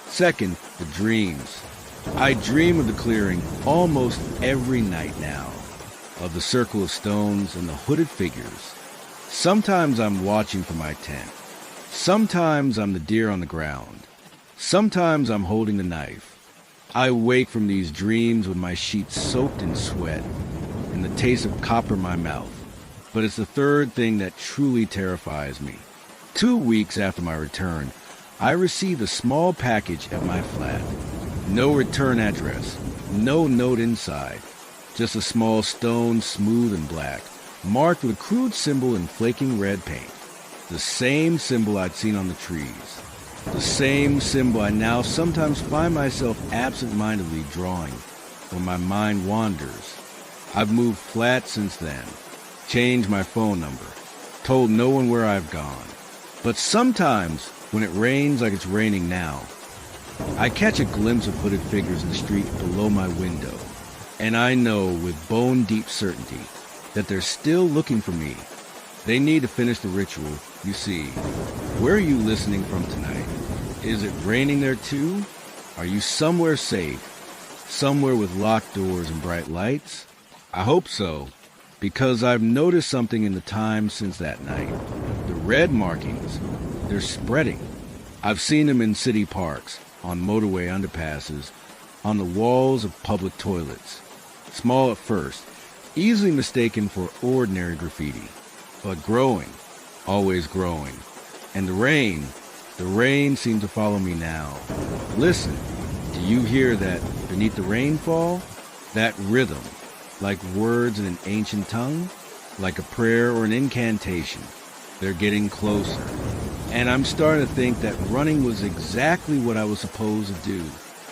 Second, the dreams. I dream of the clearing almost every night now, of the circle of stones and the hooded figures. Sometimes I'm watching from my tent. Sometimes I'm the deer on the ground. Sometimes I'm holding the knife. I wake from these dreams with my sheets soaked in sweat and the taste of copper in my mouth. But it's the third thing that truly terrifies me. 2 weeks after my return, I received a small package at my flat. No return address, no note inside, just a small stone, smooth and black, marked with a crude symbol in flaking red paint. The same symbol I'd seen on the trees. The same symbol I now sometimes find myself absent-mindedly drawing when my mind wanders. I've moved flat since then, changed my phone number, told no one where I've gone. But sometimes, when it rains like it's raining now, I catch a glimpse of hooded figures in the street below my window, and I know with bone-deep certainty that they're still looking for me. They need to finish the ritual. You see, where are you listening from tonight? Is it raining there too? Are you somewhere safe? Somewhere with locked doors and bright lights? I hope so, because I've noticed something in the time since that night. The red markings, they're spreading. I've seen them in city parks, on motorway underpasses, on the walls of public toilets. Small at first, easily mistaken for ordinary graffiti, but growing, always growing. And the rain seems to follow me now. Listen, do you hear that beneath the rainfall? That rhythm, like words in an ancient tongue, like a prayer or an incantation. They're getting closer. And I'm starting to think that running was exactly what I was supposed to do.